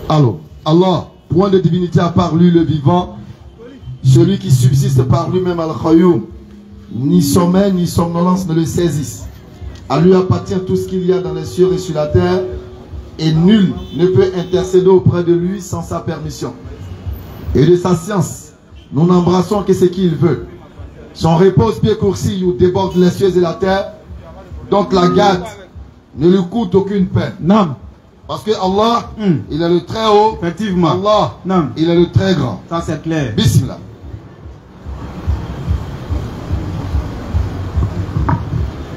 Alors, Allah, point de divinité à part lui, le vivant, celui qui subsiste par lui-même, Al-Khayoum, ni sommeil ni somnolence ne le saisissent. À lui appartient tout ce qu'il y a dans les cieux et sur la terre, et nul ne peut intercéder auprès de lui sans sa permission. Et de sa science, nous n'embrassons que ce qu'il veut. Son repose-pied coursi où déborde les cieux et la terre, donc la garde ne lui coûte aucune peine. Non. Parce que Allah, il est le très haut. Effectivement. Allah, non. Il est le très grand. Ça c'est clair. Bismillah.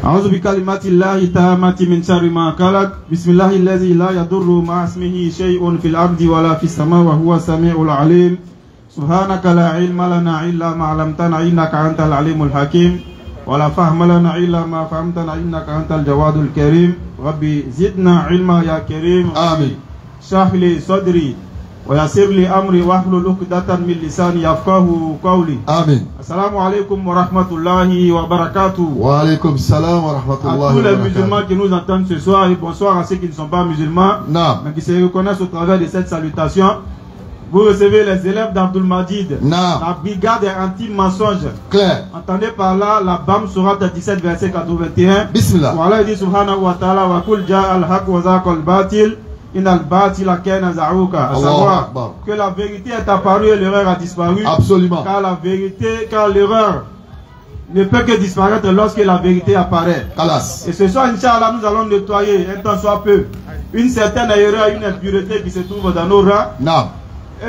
أعوذ بكلمات الله التامة من شر ما خلق بسم الله الذي لا يضر مع اسمه شيء في الأرض ولا في السماء وهو السميع العليم سبحانك لا علم لنا إلا ما علمتنا إنك أنت العليم الحكيم ولا فهم لنا إلا ما فهمتنا إنك أنت الجواد الكريم ربي زدنا علما يا كريم آمين اشرح لي صدري ويسر لي أمري واحلل عقدة من لساني يفقهوا قولي آمين. Assalamu alaikum wa rahmatullahi wa barakatuh. Wa alaikum salam wa rahmatullahi wa barakatuh. À tous les barakatuh. musulmans qui nous entendent ce soir et bonsoir à ceux qui ne sont pas musulmans, mais qui se reconnaissent au travers de cette salutation. Vous recevez les élèves d'Abdul Majid, la brigade anti-mensonge. Claire. Entendez par là la BAM Surat 17 verset 81. Bismillah. Voilà, il dit subhanahu wa ta'ala wa kul ja'a al-haq wa zaqa al-batil. À savoir que la vérité est apparue et l'erreur a disparu. Absolument. Car l'erreur ne peut que disparaître lorsque la vérité apparaît. Kalas. Et ce soir, Inch'Allah, nous allons nettoyer un temps soit peu une certaine erreur, une impureté qui se trouve dans nos rangs. Non.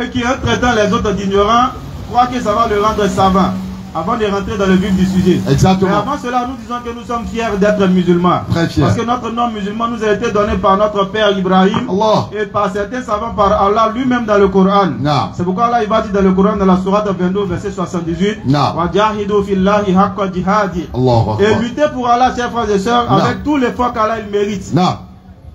Et qui, en traitant les autres d'ignorants, croit que ça va le rendre savant. Avant de rentrer dans le vif du sujet. Exactement. Mais avant cela, nous disons que nous sommes fiers d'être musulmans. Très fiers. Parce que notre nom musulman nous a été donné par notre père Ibrahim. Allah. Et par certains savants par Allah lui-même dans le Coran. C'est pourquoi Allah il va dire dans le Coran, dans la sourate 22, verset 78. Wajahidu fillahi haqqa jihadi. Et lutter pour Allah, chers frères et sœurs, avec tous les efforts qu'Allah il mérite.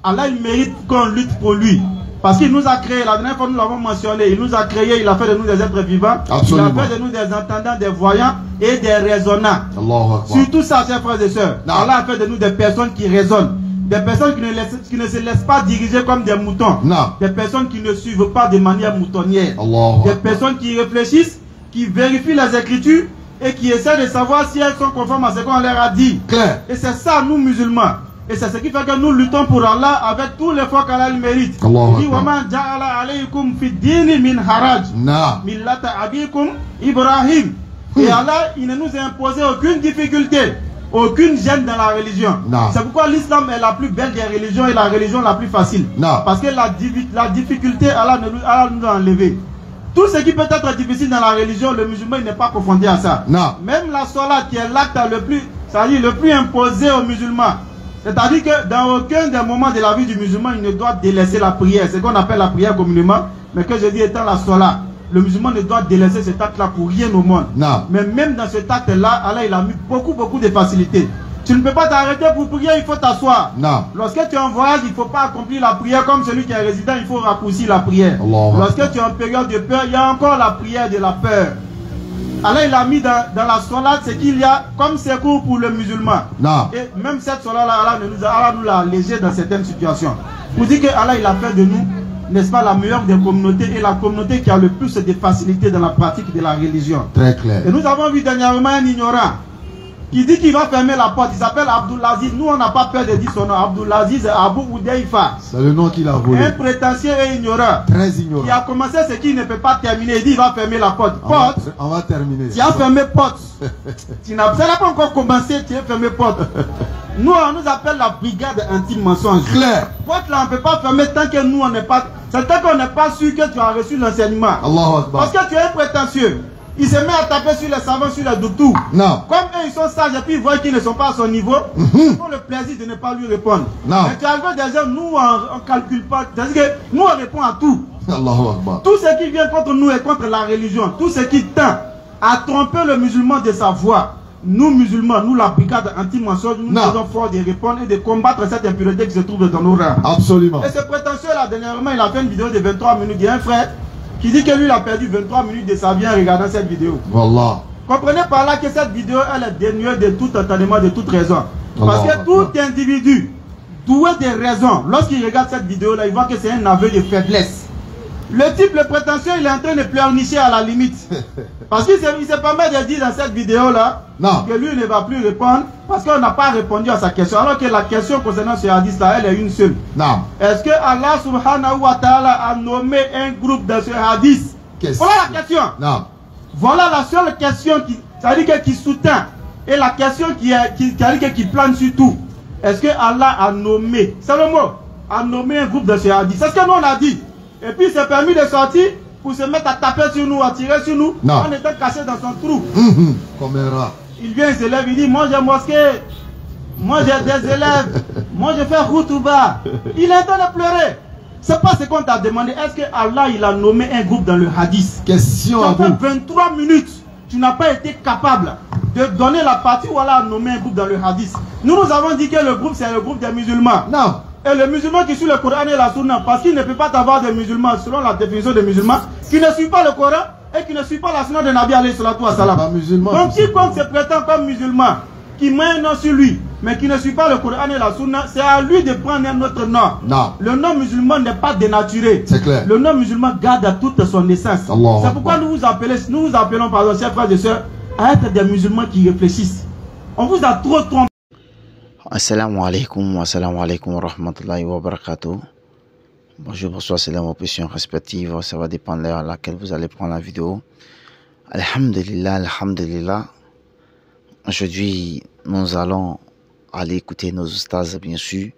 Allah il mérite qu'on lutte pour lui. Parce qu'il nous a créé, la dernière fois nous l'avons mentionné, il nous a créé, il a fait de nous des êtres vivants. Absolument. Il a fait de nous des entendants, des voyants et des raisonnants. Surtout ça, chers frères et sœurs. Allah a fait de nous des personnes qui raisonnent. Des personnes qui ne se laissent pas diriger comme des moutons. Des personnes qui ne suivent pas de manière moutonnière. Des personnes qui réfléchissent, qui vérifient les écritures et qui essaient de savoir si elles sont conformes à ce qu'on leur a dit. Claire. Et c'est ça, nous musulmans. Et c'est ce qui fait que nous luttons pour Allah avec tous les efforts qu'Allah mérite. Il dit وَمَا جَعَلَ عَلَيْكُمْ فِي الدِّينِ مِنْ حَرَجٍ مِلَّةَ أَبِيكُمْ Ibrahim. Et Allah, il ne nous a imposé aucune difficulté, aucune gêne dans la religion. C'est pourquoi l'islam est la plus belle des religions et la religion la plus facile. Parce que la difficulté, Allah nous a enlevé. Tout ce qui peut être difficile dans la religion, le musulman n'est pas confronté à ça. Même la salat qui est l'acte le plus imposé aux musulmans. C'est-à-dire que dans aucun des moments de la vie du musulman, il ne doit délaisser la prière. C'est ce qu'on appelle la prière communément, mais que je dis étant la salat. Le musulman ne doit délaisser cet acte-là pour rien au monde. Mais même dans cet acte-là, Allah il a mis beaucoup de facilité. Tu ne peux pas t'arrêter pour prier, il faut t'asseoir. Lorsque tu es en voyage, il ne faut pas accomplir la prière comme celui qui est résident, il faut raccourcir la prière. Lorsque tu es en période de peur, il y a encore la prière de la peur. Allah il a mis dans la salat ce qu'il y a comme secours pour le musulman. Et même cette salat là, Allah nous l'a allégé dans certaines situations. Pour dire que Allah il a fait de nous, n'est-ce pas, la meilleure des communautés et la communauté qui a le plus de facilité dans la pratique de la religion. Très clair. Et nous avons vu dernièrement un ignorant qui dit qu'il va fermer la porte. Il s'appelle Abdulaziz. Nous, on n'a pas peur de dire son nom. Abdulaziz Abu Oudeifa. C'est le nom qu'il a volé. Un prétentieux et ignorant. Très ignorant. Qui a commencé ce qu'il ne peut pas terminer. Il dit qu'il va fermer la porte. On va terminer. Tu as fermé porte. Tu n'as pas encore commencé, tu as fermé porte. Nous, on nous appelle la brigade anti-mensonge. Claire. Porte là, on ne peut pas fermer tant que nous, on n'est pas. C'est tant qu'on n'est pas sûr que tu as reçu l'enseignement. Parce que tu es un prétentieux. Il se met à taper sur les savants, sur les doutous. Comme eux, ils sont sages et puis ils voient qu'ils ne sont pas à son niveau, ils ont le plaisir de ne pas lui répondre. Mais tu as vu des gens, nous, on ne calcule pas. C'est-à-dire que nous, on répond à tout. Tout ce qui vient contre nous et contre la religion, tout ce qui tend à tromper le musulman de sa voie, nous, musulmans, nous, la brigade anti-mensonge, nous faisons fort de répondre et de combattre cette impureté qui se trouve dans nos rangs. Absolument. Et ce prétentieux-là, dernièrement, il a fait une vidéo de 23 minutes. Il y a un frère qui dit que lui, il a perdu 23 minutes de sa vie en regardant cette vidéo. Voilà. Comprenez par là que cette vidéo, elle est dénuée de tout entendement, de toute raison. Parce que tout individu doué de raison, lorsqu'il regarde cette vidéo-là, il voit que c'est un aveu de faiblesse. Le type, le prétentieux, il est en train de pleurnicher à la limite. Parce qu'il se permet de dire dans cette vidéo-là que lui ne va plus répondre parce qu'on n'a pas répondu à sa question. Alors que la question concernant ce hadith-là, elle est une seule. Est-ce que Allah subhanahu wa ta'ala a nommé un groupe dans ce hadith? Voilà la question. Voilà la seule question qui soutient. Et la question qui plane sur tout. Est-ce que Allah a nommé, c'est le mot, a nommé un groupe dans ce hadith? C'est ce que nous on a dit. Et puis il s'est permis de sortir pour se mettre à taper sur nous, à tirer sur nous, en étant caché dans son trou. Comme un rat. Il vient, il s'élève, il dit, moi j'ai mosquée, moi j'ai des élèves, moi je fais Routouba. Il est en train de pleurer. C'est pas ce qu'on t'a demandé. Est-ce que Allah il a nommé un groupe dans le hadith? Question à vous. Ça fait 23 minutes, tu n'as pas été capable de donner la partie où Allah a nommé un groupe dans le hadith. Nous avons dit que le groupe c'est le groupe des musulmans. Non. Et le musulman qui suit le Coran et la Sunna, parce qu'il ne peut pas avoir des musulmans, selon la définition des musulmans, qui ne suit pas le Coran et qui ne suit pas la Sunna de Nabi alayhi salatu wa salam. Donc quiconque se prétend comme musulman, qui met un nom sur lui, mais qui ne suit pas le Coran et la Sunna, c'est à lui de prendre un autre nom. Non. Le nom musulman n'est pas dénaturé. C'est clair. Le nom musulman garde toute son essence. C'est pourquoi nous vous appelons, pardon, chers frères et sœurs, à être des musulmans qui réfléchissent. On vous a trop trompé. Assalamu alaikum wa rahmatullahi wa barakatuh. Bonjour, bonsoir, c'est vos options respectives. Ça va dépendre de l'heure à laquelle vous allez prendre la vidéo. Alhamdulillah, alhamdulillah. Aujourd'hui, nous allons aller écouter nos ustaz, bien sûr.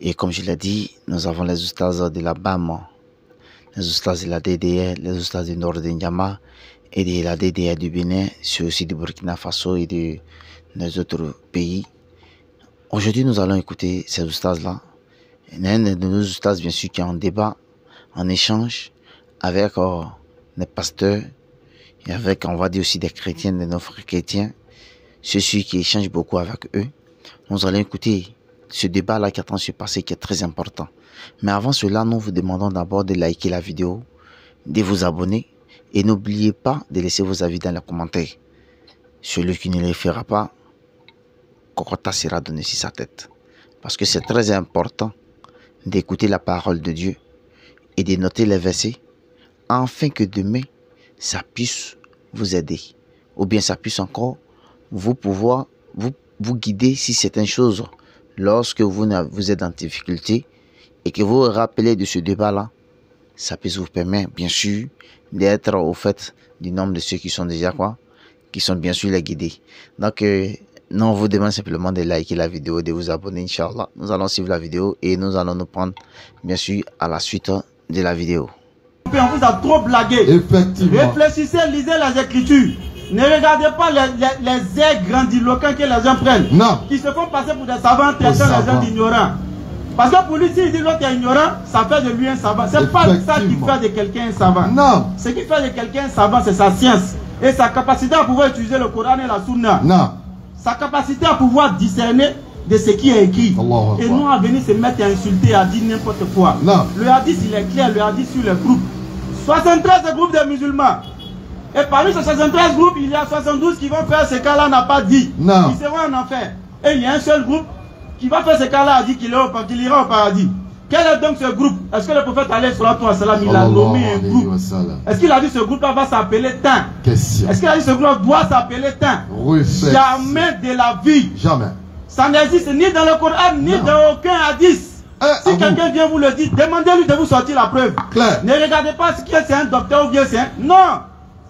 Et comme je l'ai dit, nous avons les ustaz de la BAM, les ustaz de la DDR, les ustaz du Nord de N'Djamena et de la DDR du Bénin, c'est aussi du Burkina Faso et des autres pays. Aujourd'hui, nous allons écouter ces ustaz-là. Il y a un de nos ustaz, bien sûr, qui est en débat, en échange avec des pasteurs et avec, on va dire aussi, des chrétiens, de nos frères chrétiens. Ceux-ci qui échangent beaucoup avec eux. Nous allons écouter ce débat-là qui est en train de se passer, qui est très important. Mais avant cela, nous vous demandons d'abord de liker la vidéo, de vous abonner et n'oubliez pas de laisser vos avis dans les commentaires. Celui qui ne les fera pas, Kokota sera donné sur sa tête. Parce que c'est très important d'écouter la parole de Dieu et de noter les versets afin que demain, ça puisse vous aider. Ou bien ça puisse encore vous pouvoir vous guider si certaines choses lorsque vous êtes en difficulté et que vous vous rappelez de ce débat-là, ça peut vous permettre bien sûr d'être au fait du nombre de ceux qui sont déjà qui sont bien sûr les guidés. Donc, non, on vous demande simplement de liker la vidéo, de vous abonner, Inch'Allah. Nous allons suivre la vidéo et nous allons nous prendre, bien sûr, à la suite de la vidéo. On vous a trop blagué. Effectivement. Réfléchissez, lisez les Écritures. Ne regardez pas les airs grandiloquents que les gens prennent. Non. Qui se font passer pour des savants, traitant les gens d'ignorants. Parce que pour lui, s'il dit l'autre est ignorant, ça fait de lui un savant. C'est pas ça qui fait de quelqu'un un savant. Non. Ce qui fait de quelqu'un un savant, c'est sa science. Et sa capacité à pouvoir utiliser le Coran et la Sunna. Non. Sa capacité à pouvoir discerner de ce qui est écrit. Et non à venir se mettre à insulter, à dire n'importe quoi. Non. Le hadith, il est clair, le hadith sur les groupes. 73 groupes de musulmans. Et parmi ces 73 groupes, il y a 72 qui vont faire ce qu'Allah n'a pas dit. Non. Ils seront en enfer. Et il y a un seul groupe qui va faire ce qu'Allah a dit qu'il ira au paradis. Quel est donc ce groupe? Est-ce que le prophète alayhi salatu wa salam, il a nommé un groupe? Est-ce qu'il a dit ce groupe-là va s'appeler Tain? Est-ce qu'il a dit ce groupe doit s'appeler Tain? Jamais de la vie. Jamais. Ça n'existe ni dans le Coran, ni dans aucun hadith. Si quelqu'un vient vous le dire, demandez-lui de vous sortir la preuve. Clair. Ne regardez pas si c'est un docteur ou bien c'est un... Non.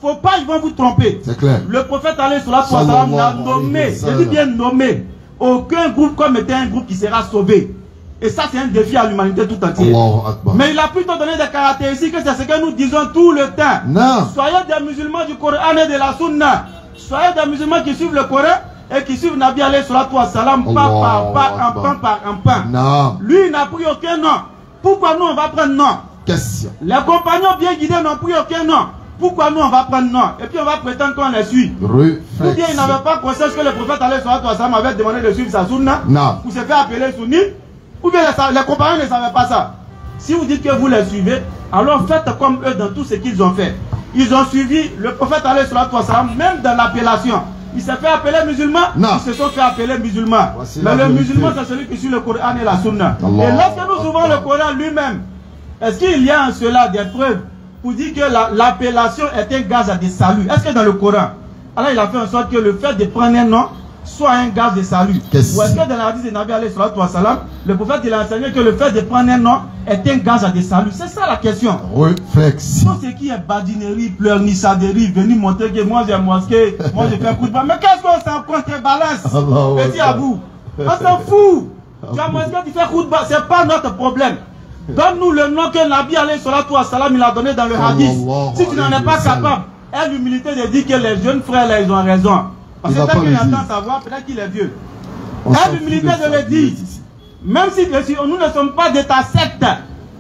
Faut pas, ils vont vous tromper. C'est clair. Le prophète alayhi salatu wa salam l'a nommé. Je dis bien nommé. Aucun groupe comme était un groupe qui sera sauvé. Et ça, c'est un défi à l'humanité tout entière. Mais il a plutôt donné des caractéristiques, c'est ce que nous disons tout le temps. Non. Soyez des musulmans du Coran et de la Sunna. Soyez des musulmans qui suivent le Coran et qui suivent Nabi alayhi salatu wa salam, pas par pas, un pain par un pain. Non. Lui, il n'a pris aucun nom. Pourquoi nous, on va prendre nom? Question. Les compagnons bien guidés n'ont pris aucun nom. Pourquoi nous, on va prendre nom? Et puis, on va prétendre qu'on les suit. Ou bien, ils n'avaient pas conscience que le prophète alayhi salatu wa salam avait demandé de suivre sa Sunna. Non. Pour se faire appeler Sunni. Ou bien les compagnons ne savaient pas ça. Si vous dites que vous les suivez, alors faites comme eux dans tout ce qu'ils ont fait. Ils ont suivi le prophète alayhi salatu wa salam, même dans l'appellation. Ils se fait appeler musulmans, ils se sont fait appeler musulmans. Mais le musulman, c'est celui qui suit le Coran et la Sunna. Et lorsque nous ouvrons le Coran lui-même, Est-ce qu'il y a en cela des preuves pour dire que l'appellation est un gage de salut? Est-ce que dans le Coran, Allah il a fait en sorte que le fait de prendre un nom soit un gage de salut? Ou est-ce que dans la hadith de Nabi alayhi salatu wa salam, le prophète il a enseigné que le fait de prendre un nom est un gage de salut? C'est ça la question. Réflexion. Tout ce qui est badinerie, pleurnichaderie, venir montrer que moi j'ai mosquée, moi j'ai fait coup de bain. Mais qu'est-ce qu'on s'en contrebalance? Petit Abou, on s'en fout. Tu as mosquée, tu fais coup de bain, c'est pas notre problème. Donne-nous le nom que Nabi alayhi salatu wa salam il a donné dans le hadith. Si tu n'en es pas capable, aie l'humilité de dire que les jeunes frères là, ils ont raison. Parce que peut-être qu'il entend savoir, peut-être qu'il est vieux. Aie l'humilité de le dire. Même si nous ne sommes pas de ta secte,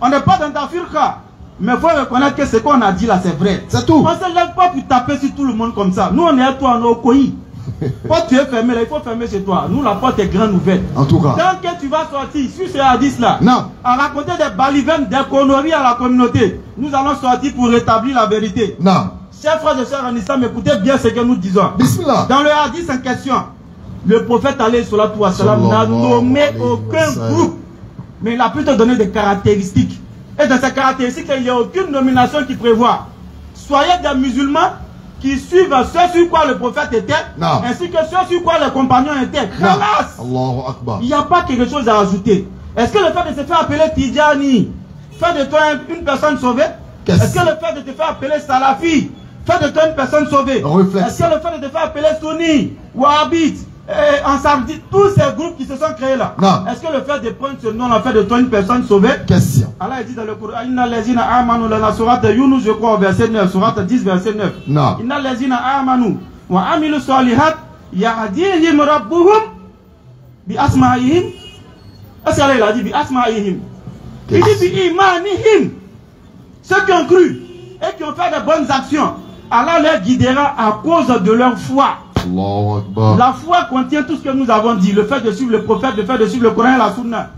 on n'est pas dans ta firqa. Mais il faut reconnaître que ce qu'on a dit là, c'est vrai. C'est tout. On ne se lève pas pour taper sur tout le monde comme ça. Nous, on est à toi, on est au coï. Quand tu es fermé là, il faut fermer chez toi. Nous, la porte est grande ouverte. En tout cas. Tant que tu vas sortir sur ce hadith là, à raconter des balivernes, des conneries à la communauté, nous allons sortir pour rétablir la vérité. Non. Chers frères et sœurs en islam, écoutez bien ce que nous disons. Bismillah. Dans le hadith en question, le prophète alayhi salatu wa salam n'a nommé aucun groupe, mais il a plutôt donné des caractéristiques. Et dans ces caractéristiques, il n'y a aucune nomination qui prévoit. Soyez des musulmans qui suivent ce sur quoi le prophète était, ainsi que ce sur quoi les compagnons étaient. Allahu Akbar. Il n'y a pas quelque chose à ajouter. Est-ce que le fait de se faire appeler Tidjani fait de toi une personne sauvée? Est-ce que le fait de te faire appeler Salafi fait de toi une personne sauvée? Est-ce que le fait de te faire appeler Sunni, Wahhabite, Ansardi, tous ces groupes qui se sont créés là, est-ce que le fait de prendre ce nom fait de toi une personne sauvée? Question. Allah dit dans le Coran, Inna lezina amanu, la surat de Yunus, je crois au verset 9, surat 10, verset 9. Non. Inna lezina amanu, wa amilu salihat, yahdihim rabbuhum, bi asma'ihim. Est-ce qu'Allah il a dit bi asma'ihim? Il dit bi imanihim. Ceux qui ont cru et qui ont fait de bonnes actions, Allah les guidera à cause de leur foi. La foi contient tout ce que nous avons dit, le fait de suivre le prophète, le fait de suivre le Coran et la Sunna.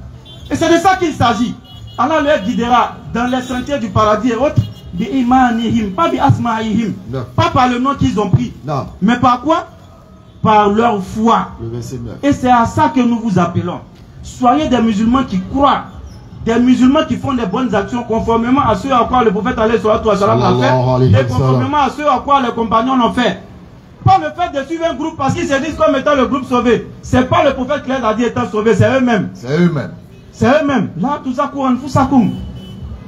Et c'est de ça qu'il s'agit. Allah les guidera dans les sentiers du paradis et autres, bi imanihim, pas bi asma'ihim, pas par le nom qu'ils ont pris, mais par quoi? Par leur foi. Et c'est à ça que nous vous appelons. Soyez des musulmans qui croient, des musulmans qui font des bonnes actions conformément à ce à quoi le prophète alayhi salatu wa salam a fait, et conformément à ce à quoi les compagnons l'ont fait. Pas le fait de suivre un groupe parce qu'ils se disent comme étant le groupe sauvé. C'est pas le prophète qui les a dit étant sauvés, c'est eux-mêmes. C'est eux-mêmes. C'est eux-mêmes. Là, tout ça courant, tout ça comme.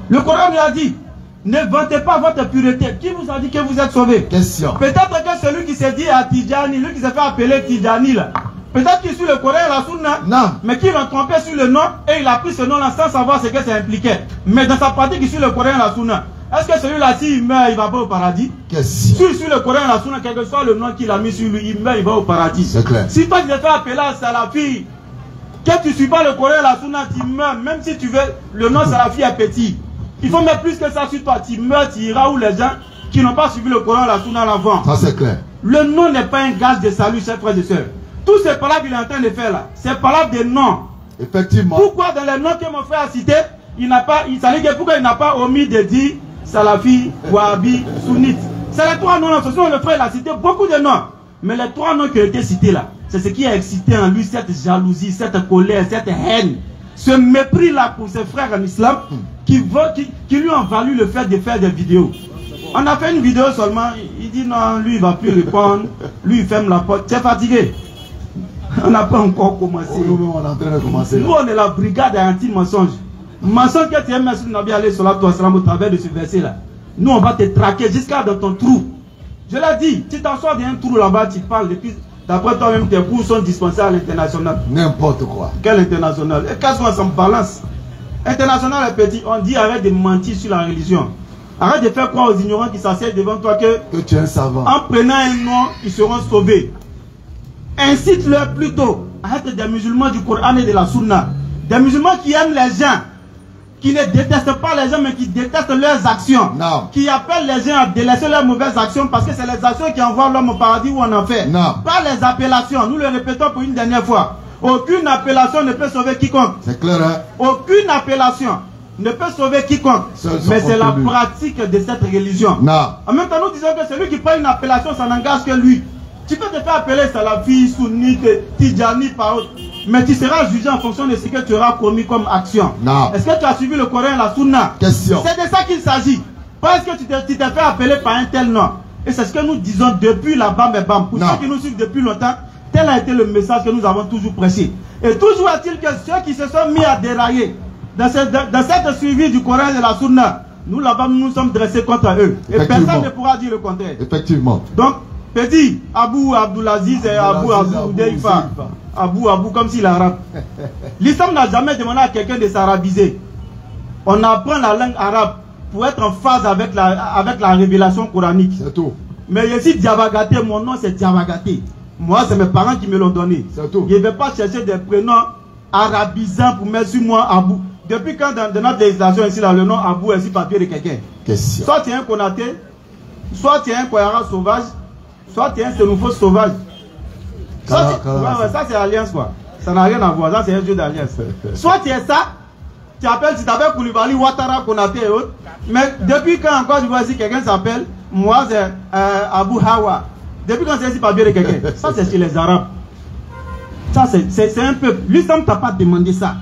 Le Coran lui a dit, ne vantez pas votre pureté. Qui vous a dit que vous êtes sauvés? Question. Peut-être que celui qui s'est dit à Tidjani, lui qui s'est fait appeler Tidjani là, peut-être qu'il suit le Coran et la Sunna, mais qu'il l'a trompé sur le nom et il a pris ce nom-là sans savoir ce que ça impliquait. Mais dans sa pratique, il suit le Coran et la Sunna. Est-ce que celui-là, s'il meurt, il va pas au paradis? S'il suit le Coran et la Sunna, quel que soit le nom qu'il a mis sur lui, il meurt, il va au paradis. C'est clair. Si toi tu te fais appeler à Salafi, que tu ne suis pas le Coran et la Sunna, tu meurs, même si tu veux, le nom Salafi est petit. Il faut mettre plus que ça sur toi, tu meurs, tu iras où les gens qui n'ont pas suivi le Coran et la Sunna l'avant. Ça c'est clair. Le nom n'est pas un gage de salut, chers frères et sœurs. Tous ces palabres qu'il est en train de faire là, c'est palabres de noms. Effectivement. Pourquoi dans les noms que mon frère a cités, il n'a pas, pourquoi il n'a pas omis de dire Salafi, Wahhabi, Sunnite? C'est les trois noms là. Ce sont le frère, il a cité beaucoup de noms. Mais les trois noms qui ont été cités là, c'est ce qui a excité en lui cette jalousie, cette colère, cette haine. Ce mépris là pour ses frères en islam qui lui ont valu le fait de faire des vidéos. On a fait une vidéo seulement, il dit non, lui il va plus répondre, lui il ferme la porte. Tu es fatigué? On n'a pas encore commencé. Nous, on est en train de commencer. Nous, on est la brigade anti-mensonge. Mensonge que tu aimes sur Nabi alayhi salatu wa salam au travers de ce verset-là. Nous, on va te traquer jusqu'à dans ton trou. Je l'ai dit, tu t'assois dans un trou là-bas, tu parles, depuis, d'après toi-même, tes cours sont dispensés à l'international. N'importe quoi. Quel international? Et qu'est-ce qu'on s'en balance? International est petit, on dit arrête de mentir sur la religion. Arrête de faire croire aux ignorants qui s'assiedent devant toi que tu es un savant. En prenant un nom, ils seront sauvés. Incite-leur plutôt à être des musulmans du Coran et de la Sunna. Des musulmans qui aiment les gens, qui ne détestent pas les gens, mais qui détestent leurs actions. Qui appellent les gens à délaisser leurs mauvaises actions parce que c'est les actions qui envoient l'homme au paradis ou en enfer. Pas les appellations. Nous le répétons pour une dernière fois. Aucune appellation ne peut sauver quiconque. C'est clair, hein? Aucune appellation ne peut sauver quiconque. Mais c'est la pratique de cette religion. En même temps, nous disons que celui qui prend une appellation, ça n'engage que lui. Tu peux te faire appeler Salafi, Sunnite, Tidjani par autre. Mais tu seras jugé en fonction de ce que tu auras commis comme action. Est-ce que tu as suivi le Coran et la Sunna? Question. C'est de ça qu'il s'agit. Parce que tu t'es fait appeler par un tel nom. Et c'est ce que nous disons depuis la bam et bam. Pour ceux qui nous suivent depuis longtemps, tel a été le message que nous avons toujours prêché. Et toujours est-il que ceux qui se sont mis à dérailler dans cette suivi du Coran et de la Sunna, nous là-bas nous sommes dressés contre eux. Et personne ne pourra dire le contraire. Effectivement. Donc, petit Abou Abdoulaziz et Abou Deifa. Abou comme s'il est arabe. L'islam n'a jamais demandé à quelqu'un de s'arabiser. On apprend la langue arabe pour être en phase avec la révélation coranique. C'est tout. Mais ici, Diabagaté, mon nom c'est Diabagaté. Moi, c'est mes parents qui me l'ont donné. C'est tout. Je ne vais pas chercher des prénoms arabisants pour mettre sur moi Abou. Depuis quand dans notre législation ici, là, le nom Abou est sur papier de quelqu'un? Question. Soit tu es un Konaté, soit tu es un Koyara sauvage, soit tu es un Sénoufo sauvage. Ça c'est alliance quoi. Ça n'a rien à voir, ça c'est un jeu d'alliance. Soit tu es ça, tu t'appelles Koulibaly, Ouattara, Konaté et autres. Mais depuis quand encore tu vois si quelqu'un s'appelle, moi c'est Abou Hawa. Depuis quand c'est ici papier de quelqu'un? Ça c'est chez les Arabes. Ça c'est un peuple. L'islam t'a pas demandé ça.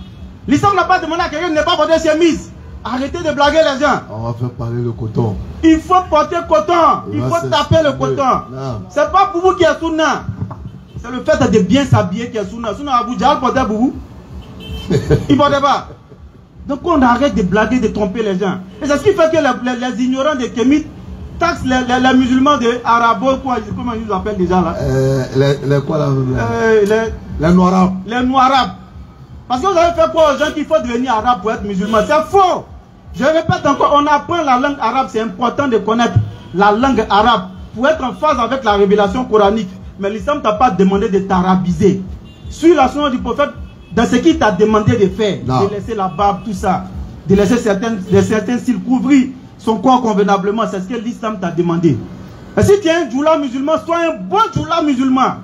L'islam n'a pas demandé à quelqu'un de ne pas porter chemise. Arrêtez de blaguer les gens. On va faire parler le coton. Il faut porter coton. Il faut taper le coton. C'est pas Boubou qui est sunna. C'est le fait de bien s'habiller qui est sunna. Sunna Abou Djahal portait Boubou. Il portait pas. Donc on arrête de blaguer, de tromper les gens. Et c'est ce qui fait que les ignorants de Kémit taxent les musulmans de Arabo, comment ils nous appellent déjà là? Les Noirs. Les Noirs. Parce que vous avez fait quoi aux gens qu'il faut devenir arabe pour être musulman? C'est faux. Je répète encore, on apprend la langue arabe, c'est important de connaître la langue arabe pour être en phase avec la révélation coranique. Mais l'islam ne t'a pas demandé de t'arabiser. Suis la sunna du prophète dans ce qu'il t'a demandé de faire. De laisser la barbe, tout ça. De laisser certains styles couvrir son corps convenablement. C'est ce que l'islam t'a demandé. Et si tu es un djoula musulman, sois un bon djoula musulman.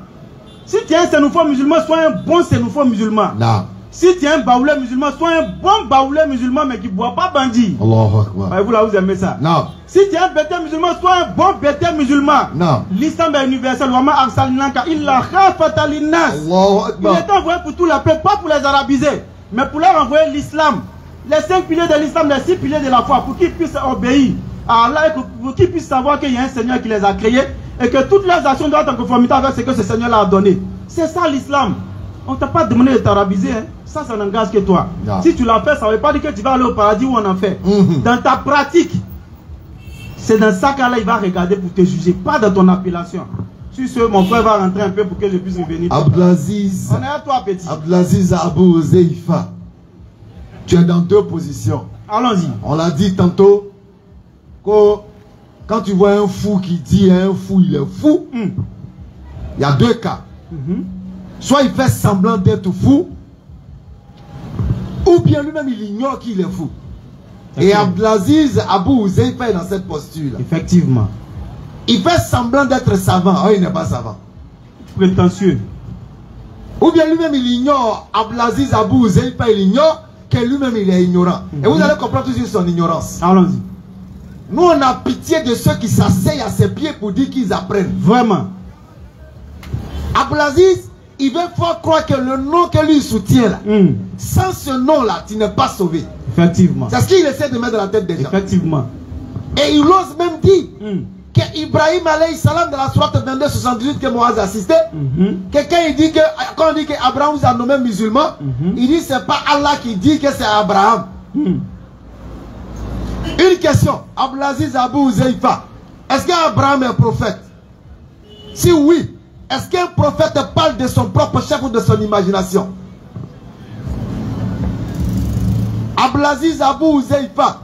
Si tu es un sénoufo musulman, sois un bon sénoufo musulman. Si tu es un baoulé musulman, sois un bon baoulé musulman, mais qui ne boit pas bandit. Vous là, vous aimez ça? Non. Si tu es un bété musulman, sois un bon bété musulman. Non. L'islam est universel. Il est envoyé pour tout le peuple, pas pour les arabiser, mais pour leur envoyer l'islam. Les 5 piliers de l'islam, les 6 piliers de la foi, pour qu'ils puissent obéir à Allah et pour qu'ils puissent savoir qu'il y a un Seigneur qui les a créés et que toutes leurs actions doivent être en conformité avec ce que ce Seigneur leur a donné. C'est ça l'islam. On ne t'a pas demandé de t'arabiser. Hein. Ça n'engage que toi. Si tu l'as fait, ça ne veut pas dire que tu vas aller au paradis où on en fait. Dans ta pratique, c'est dans ça qu'Allah il va regarder pour te juger, pas dans ton appellation. Sur ce, mon frère va rentrer un peu pour que je puisse revenir. Abdelaziz. On est à toi, petit. Abdelaziz Abou Zeifa. Tu es dans 2 positions. Allons-y. On l'a dit tantôt que quand tu vois un fou qui dit à un fou, il est fou, il y a 2 cas. Soit il fait semblant d'être fou, ou bien lui-même il ignore qu'il est fou. Et Abdelaziz Abou Zeifa est dans cette posture-là. Effectivement. Il fait semblant d'être savant. Oh, il n'est pas savant. Prétentieux. Ou bien lui-même il ignore. Abdelaziz Abou Zeifa, il ignore que lui-même il est ignorant. Et vous allez comprendre tout de suite son ignorance. Allons-y. Nous on a pitié de ceux qui s'asseyent à ses pieds pour dire qu'ils apprennent. Vraiment. Abdelaziz, il veut faire croire que le nom que lui soutient là, sans ce nom-là, tu n'es pas sauvé. Effectivement. C'est ce qu'il essaie de mettre dans la tête des gens. Effectivement. Et il ose même dire que Ibrahim alayhi salam de la sourate 22-78 que Moaz a assisté, quelqu'un il dit que, quand on dit qu'Abraham vous a nommé musulman, il dit c'est pas Allah qui dit que c'est Abraham. Une question, Abdelaziz Abou Zeifa, est-ce qu'Abraham est prophète? Si oui, est-ce qu'un prophète parle de son propre chef ou de son imagination? Abdelaziz Abou Zeifa,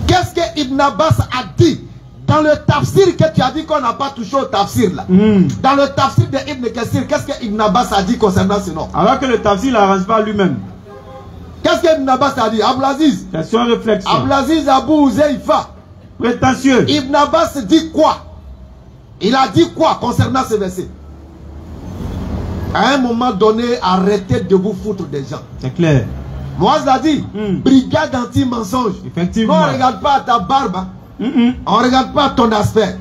qu'est-ce que Ibn Abbas a dit dans le tafsir que tu as dit qu'on n'a pas touché au tafsir là? Dans le tafsir de Ibn Kassir, qu'est-ce que Ibn Abbas a dit concernant ce nom? Alors que le tafsir n'arrange pas lui-même. Qu'est-ce que Ibn Abbas a dit? Abdelaziz. Question réflexion. Abdelaziz Abou Zeifa. Prétentieux. Ibn Abbas dit quoi? Il a dit quoi concernant ce verset? À un moment donné, arrêtez de vous foutre des gens. C'est clair. Moaz l'a dit, brigade anti-mensonge. Effectivement. Non, regarde pas à ta barbe. On ne regarde pas ton aspect.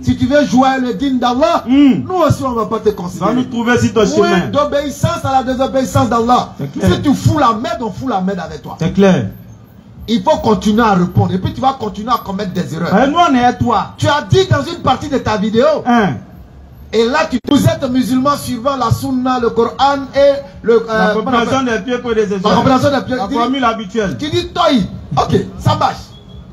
Si tu veux jouer le digne d'Allah, nous aussi on ne va pas te considérer. Va nous trouver sur ton chemin. D'obéissance à la désobéissance d'Allah. Si tu fous la merde, on fout la merde avec toi. C'est clair. Il faut continuer à répondre. Et puis tu vas continuer à commettre des erreurs. Et nous on est à toi. Tu as dit dans une partie de ta vidéo. Et là, vous êtes musulman suivant la sunna, le Coran et la compréhension des pieds pour les échecs. La compréhension des pieds. La formule habituelle. Tu dis toi, ok, ça marche.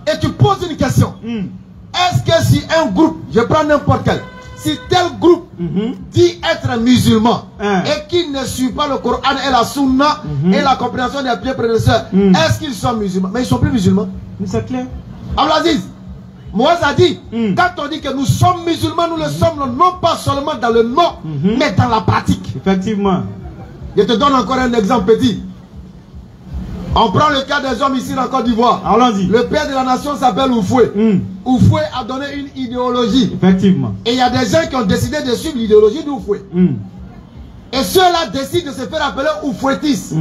Et tu poses une question. Est-ce que si un groupe, je prends n'importe quel, si tel groupe dit être musulman et qui ne suit pas le Coran et la sunna et la compréhension des pieds prédécesseurs, est-ce qu'ils sont musulmans? Mais ils ne sont plus musulmans. C'est clair. Abdelaziz, Moaz a dit, quand on dit que nous sommes musulmans, nous le sommes non pas seulement dans le nom, mais dans la pratique. Effectivement. Je te donne encore un exemple petit. On prend le cas des hommes ici en Côte d'Ivoire. Allons-y. Le père de la nation s'appelle Oufoué. Oufoué a donné une idéologie. Effectivement. Et il y a des gens qui ont décidé de suivre l'idéologie d'Oufoué. Et ceux-là décident de se faire appeler Oufouétis.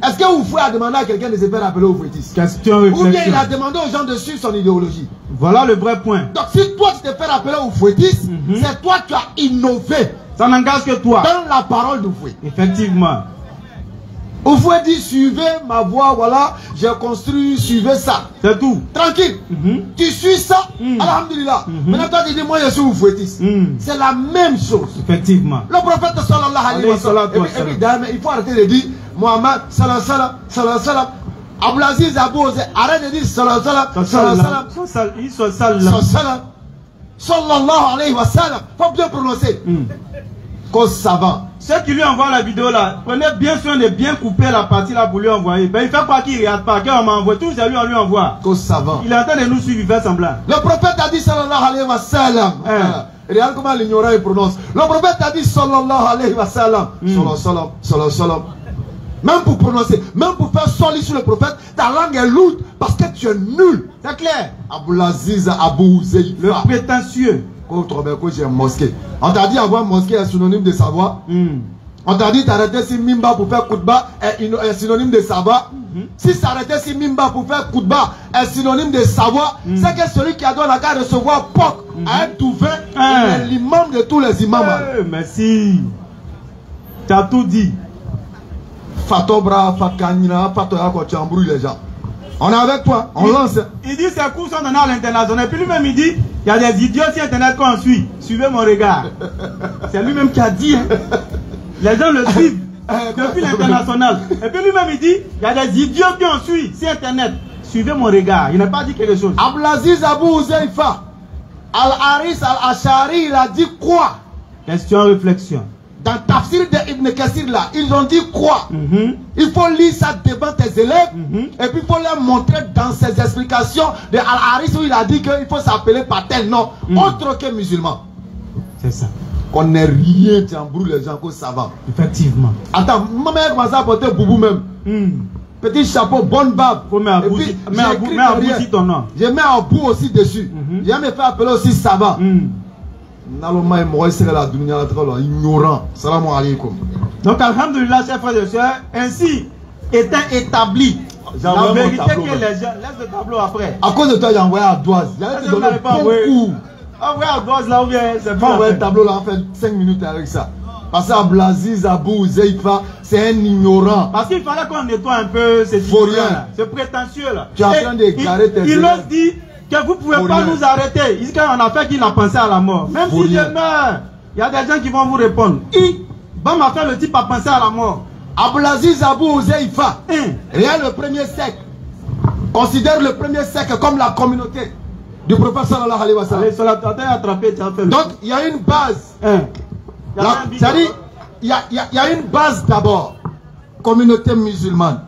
Est-ce que Oufoué a demandé à quelqu'un de se faire appeler Oufouétis? Question réflexion. Ou bien il a demandé aux gens de suivre son idéologie? Voilà le vrai point. Donc si toi tu te fais appeler Oufouétis, c'est toi qui as innové. Ça n'engage que toi. Dans la parole d'Oufoué. Effectivement. Oufoué dit suivez ma voie, voilà, j'ai construit, suivez ça. C'est tout. Tranquille. Tu suis ça, alhamdulillah. Maintenant toi tu dis moi je suis Oufouétis. C'est la même chose. Effectivement. Le prophète sallallahu alayhi wa sallam. Et puis il faut arrêter de dire Mohamed sallallahu alayhi wa sallam. Abdelaziz Abou Ozé, arrête de dire sallallahu alayhi wa sallam. Il se sallam. Sallallahu alayhi wa sallam. Faut bien prononcer. Cause savant. Ceux qui lui envoient la vidéo là, prenez bien soin de bien couper la partie là pour lui envoyer. Ben il fait quoi qu'il ne regarde pas, qu'on m'envoie. Tout ça lui on lui envoie. Cause savant. Il est en train de nous suivre, il fait semblant. Le prophète a dit sallallahu alayhi wa sallam. Regarde comment l'ignorant il prononce. Le prophète a dit sallallahu alayhi wa sallam. Sallallahu alayhi wa sallam. Même pour prononcer, même pour faire solir sur le prophète, ta langue est lourde parce que tu es nul. C'est clair. Abdelaziz Abou Ozé. Le prétentieux. J'ai mosquée. On t'a dit avoir mosquée est synonyme de savoir. On t'a dit d'arrêter si Mimba pour faire Koutba est synonyme de savoir. Si s'arrêter si Mimba pour faire Koutba est synonyme de savoir, c'est que celui qui a donné la garde recevoir POC à être ouvert, est l'imam de tous les imams. Merci. Tu as tout dit. Fatobra, Fakanina, Fatoya, quand tu embrouilles les gens. On est avec toi, on lance. Il dit ses cours sont donnés à l'international. Puis lui-même il dit, il y a des idiots sur internet qu'on suit. Suivez mon regard. C'est lui-même qui a dit. Les gens le suivent depuis l'international. Et puis lui-même il dit, il y a des idiots qui ont suivi sur internet. Suivez mon regard. Il n'a pas dit quelque chose. Abdelaziz Abou Ozeifa, Al-Haris Al-Ashari, il a dit quoi? Question réflexion. Dans Tafsir de Ibn Kassir là, ils ont dit quoi? Il faut lire ça devant tes élèves et puis il faut leur montrer dans ses explications de Al-Haris où il a dit qu'il faut s'appeler par tel nom, autre que musulman. C'est ça. Qu'on n'est rien, tu embrouilles les gens, qu'on savant. Effectivement. Attends, ma mère commence à porter boubou même. Petit chapeau, bonne barbe. Faut mettre à bout ton nom. Je mets à bout aussi dessus. Je me fait appeler aussi savant. Ignorant. Salam alaikum. Donc, alhamdulillah, chers frères et sœurs, ainsi étant établi la vérité que les gens laissent le tableau après. À cause de toi, j'ai envoyé à Douaz. J'allais te donner beaucoup. Envoyé à Douaz là ou bien c'est pas envoyé le tableau là, on fait 5 minutes avec ça. Parce que Abdelaziz Abou Ozeifa, c'est un ignorant. Parce qu'il fallait qu'on nettoie un peu ces rien. Ce prétentieux là. Tu es en train d'égarer tes il ose dit que vous ne pouvez pas nous arrêter. Il dit qu'on a fait qu'il a pensé à la mort. Même si je meurs, il y a des gens qui vont vous répondre. Bon, m'a fait le type à penser à la mort. Abdelaziz Abou Ozeifa, regarde le premier siècle. Considère le premier siècle comme la communauté du prophète sallallahu alayhi wa sallam. Donc, il y a une base. C'est-à-dire, il y a une base d'abord. Communauté musulmane.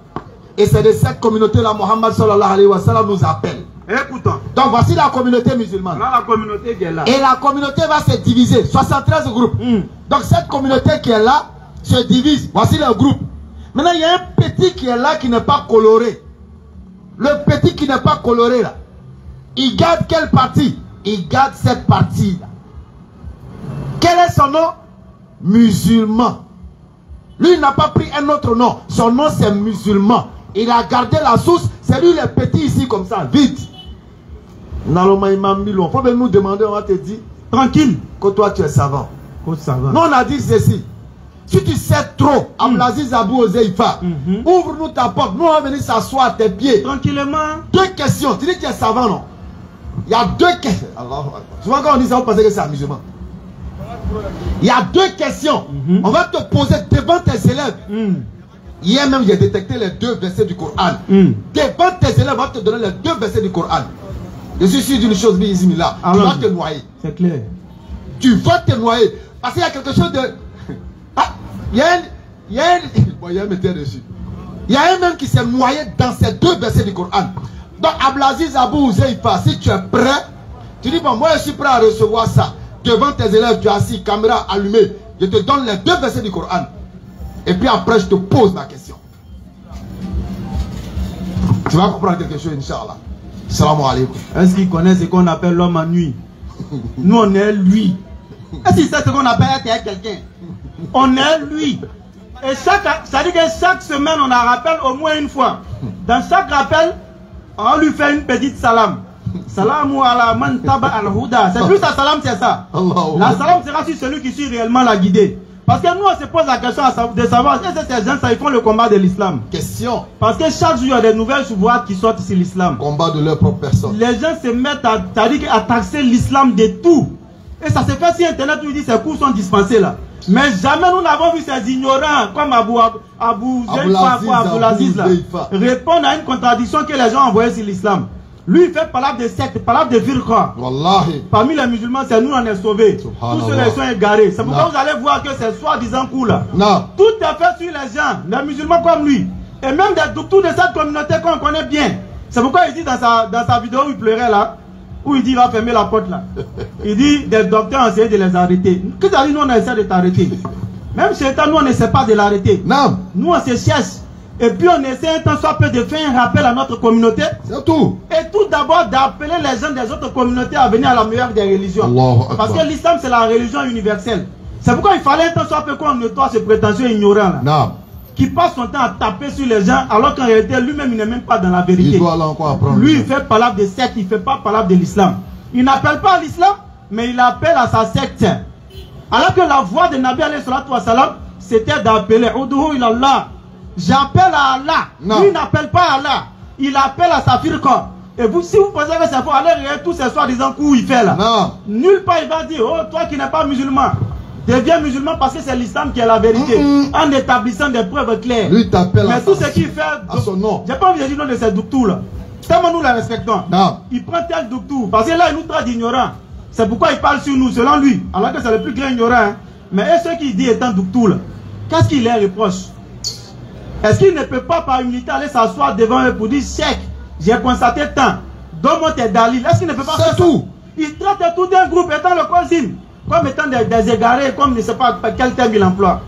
Et c'est de cette communauté-là, Mohammed sallallahu alayhi wa sallam nous appelle. Écoutons. Donc voici la communauté musulmane. Là, la communauté qui est là. Et la communauté va se diviser. 73 groupes. Donc cette communauté qui est là se divise. Voici le groupe. Maintenant, il y a un petit qui est là qui n'est pas coloré. Le petit qui n'est pas coloré là. Il garde quelle partie? Il garde cette partie-là. Quel est son nom? Musulman. Lui, il n'a pas pris un autre nom. Son nom, c'est musulman. Il a gardé la source. C'est lui le petit ici comme ça, vite. Il faut même nous demander, on va te dire, tranquille, que toi tu es savant. Savant. Nous on a dit ceci. Si tu sais trop, Abdelaziz Abou Ozeifa, ouvre-nous ta porte. Nous on va venir s'asseoir à tes pieds. Tranquillement. 2 questions. Tu dis que tu es savant, non? Il y a 2 questions. Souvent quand on dit ça, vous pensez que c'est amusement. Il y a 2 questions. On va te poser devant tes élèves. Hier même, j'ai détecté les 2 versets du Coran. Devant tes élèves, on va te donner les 2 versets du Coran. Je suis sûr d'une chose, Bismillah. Tu vas te noyer. C'est clair. Tu vas te noyer. Parce qu'il y a quelque chose de... Ah, il y a un metteur dessus. Il y a un même qui s'est noyé dans ces 2 versets du Coran. Donc, Abdelaziz Abou Ozeifa, si tu es prêt, tu dis, bon, moi je suis prêt à recevoir ça. Devant tes élèves, tu es assis, caméra allumée. Je te donne les 2 versets du Coran. Et puis après, je te pose ma question. Tu vas comprendre quelque chose, Inch'Allah. Salam alaikum. Est-ce qu'il connaît ce qu'on appelle l'homme en nuit? Nous, on est lui. Est-ce qu'il sait ce qu'on appelle être quelqu'un? On est lui. Et ça dit que chaque semaine, on en rappelle au moins une fois. Dans chaque rappel, on lui fait une petite salam. Salamu ala man taba al-huda. C'est plus la salam, c'est ça. La salam sera sur celui qui suit réellement la guidée. Parce que nous, on se pose la question de savoir est-ce que ces gens, ça, ils font le combat de l'islam. Question. Parce que chaque jour, il y a des nouvelles souvoirs qui sortent sur l'islam. Combat de leur propre personne. Les gens se mettent à taxer l'islam de tout. Et ça se fait sur Internet où ils disent que ces cours sont dispensés là. Mais jamais nous n'avons vu ces ignorants comme Abdelaziz répondre à une contradiction que les gens ont envoyée sur l'islam. Lui, il fait parler de secte, parler de firqa. Parmi les musulmans, c'est nous, on est sauvés. Tous ceux-là sont égarés. C'est pourquoi vous allez voir que ces soi-disant coups là. Tout est fait sur les gens, les musulmans comme lui. Et même des doutous de cette communauté qu'on connaît bien. C'est pourquoi il dit dans sa vidéo où il pleurait là, où il dit il va fermer la porte là. Il dit des docteurs ont essayé de les arrêter. Qu'est-ce que ça dit? Nous on essaie de t'arrêter. Même chez nous on n'essaie pas de l'arrêter. Nous on se cherche. Et puis on essaie un temps soit peu de faire un rappel à notre communauté. C'est tout. Et tout d'abord d'appeler les gens des autres communautés à venir à la meilleure des religions. Parce que l'islam c'est la religion universelle. C'est pourquoi il fallait un temps soit peu qu'on nettoie ce prétentieux ignorant là. Qui passe son temps à taper sur les gens alors qu'en réalité lui-même il n'est même pas dans la vérité. Il doit aller encore apprendre. Lui il fait parler de secte, il ne fait pas parler de l'islam. Il n'appelle pas à l'islam, mais il appelle à sa secte. Alors que la voix de Nabi alayhi salatu wa salam, c'était d'appeler Uduhu ilallah. J'appelle à Allah. Lui n'appelle pas à Allah. Il appelle à sa firqa. Et vous, si vous pensez que c'est pour aller regarder tous ces soi-disant coups il fait là. Nulle part il va dire, oh toi qui n'es pas musulman, deviens musulman parce que c'est l'islam qui est la vérité. En établissant des preuves claires. Lui t'appelle. Mais tout ce qu'il fait à son nom. J'ai pas envie de dire non de ces doutous là. Tellement nous les respectons. Il prend tel doutou. Parce que là il nous traite d'ignorants. C'est pourquoi il parle sur nous selon lui. Alors que c'est le plus grand ignorant. Hein. Mais ceux qui disent étant doutou là, qu'est-ce qu'il les reproche? Est-ce qu'il ne peut pas par humilité aller s'asseoir devant eux pour dire Cheikh, j'ai constaté tant, donne-moi tes dalils. Est-ce qu'il ne peut pas faire tout? Il traite tout d'un groupe étant le cousin, comme étant des égarés, comme je ne sais pas quel terme il emploie.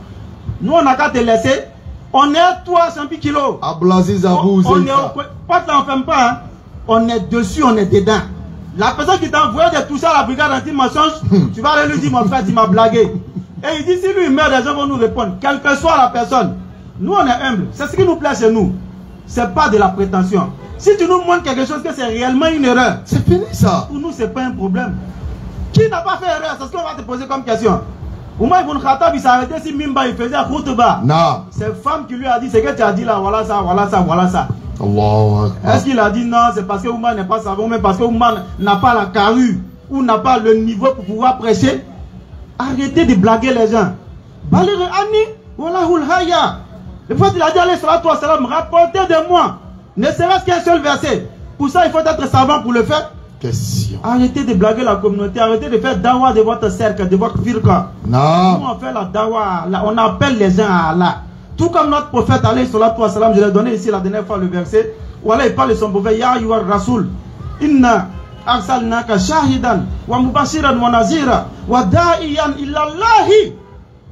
Nous on n'a qu'à te laisser. On est 300 kilos. Abdelaziz Abou Ozeifa. Pas là on ne ferme pas. Hein. On est dessus, on est dedans. La personne qui t'a envoyé de tout ça à la brigade anti-mensonge, tu vas aller lui dire mon frère, tu m'as blagué. Et il dit si lui il meurt, les gens vont nous répondre. Quelle que soit la personne. Nous on est humble, c'est ce qui nous plaît chez nous. C'est pas de la prétention. Si tu nous montres quelque chose que c'est réellement une erreur, c'est fini ça. Pour nous c'est pas un problème. Qui n'a pas fait erreur? C'est ce qu'on va te poser comme question. Oumar ibn Khattab il s'est arrêté si Mimba il faisait khutba. C'est femme qui lui a dit ce que tu as dit là, voilà ça, voilà ça, voilà ça. Est-ce qu'il a dit non, c'est parce que Oumar n'est pas savant, mais parce que Oumar n'a pas la carrure ou n'a pas le niveau pour pouvoir prêcher? Arrêtez de blaguer les gens. Balir Ani, Wallahul Haya. Le prophète il a dit alayhi salatu wa salam, rapportez de moi, ne serait-ce qu'un seul verset. Pour ça il faut être savant pour le faire. Question. Arrêtez de blaguer la communauté, arrêtez de faire dawa de votre cercle, de votre firqa. Nous on fait la dawa, on appelle les gens à Allah. Tout comme notre prophète alayhi salatu wa salam, je l'ai donné ici la dernière fois le verset. Voilà, il parle de son prophète, Ya ayyuhar rasoul, inna arsalnaka shahidan wa mubashiran wa nazira wa da'iyan illa Allahi,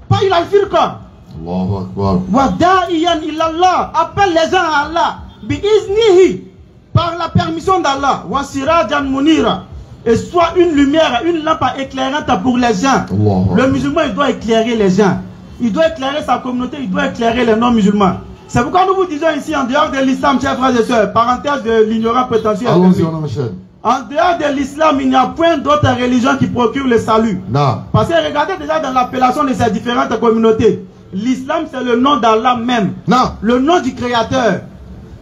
pas ila al-firqa. Allahu Akbar. Wa da'iyan illa Allah, appelle les gens à Allah, bi iznihi, par la permission d'Allah, wa sirajan munira, et soit une lumière, une lampe éclairante pour les gens. Le musulman il doit éclairer les gens. Il doit éclairer sa communauté, il doit éclairer les non-musulmans. C'est pourquoi nous vous disons ici, en dehors de l'islam, chers frères et sœurs, parenthèse de l'ignorant prétentieux. Allons-y, on enchaîne. En dehors de l'islam, il n'y a point d'autre religion qui procure le salut. Non. Parce que regardez déjà dans l'appellation de ces différentes communautés. L'islam, c'est le nom d'Allah même. Non. Le nom du Créateur.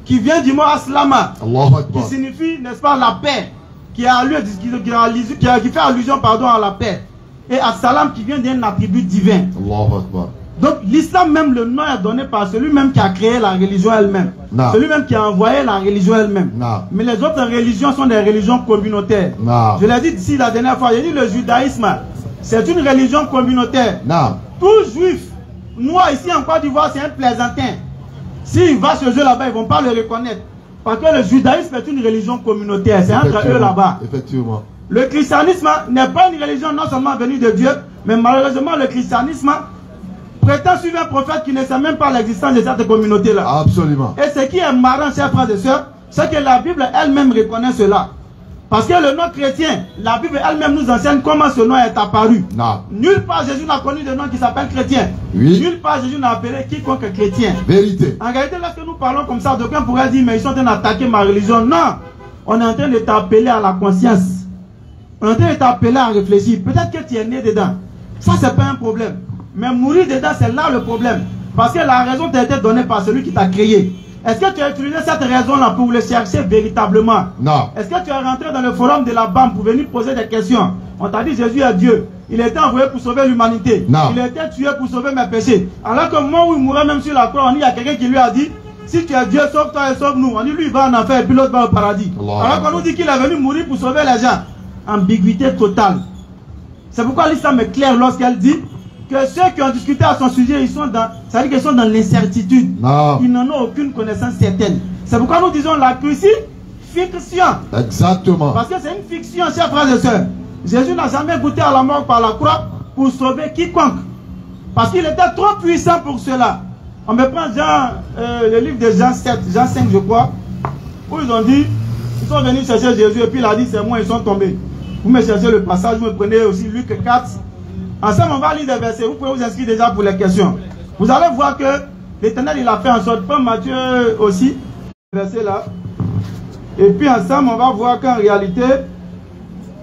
Qui vient du mot Aslama. Qui signifie, n'est-ce pas, la paix. Qui fait allusion, pardon, à la paix. Et As-Salam qui vient d'un attribut divin. Donc l'islam même, le nom est donné par celui-même qui a créé la religion elle-même. Celui-même qui a envoyé la religion elle-même. Mais les autres religions sont des religions communautaires. Je l'ai dit ici la dernière fois, j'ai dit le judaïsme, c'est une religion communautaire. Tout juif, noir ici en Côte d'Ivoire, c'est un plaisantin. S'il va chez eux là-bas, ils ne vont pas le reconnaître. Parce que le judaïsme est une religion communautaire, c'est entre eux là-bas. Effectivement. Le christianisme n'est pas une religion non seulement venue de Dieu, mais malheureusement le christianisme prétend suivre un prophète qui ne sait même pas l'existence de cette communauté-là. Absolument. Et ce qui est marrant, chers frères et sœurs, c'est que la Bible elle-même reconnaît cela. Parce que le nom chrétien, la Bible elle-même nous enseigne comment ce nom est apparu. Nulle part Jésus n'a connu de nom qui s'appelle chrétien. Nulle part Jésus n'a appelé quiconque chrétien. Vérité. En réalité, lorsque nous parlons comme ça, d'aucuns pourraient dire, mais ils sont en train d'attaquer ma religion. Non, on est en train de t'appeler à la conscience. On est en train de t'appeler à réfléchir. Peut-être que tu es né dedans. Ça, c'est pas un problème. Mais mourir dedans, c'est là le problème. Parce que la raison t'a été donnée par celui qui t'a créé. Est-ce que tu as utilisé cette raison-là pour le chercher véritablement? Non. Est-ce que tu es rentré dans le forum de la BAM pour venir poser des questions? On t'a dit Jésus est Dieu. Il a été envoyé pour sauver l'humanité. Il a été tué pour sauver mes péchés. Alors que moi où il mourait même sur la croix, il y a quelqu'un qui lui a dit, si tu es Dieu, sauve-toi et sauve-nous. On dit lui il va en enfer et puis l'autre va au paradis. Alors qu'on nous dit qu'il est venu mourir pour sauver les gens. Ambiguïté totale. C'est pourquoi l'islam est clair lorsqu'elle dit que ceux qui ont discuté à son sujet, ils sont dans, ça veut dire qu'ils sont dans l'incertitude. Ils n'en ont aucune connaissance certaine. C'est pourquoi nous disons la crucifixion. Exactement. Parce que c'est une fiction, chers frères et sœurs. Jésus n'a jamais goûté à la mort par la croix pour sauver quiconque. Parce qu'il était trop puissant pour cela. On me prend le livre de Jean 7, Jean 5 je crois, où ils ont dit, ils sont venus chercher Jésus et puis il a dit c'est moi, ils sont tombés. Vous me cherchez le passage, vous me prenez aussi Luc 4. Ensemble, on va lire des versets. Vous pouvez vous inscrire déjà pour les questions. Vous allez voir que l'Éternel, il a fait en sorte, prends Matthieu aussi, verset là. Et puis ensemble, on va voir qu'en réalité,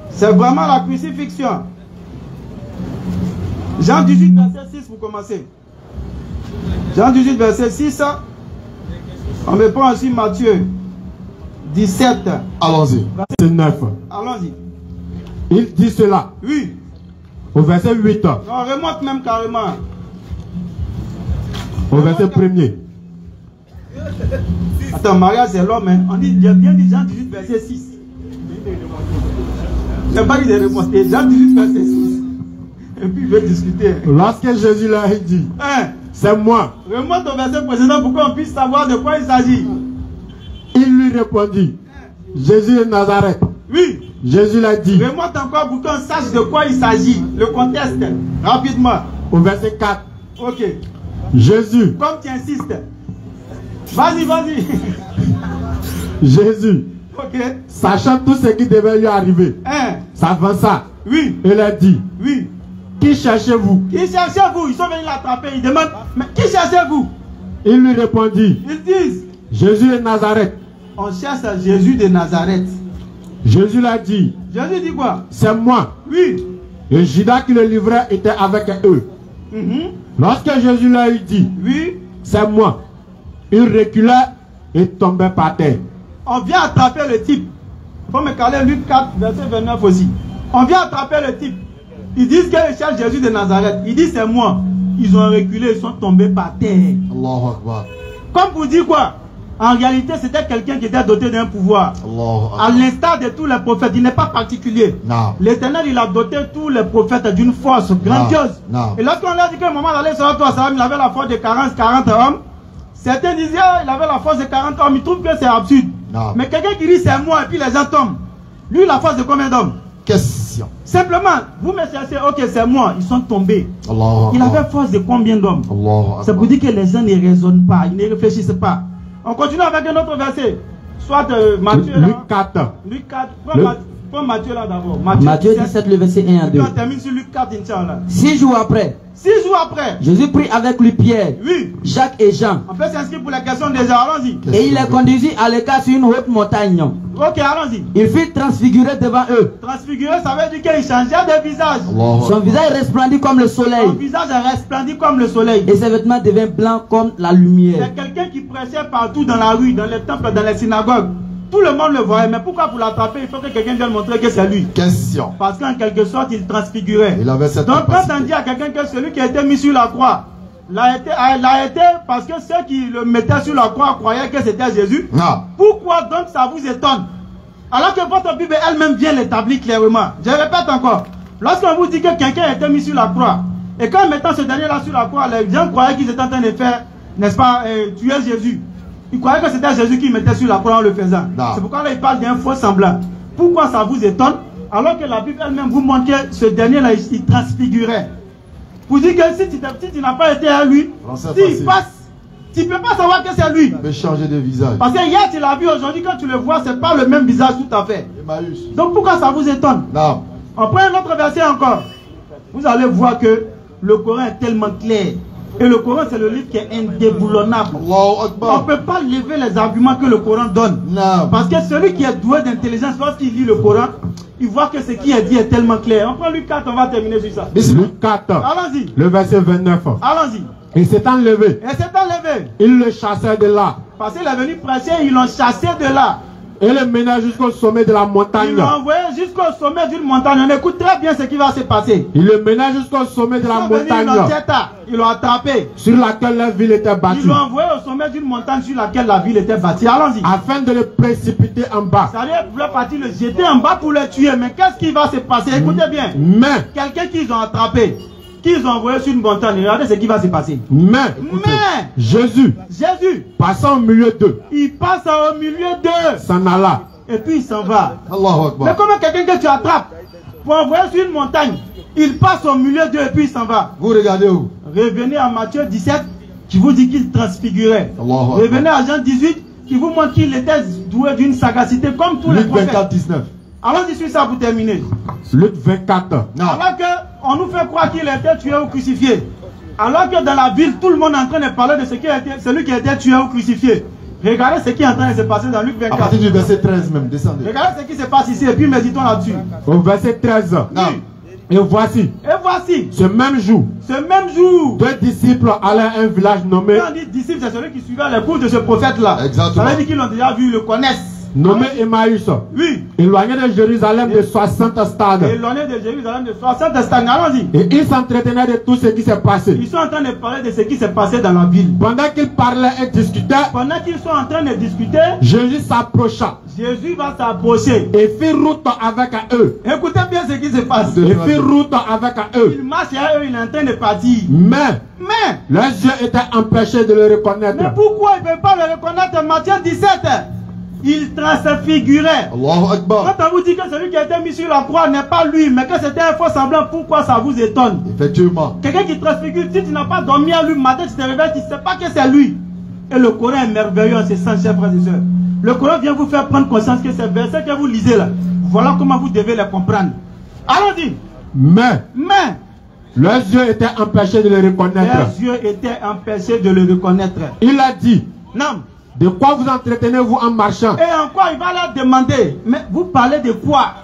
c'est vraiment la crucifixion. Jean 18, verset 6 pour commencer. Jean 18, verset 6. On me prend aussi Matthieu 17. Allons-y. Verset 9. Allons-y. Il dit cela. Oui. Au verset 8. Non, remonte même carrément. Au verset 1er. Attends, Maria c'est l'homme. Hein. On dit, j'ai bien dit Jean 18, verset 6. Je n'ai pas dit de remonter. Jean 18, verset 6. Et puis il veut discuter. Lorsque Jésus leur a dit, c'est moi. Remonte au verset précédent pour qu'on puisse savoir de quoi il s'agit. Il lui répondit, Jésus de Nazareth. Oui. Jésus l'a dit. Remonte encore pour qu'on sache de quoi il s'agit. Le contexte, rapidement. Au verset 4. Ok. Jésus. Comme tu insistes. Vas-y, vas-y. Jésus. Ok. Sachant tout ce qui devait lui arriver. S'avança. Oui. Et il a dit. Oui. Qui cherchez-vous? Qui cherchez-vous? Ils sont venus l'attraper. Ils demandent, mais qui cherchez-vous? Il lui répondit. Ils disent. Jésus de Nazareth. On cherche à Jésus de Nazareth. Jésus l'a dit. Jésus dit quoi? C'est moi. Oui. Et Judas qui le livrait était avec eux. Lorsque Jésus leur dit, oui, c'est moi, il reculait et tombait par terre. On vient attraper le type. Il faut me caler Luc 4, verset 29 aussi. On vient attraper le type. Ils disent qu'ils cherchent Jésus de Nazareth. Ils disent c'est moi. Ils ont reculé, ils sont tombés par terre. Allahu Akbar. Comme pour dire quoi? En réalité, c'était quelqu'un qui était doté d'un pouvoir. À l'instar de tous les prophètes, il n'est pas particulier. L'Éternel, il a doté tous les prophètes d'une force grandiose. Et lorsqu'on leur dit qu'à un moment d'aller sur la salam, il avait la force de 40 hommes, certains disaient il avait la force de 40 hommes. Ils trouvent que c'est absurde. Mais quelqu'un qui dit c'est moi et puis les gens tombent. Lui, la force de combien d'hommes? Question. Simplement, vous me cherchez, ok, c'est moi, ils sont tombés. Il avait force de combien d'hommes? C'est pour dire que les gens ne raisonnent pas, ils ne réfléchissent pas. On continue avec un autre verset. Soit Matthieu. Luc 4. Luc 4. Prends Matthieu là d'abord. Matthieu 17, le verset 1 à 2. On termine sur Luc 4, Inch'Allah. 6 jours après. 6 jours après. Jésus prit avec lui Pierre, oui, Jacques et Jean. On peut s'inscrire pour la question déjà, allons-y. Et il les conduisit à l'écart sur une haute montagne. Ok, allons-y. Il fut transfiguré devant eux. Transfiguré, ça veut dire qu'il changeait de visage. Son visage resplendit comme le soleil. Son visage resplendit comme le soleil. Et ses vêtements deviennent blancs comme la lumière. C'est quelqu'un qui prêchait partout dans la rue, dans les temples, dans les synagogues. Tout le monde le voyait, mais pourquoi pour l'attraper, il faut que quelqu'un vienne montrer que c'est lui. Question. Parce qu'en quelque sorte, il transfigurait. Il avait cette Donc capacité. quand on dit à quelqu'un que celui qui a été mis sur la croix, l'a été parce que ceux qui le mettaient sur la croix croyaient que c'était Jésus. Non. Pourquoi donc ça vous étonne? Alors que votre Bible elle-même vient l'établir clairement. Je répète encore. Lorsqu'on vous dit que quelqu'un a été mis sur la croix, et qu'en mettant ce dernier-là sur la croix, les gens croyaient qu'ils étaient en train de faire, n'est-ce pas, tuer Jésus. Ils croyaient que c'était Jésus qui mettait sur la croix en le faisant. C'est pourquoi là il parle d'un faux semblant. Pourquoi ça vous étonne? Alors que la Bible elle-même vous montre que ce dernier-là, il transfigurait. Vous dites que si tu n'as pas été à lui, s'il passe, tu ne peux pas savoir que c'est lui. Il avait changé de visage. Parce que hier tu l'as vu, aujourd'hui quand tu le vois, c'est pas le même visage tout à fait. Emmaüs. Donc pourquoi ça vous étonne? Non. On prend un autre verset encore. Vous allez voir que le Coran est tellement clair. Et le Coran, c'est le livre qui est indéboulonnable. On ne peut pas lever les arguments que le Coran donne. Non. Parce que celui qui est doué d'intelligence, lorsqu'il lit le Coran, il voit que ce qui est dit est tellement clair. On prend Luc 4, on va terminer sur ça. Luc 4, allons-y. Le verset 29. Allons-y. Il s'est enlevé. Et s'est enlevé. Il le chassait de là. Parce qu'il est venu prêcher, ils l'ont chassé de là. Et le mena jusqu'au sommet de la montagne. Il l'a envoyé jusqu'au sommet d'une montagne. On écoute très bien ce qui va se passer. Il le mena jusqu'au sommet de la montagne. Ils l'ont attrapé. Sur laquelle la ville était bâtie. Ils l'ont envoyé au sommet d'une montagne sur laquelle la ville était bâtie. Allons-y. Afin de le précipiter en bas. C'est-à-dire, ils voulaient partir le jeter en bas pour le tuer. Mais qu'est-ce qui va se passer? Écoutez bien. Mais quelqu'un qu'ils ont attrapé, qu'ils ont envoyé sur une montagne, regardez ce qui va se passer. Mais Jésus passant au milieu d'eux. Il passe au milieu d'eux. S'en alla. Et puis il s'en va. Allahu Akbar. Mais comment quelqu'un que tu attrapes pour envoyer sur une montagne, il passe au milieu d'eux et puis il s'en va. Vous regardez où? Revenez à Matthieu 17 qui vous dit qu'il transfigurait. Revenez à Jean 18 qui vous montre qu'il était doué d'une sagacité comme tous les prophètes. Luc 24, 19. Allons-y sur ça pour terminer. Luc 24. Non. Alors qu'on nous fait croire qu'il était tué ou crucifié. Alors que dans la ville, tout le monde est en train de parler de celui qui a été tué ou crucifié. Regardez ce qui est en train de se passer dans Luc 24. À partir du verset 13 même, descendez. Regardez ce qui se passe ici et puis méditons là-dessus. Au verset 13. Non. Et voici. Ce même jour. Deux disciples allaient à un village nommé. Quand on dit disciples, c'est celui qui suivait les cours de ce prophète-là. Exactement. Ça veut dire qu'ils l'ont déjà vu, ils le connaissent. Nommé Emmaüs. Oui. Éloigné de Jérusalem de 60 stades. Éloigné de Jérusalem de 60 stades. Allons-y. Et ils s'entretenaient de tout ce qui s'est passé. Ils sont en train de parler de ce qui s'est passé dans la ville. Pendant qu'ils parlaient et discutaient. Pendant qu'ils sont en train de discuter. Jésus s'approcha. Jésus va s'approcher. Et fit route avec eux. Écoutez bien ce qui se passe. Et fit route avec eux. Il marche à eux, il est en train de partir. Mais leurs yeux étaient empêchés de le reconnaître. Mais pourquoi ils ne peuvent pas le reconnaître? Matthieu 17. Il transfigurait. Allahu Akbar. Quand on vous dit que celui qui a été mis sur la croix n'est pas lui, mais que c'était un faux semblant, pourquoi ça vous étonne? Effectivement. Quelqu'un qui transfigure, si tu n'as pas dormi à lui matin, tu te réveilles, tu ne sais pas que c'est lui. Et le Coran est merveilleux en ce sens, chers frères et sœurs. Le Coran vient vous faire prendre conscience que ces versets que vous lisez là, voilà comment vous devez les comprendre. Allons-y. Mais leurs yeux étaient empêchés de le reconnaître. Leurs yeux étaient empêchés de le reconnaître. Il a dit. Non. De quoi vous entretenez-vous en marchant? Et encore, il va leur demander. Mais vous parlez de quoi?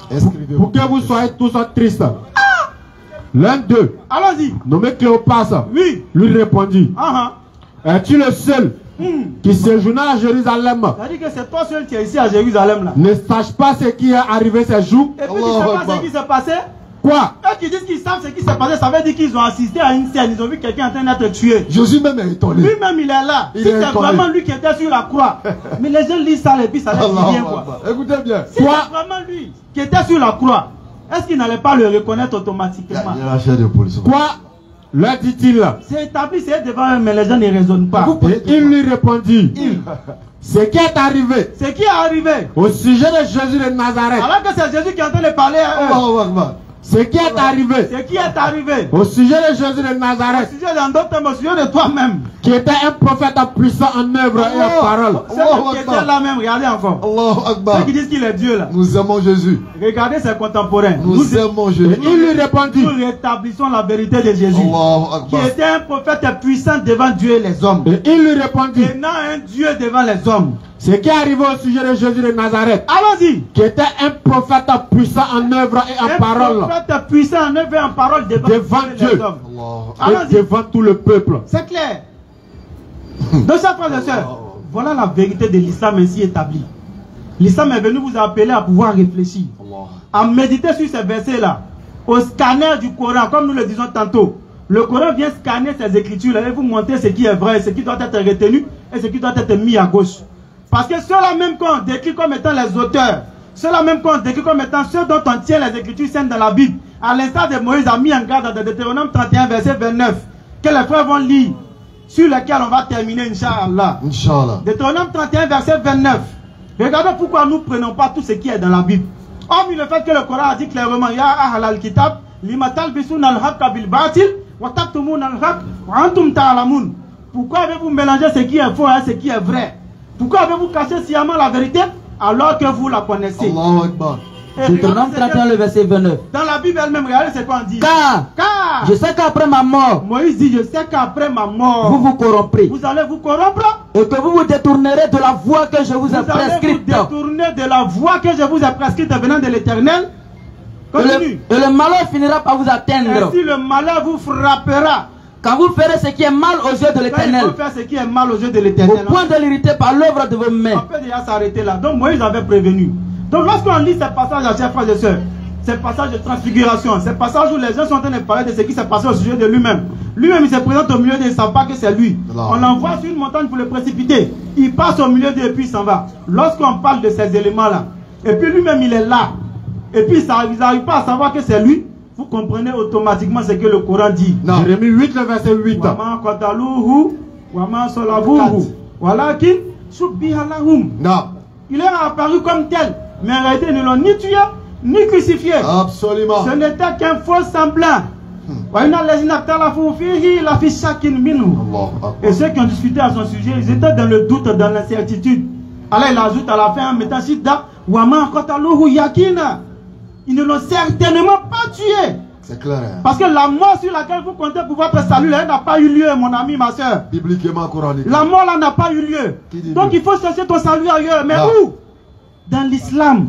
Pour que vous soyez tous tristes. L'un d'eux, allons-y, nommé Cléopas, lui répondit. Es-tu le seul qui séjourna à Jérusalem? C'est-à-dire que c'est toi seul qui es ici à Jérusalem là. Ne sache pas ce qui est arrivé ces jours. Et puis tu ne sais pas ce qui s'est passé? Quoi? Eux qui disent qu'ils savent ce qui s'est passé, ça veut dire qu'ils ont assisté à une scène, ils ont vu quelqu'un en train d'être tué. Jésus même est étonné. Lui-même il est là. Si c'est vraiment lui qui était sur la croix. Mais les gens lisent ça et puis ça les dit bien quoi. Écoutez bien. Si c'est vraiment lui qui était sur la croix, est-ce qu'il n'allait pas le reconnaître automatiquement? Quoi? Leur dit-il. C'est établi, c'est devant eux, mais les gens ne raisonnent pas. Et il lui répondit. Ce qui est arrivé. Ce qui est arrivé. Au sujet de Jésus de Nazareth. Alors que c'est Jésus qui est en train de parler à eux. Ce qui est arrivé. Ce qui est arrivé. Au sujet de Jésus de Nazareth. Au sujet d'un autre au sujet de toi-même. Qui était un prophète puissant en œuvre et en parole. Ceux qui étaient là même, regardez encore. Allahu Akbar. Ceux qui disent qu'il est Dieu là. Nous aimons Jésus. Regardez ses contemporains. Nous aimons Jésus. Et il lui répondit. Nous rétablissons la vérité de Jésus. Allahu Akbar. Qui était un prophète puissant devant Dieu et les hommes. Et il lui répondit. Et non un Dieu devant les hommes. Ce qui est arrivé au sujet de Jésus de Nazareth. Allons-y. Qui était un prophète puissant en œuvre et en parole. Un prophète puissant en œuvre et en parole devant Dieu. Les hommes. Et devant tout le peuple. C'est clair. Donc, chers frères et sœurs, voilà la vérité de l'islam ainsi établie. L'islam est venu vous appeler à pouvoir réfléchir, à méditer sur ces versets-là, au scanner du Coran, comme nous le disons tantôt. Le Coran vient scanner ces écritures-là et vous montrer ce qui est vrai, ce qui doit être retenu et ce qui doit être mis à gauche. Parce que ceux-là même qu'on décrit comme étant les auteurs, ceux-là même qu'on décrit comme étant ceux dont on tient les écritures saintes dans la Bible, à l'instar de Moïse a mis en garde dans Deutéronome 31, verset 29, que les frères vont lire, sur lequel on va terminer, Inch'Allah. Inch'Allah. Deutéronome 31, verset 29. Regardez pourquoi nous ne prenons pas tout ce qui est dans la Bible. Hormis le fait que le Coran a dit clairement, Ya ahal al-kitab, limatal bisun al-haqqa bil-batil, wa taktumun al-haqq, wa antum ta'alamun. Pourquoi avez-vous mélangé ce qui est faux et ce qui est vrai? Pourquoi avez-vous caché sciemment la vérité alors que vous la connaissez? Allahu Akbar. Deutéronome 31, le verset 29. Dans la Bible elle-même, regardez ce qu'on dit. Car je sais qu'après ma mort, Moïse dit, je sais qu'après ma mort, vous vous corromprez. Vous allez vous corrompre. Et que vous vous détournerez de la voie que je vous ai prescrite. Vous allez vous détourner de la voie que je vous ai prescrite venant de l'Éternel. Continue. Et le malheur finira par vous atteindre. Ainsi le malheur vous frappera. Quand vous ferez ce qui est mal aux yeux de l'Éternel. Quand il faut faire ce qui est mal aux yeux de l'Éternel. Au point de l'irriter par l'œuvre de vos mains. On peut déjà s'arrêter là. Donc Moïse avait prévenu. Donc lorsqu'on lit ces passages, chers frères et sœurs, ces passages de transfiguration, ces passages où les gens sont en train de parler de ce qui s'est passé au sujet de lui-même. Lui-même, il se présente au milieu d'eux, il ne savent pas que c'est lui. On l'envoie sur une montagne pour le précipiter. Il passe au milieu d'eux et puis il s'en va. Lorsqu'on parle de ces éléments-là, et puis lui-même, il est là, et puis ils n'arrivent pas à savoir que c'est lui, vous comprenez automatiquement ce que le Coran dit. Jérémie 8, le verset 8. Il est apparu comme tel. Mais en réalité, ils ne l'ont ni tué, ni crucifié. Absolument. Ce n'était qu'un faux semblant. Et ceux qui ont discuté à son sujet, ils étaient dans le doute, dans l'incertitude. Alors il ajoute à la fin en mettant Shidda, ils ne l'ont certainement pas tué. C'est clair. Hein? Parce que la mort sur laquelle vous comptez pour votre salut, elle n'a pas eu lieu, mon ami, ma soeur. Bibliquement, coranique. La mort là n'a pas eu lieu. Donc il faut chercher ton salut ailleurs. Mais où? Dans l'islam.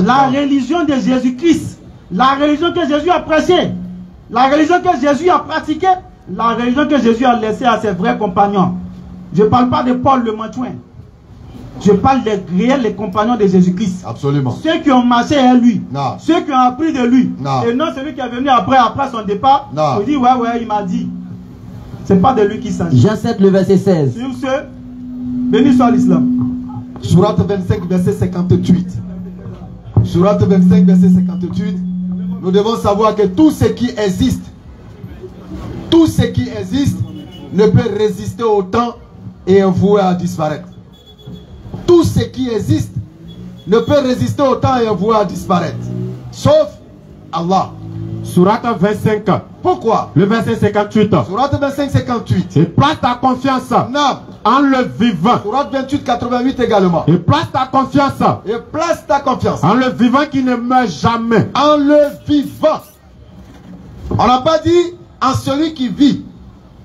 La religion de Jésus-Christ. La religion que Jésus a prêchée. La religion que Jésus a pratiquée. La religion que Jésus a laissée à ses vrais compagnons. Je ne parle pas de Paul le Mantouin. Je parle des réels les compagnons de Jésus-Christ. Absolument. Ceux qui ont marché avec lui. Non. Ceux qui ont appris de lui. Non. Et non celui qui est venu après son départ. Non. Il dit ouais, il m'a dit. C'est pas de lui qui s'agit. Jean 7, le verset 16. Sur ce, béni soit l'islam. Surat 25, verset 58. Surat 25, verset 58. Nous devons savoir que tout ce qui existe, ne peut résister au temps et est voué à disparaître. Tout ce qui existe ne peut résister au temps et est voué à disparaître. Sauf Allah. Surat 25. Pourquoi? Le verset 58. Surat 25, 58. Et place ta confiance. Non. En le vivant. Surat 28, 88 également. Et place ta confiance. Et place ta confiance. En le vivant qui ne meurt jamais. En le vivant. On n'a pas dit en celui qui vit.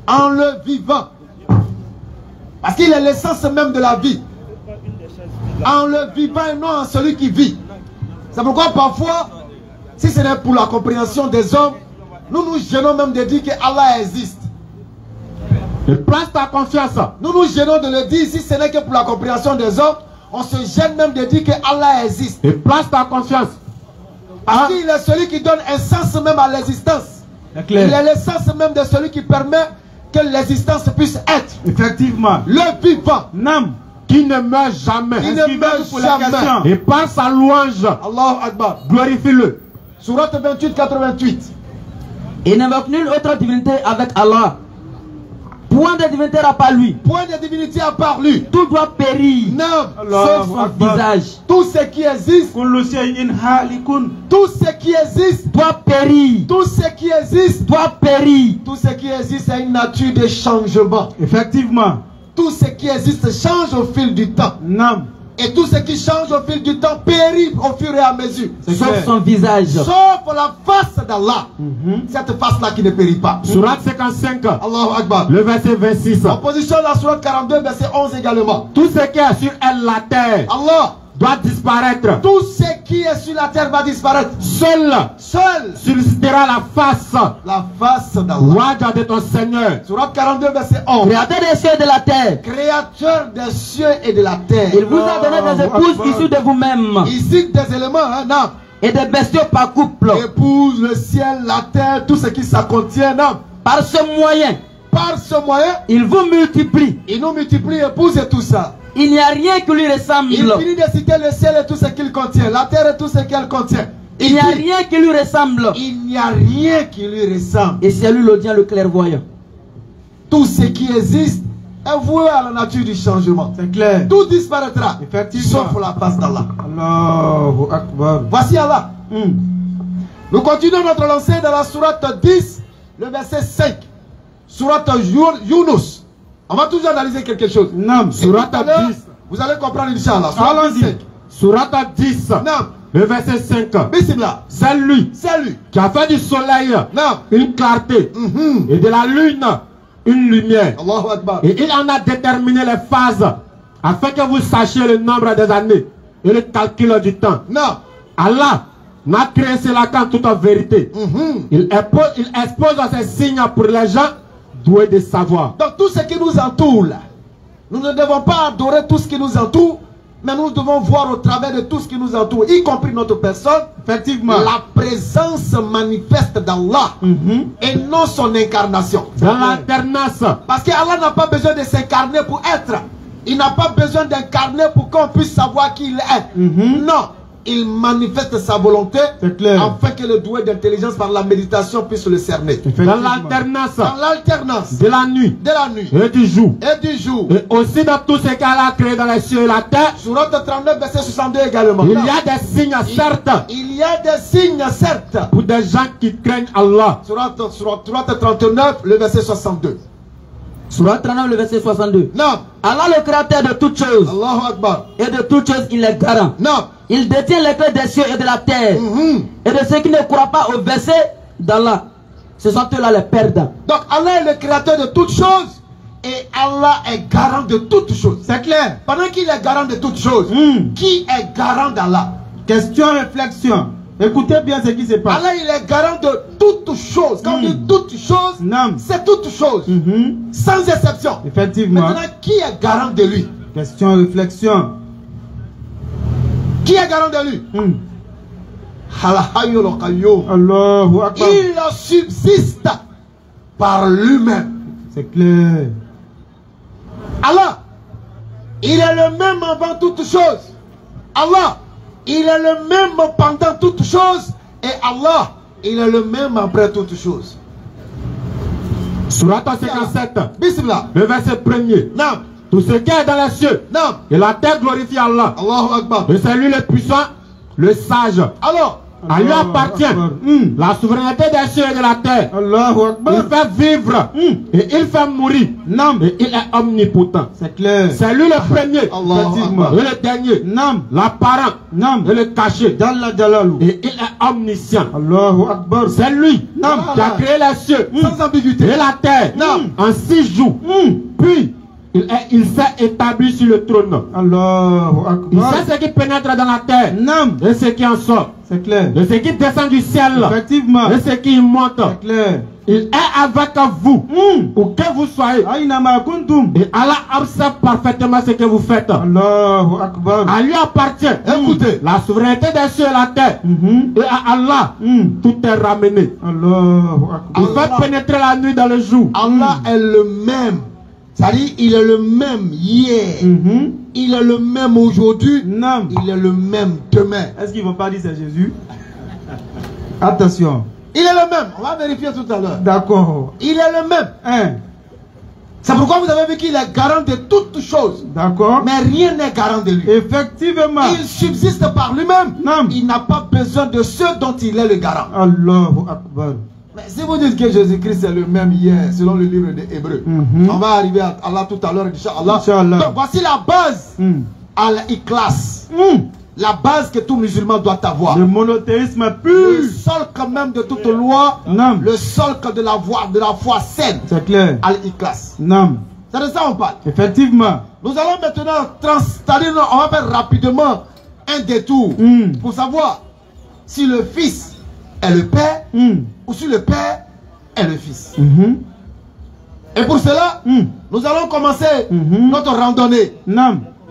En le vivant. Parce qu'il est l'essence même de la vie. En le vivant et non en celui qui vit. C'est pourquoi parfois, si ce n'est pour la compréhension des hommes, nous nous gênons même de dire que Allah existe. Et place ta confiance. Nous nous gênons de le dire si ce n'est que pour la compréhension des hommes. On se gêne même de dire que Allah existe. Et place ta confiance. Parce qu'il est celui qui donne un sens même à l'existence. Il est l'essence même de celui qui permet que l'existence puisse être. Effectivement. Le vivant. Nam. Qui ne meurt jamais. Qui ne meurt jamais. Et par sa louange. Allahu Akbar. Glorifie-le. Surat 28, 88. Et n'invoque nulle autre divinité avec Allah. Point de divinité à part lui. Point de divinité à part lui. Tout doit périr. Non. Sauf son visage. Tout ce qui existe. Tout ce qui existe doit périr. Tout ce qui existe doit périr. Tout ce qui existe a une nature de changement. Effectivement. Tout ce qui existe change au fil du temps. Non. Et tout ce qui change au fil du temps périt au fur et à mesure. Sauf son visage. Sauf la face d'Allah. Cette face-là qui ne périt pas. Surat 55. Allahu Akbar. Le verset 26. Opposition à la Surat 42, verset 11 également. Tout ce qui est sur elle, la terre, Allah doit disparaître. Tout ce qui est sur la terre va disparaître. Seul subsistera la face d'Allah. Waja de ton Seigneur. Surat 42, verset 11. Créateur des cieux et de la terre. Créateur des cieux et de la terre. Il vous a donné des épouses issues de vous-même. Ici des éléments, non. Et des bestiaux par couple. Épouse, le ciel, la terre, tout ce qui ça contient, non. Par ce moyen. Par ce moyen. Il vous multiplie. Il nous multiplie, épouse et tout ça. Il n'y a rien qui lui ressemble. Il finit de citer le ciel et tout ce qu'il contient, la terre et tout ce qu'elle contient. Il n'y a rien qui lui ressemble. Il n'y a rien qui lui ressemble. Et c'est lui l'audient, le clairvoyant. Tout ce qui existe est voué à la nature du changement. C'est clair. Tout disparaîtra. Effectivement. Sauf la face d'Allah. Allahu Akbar. Voici Allah. Nous continuons notre lancée dans la sourate 10, le verset 5. Sourate Yunus. On va toujours analyser quelque chose. Non, Sourate 10. Vous allez comprendre, Inch'Allah. Allons-y. Sourate 10. Non. Le verset 5. Bismillah. C'est lui qui a fait du soleil une clarté et de la lune une lumière. Allahu Akbar. Et il en a déterminé les phases afin que vous sachiez le nombre des années et le calcul du temps. Non. Allah n'a créé cela qu'en toute vérité. Il expose ces signes pour les gens doués de savoir. Donc tout ce qui nous entoure là, nous ne devons pas adorer tout ce qui nous entoure, mais nous devons voir au travers de tout ce qui nous entoure, y compris notre personne, effectivement, la présence manifeste d'Allah et non son incarnation. Dans l'alternance. Parce qu'Allah n'a pas besoin de s'incarner pour être. Il n'a pas besoin d'incarner pour qu'on puisse savoir qui il est. Non. Il manifeste sa volonté afin que le doué d'intelligence par la méditation puisse le cerner. Dans l'alternance. Dans l'alternance. De la nuit. De la nuit. Et du jour. Et du jour. Et aussi dans tout ce qu'Allah a créé dans les cieux et la terre. Surat 39, verset 62 également. Il y a des signes certes. Il y a des signes certes. Pour des gens qui craignent Allah. Surat 39, le verset 62. Surat 39, le verset 62. Non. Allah, le créateur de toutes choses. Allahu Akbar. Et de toutes choses, il est garant. Non. Il détient les clés des cieux et de la terre. Et de ceux qui ne croient pas au verset d'Allah. Ce sont eux-là les perdants. Donc Allah est le créateur de toutes choses. Et Allah est garant de toutes choses. C'est clair. Pendant qu'il est garant de toutes choses, qui est garant d'Allah? Question, réflexion. Écoutez bien ce qui se passe. Allah, il est garant de toutes choses. Quand on dit toutes choses, c'est toutes choses. Sans exception. Effectivement. Maintenant, qui est garant de lui? Question, réflexion. Qui est garant de lui? Allahu Akbar. Il subsiste par lui-même. C'est clair. Allah, il est le même avant toutes choses. Allah, il est le même pendant toutes choses. Et Allah, il est le même après toutes choses. Surat 57. Bismillah. Le verset 1er. Non. Tout ce qui est dans les cieux. Non. Et la terre glorifie Allah. Allahu Akbar. Et c'est lui le puissant, le sage. Alors, à lui appartient la souveraineté des cieux et de la terre. Allahu Akbar. Il fait vivre et il fait mourir. Et il est omnipotent. C'est clair. C'est lui le premier Allahu et le dernier. L'apparent et le caché. Et il est omniscient. Allahu Akbar. C'est lui qui a créé les cieux sans ambiguïté et la terre en 6 jours. Puis il s'est établi sur le trône. Allahu Akbar. Il sait ce qui pénètre dans la terre et ce qui en sort. C'est clair. Et ce qui descend du ciel. Effectivement. Et ce qui monte. C'est clair. Il est avec vous. Où que vous soyez. Et Allah observe parfaitement ce que vous faites. Allahu Akbar. À lui appartient. Écoutez. La souveraineté des cieux et la terre. Et à Allah, tout est ramené. Allahu Akbar. Il fait pénétrer la nuit dans le jour. Allah est le même. C'est-à-dire, il est le même hier. Il est le même aujourd'hui. Il est le même demain. Est-ce qu'ils ne vont pas dire c'est Jésus? Attention. Il est le même. On va vérifier tout à l'heure. D'accord. Il est le même. C'est pourquoi vous avez vu qu'il est garant de toutes choses. D'accord. Mais rien n'est garant de lui. Effectivement. Il subsiste par lui-même. Il n'a pas besoin de ceux dont il est le garant. Allahu Akbar. Mais si vous dites que Jésus-Christ est le même hier, selon le livre des Hébreux, on va arriver à Allah tout à l'heure, Inch'Allah. Donc voici la base à l'Ikhlas. La base que tout musulman doit avoir. Le monothéisme pur. Le socle même de toute loi. Le socle de la foi saine. C'est clair. Al-Ikhlas. C'est de ça on parle. Effectivement. Nous allons maintenant on va faire rapidement un détour pour savoir si le Fils est le Père ou si le Père est le Fils. Et pour cela, nous allons commencer notre randonnée.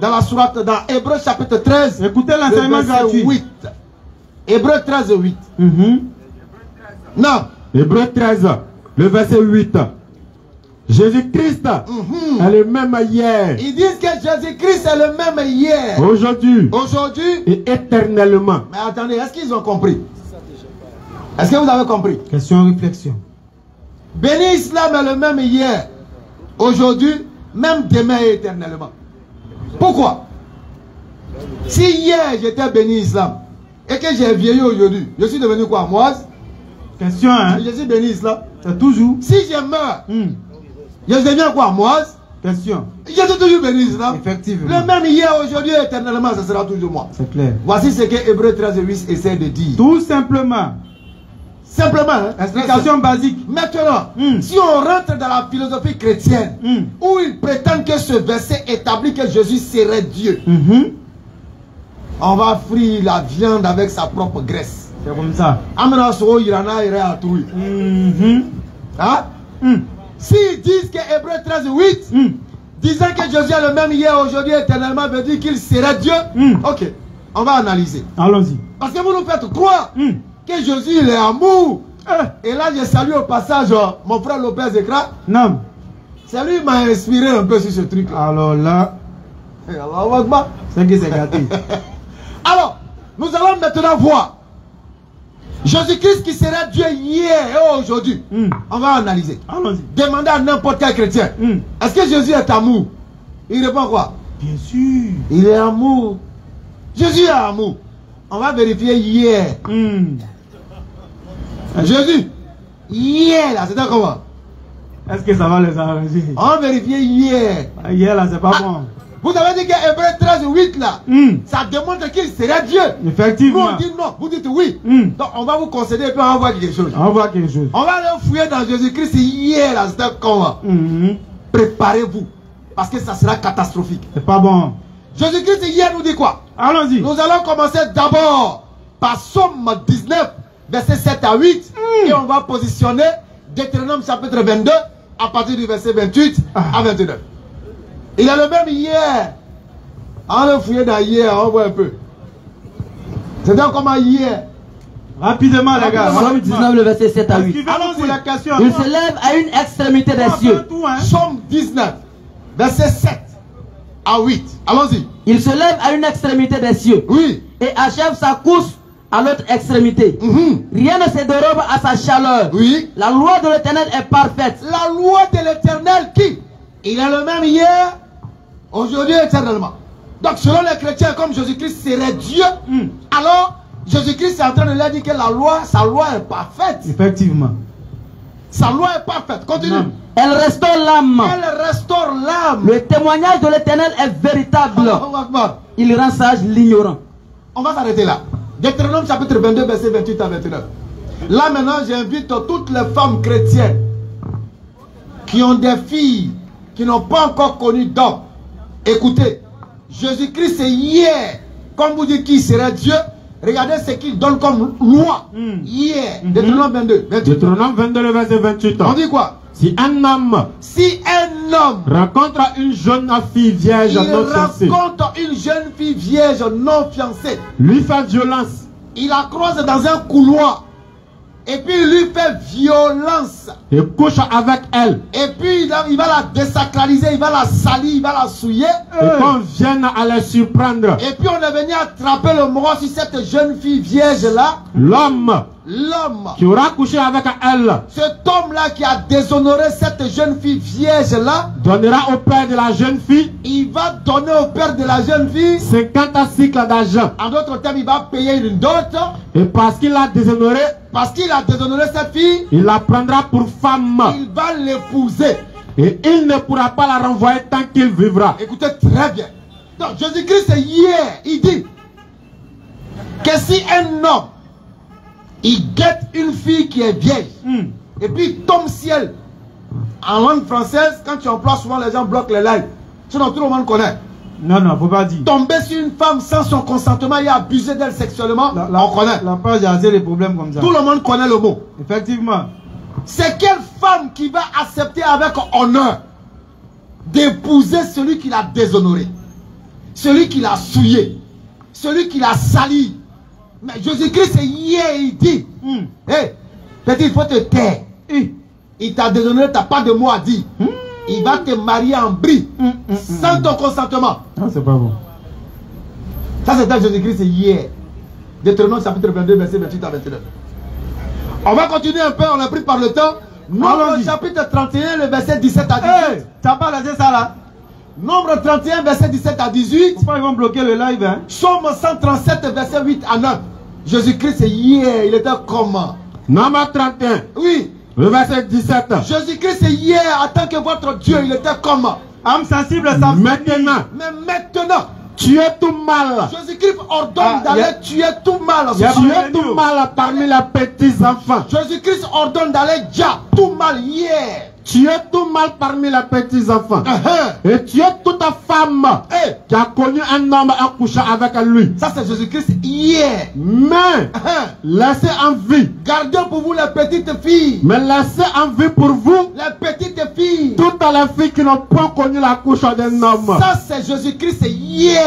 Dans la sourate, dans Hébreux chapitre 13. Écoutez l'enseignement gratuit. 8. Hébreux 13, 8. Non. Hébreux 13, le verset 8. Jésus-Christ est le même hier. Ils disent que Jésus-Christ est le même hier. Aujourd'hui. Et éternellement. Mais attendez, est-ce qu'ils ont compris? Est-ce que vous avez compris? Question réflexion. Béni Islam est le même hier, aujourd'hui, même demain et éternellement. Pourquoi? Si hier j'étais béni Islam et que j'ai vieilli aujourd'hui, je suis devenu quoi? Moise? Question, hein? Je suis béni Islam. C'est toujours. Si je meurs, je deviens quoi? Moise? Question. Je suis toujours béni Islam. Effectivement. Le même hier, aujourd'hui, éternellement, ce sera toujours moi. C'est clair. Voici ce que Hébreux 13, 8 essaie de dire. Tout simplement. Simplement, hein? Explication basique. Maintenant, si on rentre dans la philosophie chrétienne, où ils prétendent que ce verset établit que Jésus serait Dieu, on va frire la viande avec sa propre graisse. C'est comme ça. S'ils disent que Hébreux 13, 8, disant que Jésus est le même hier, aujourd'hui, éternellement, veut dire qu'il serait Dieu, ok, on va analyser. Allons-y. Parce que vous nous faites croire que Jésus il est amour. Et là je salue au passage mon frère Lopez Ekra. Non. C'est lui qui m'a inspiré un peu sur ce truc là. Alors là, c'est qui c'est gâté. Alors, nous allons maintenant voir Jésus-Christ qui serait Dieu hier et aujourd'hui. On va analyser. Allons-y. Demandez à n'importe quel chrétien. Est-ce que Jésus est amour? Il répond quoi? Bien sûr. Il est amour. Jésus est amour. On va vérifier hier. Jésus, hier là, c'était comment? Est-ce que ça va les arranger? On va vérifier hier. Hier là, c'est pas bon. Vous avez dit que Hébreux 13, 8 là, ça démontre qu'il serait Dieu. Effectivement. Nous on dit non, vous dites oui. Donc on va vous concéder et puis on va voir quelque chose. On va voir quelque chose. On va aller fouiller dans Jésus-Christ hier là, c'était comment? Préparez-vous, parce que ça sera catastrophique. C'est pas bon. Jésus-Christ hier nous dit quoi? Allons-y. Nous allons commencer d'abord par Somme 19, verset 7 à 8. Et on va positionner Deutéronome chapitre 22 à partir du verset 28 à 29. Il est le même hier. On va fouiller dans hier, on voit un peu. C'était comment hier? Rapidement les gars. Somme 19, le verset 7 à 8. Allons-y la question. Il se lève à une extrémité des cieux. Somme 19, verset 7 à 8. Allons-y. Il se lève à une extrémité des cieux. Oui. Et achève sa course à l'autre extrémité. Rien ne se dérobe à sa chaleur. Oui. La loi de l'Éternel est parfaite. La loi de l'Éternel qui? Il est le même hier, aujourd'hui et éternellement. Donc selon les chrétiens, comme Jésus-Christ serait Dieu, alors Jésus-Christ est en train de leur dire que la loi, sa loi est parfaite. Effectivement. Sa loi est parfaite. Continue. Elle restaure l'âme. Elle restaure l'âme. Le témoignage de l'Éternel est véritable. Il rend sage l'ignorant. On va s'arrêter là. Deutéronome chapitre 22, verset 28 à 29. Là maintenant, j'invite toutes les femmes chrétiennes qui ont des filles qui n'ont pas encore connu d'homme. Écoutez, Jésus-Christ c'est hier. Comme vous dites qu'il serait Dieu, regardez ce qu'il donne comme loi. Hier. Deutéronome 22. 28. Deutéronome 22, le verset 28. On dit quoi? Si un homme rencontre une jeune fille vierge non fiancée, une jeune fille vierge non fiancée, lui fait violence, il la croise dans un couloir et puis il lui fait violence et couche avec elle, et puis il va la désacraliser, il va la salir, il va la souiller, et qu'on vienne à la surprendre, et puis on est venu attraper le mort sur cette jeune fille vierge là, l'homme l'homme qui aura couché avec elle, cet homme-là qui a déshonoré cette jeune fille vierge-là, donnera au père de la jeune fille, il va donner au père de la jeune fille 50 cycles d'argent. En d'autres termes, il va payer une dot. Et parce qu'il a déshonoré, cette fille, il la prendra pour femme. Il va l'épouser. Et il ne pourra pas la renvoyer tant qu'il vivra. Écoutez très bien. Donc Jésus-Christ, hier, il dit que si un homme, il guette une fille qui est vieille, et puis il tombe ciel, en langue française, quand tu emploies souvent, les gens bloquent les lives. Sinon, tout le monde connaît. Non, non, faut pas dire. Tomber sur une femme sans son consentement et abuser d'elle sexuellement, on connaît. La page a assez des problèmes comme ça. Tout le monde connaît le mot. Effectivement. C'est quelle femme qui va accepter avec honneur d'épouser celui qui l'a déshonoré, celui qui l'a souillé, celui qui l'a sali? Mais Jésus-Christ, hier, il dit, hey, petit, il faut te taire. Il t'a déshonoré, tu n'as pas de mots à dire. Il va te marier en bris, sans ton consentement. Non, c'est pas bon. Ça, c'est dans Jésus-Christ, c'est hier. Deutéronome chapitre 22, verset 28 à 29. On va continuer un peu, on a pris par le temps. Nombre chapitre 31, le verset 17 à 18. Hey, tu n'as pas laissé ça là? Nombre 31, verset 17 à 18. Pourquoi ils vont bloquer le live, hein? Psaume 137, verset 8 à 9. Jésus-Christ, c'est hier, il était comment? Nombre 31. Oui. Le verset 17. Jésus-Christ, c'est hier, en tant que votre Dieu, il était comment? Âme sensible, ça. Maintenant. Mais maintenant. Tu es tout mal. Jésus-Christ ordonne d'aller tuer tout mal. Tu es tout mal parmi les petits enfants. Jésus-Christ ordonne d'aller déjà tout mal hier. Tu es tout mal parmi les petits enfants. Et tu es toute femme qui a connu un homme en couchant avec lui. Ça c'est Jésus-Christ hier. Mais laissez en vie. Gardez pour vous les petites filles. Mais laissez en vie pour vous les petites filles. Toutes les filles qui n'ont pas connu la couche d'un homme. Ça c'est Jésus-Christ hier.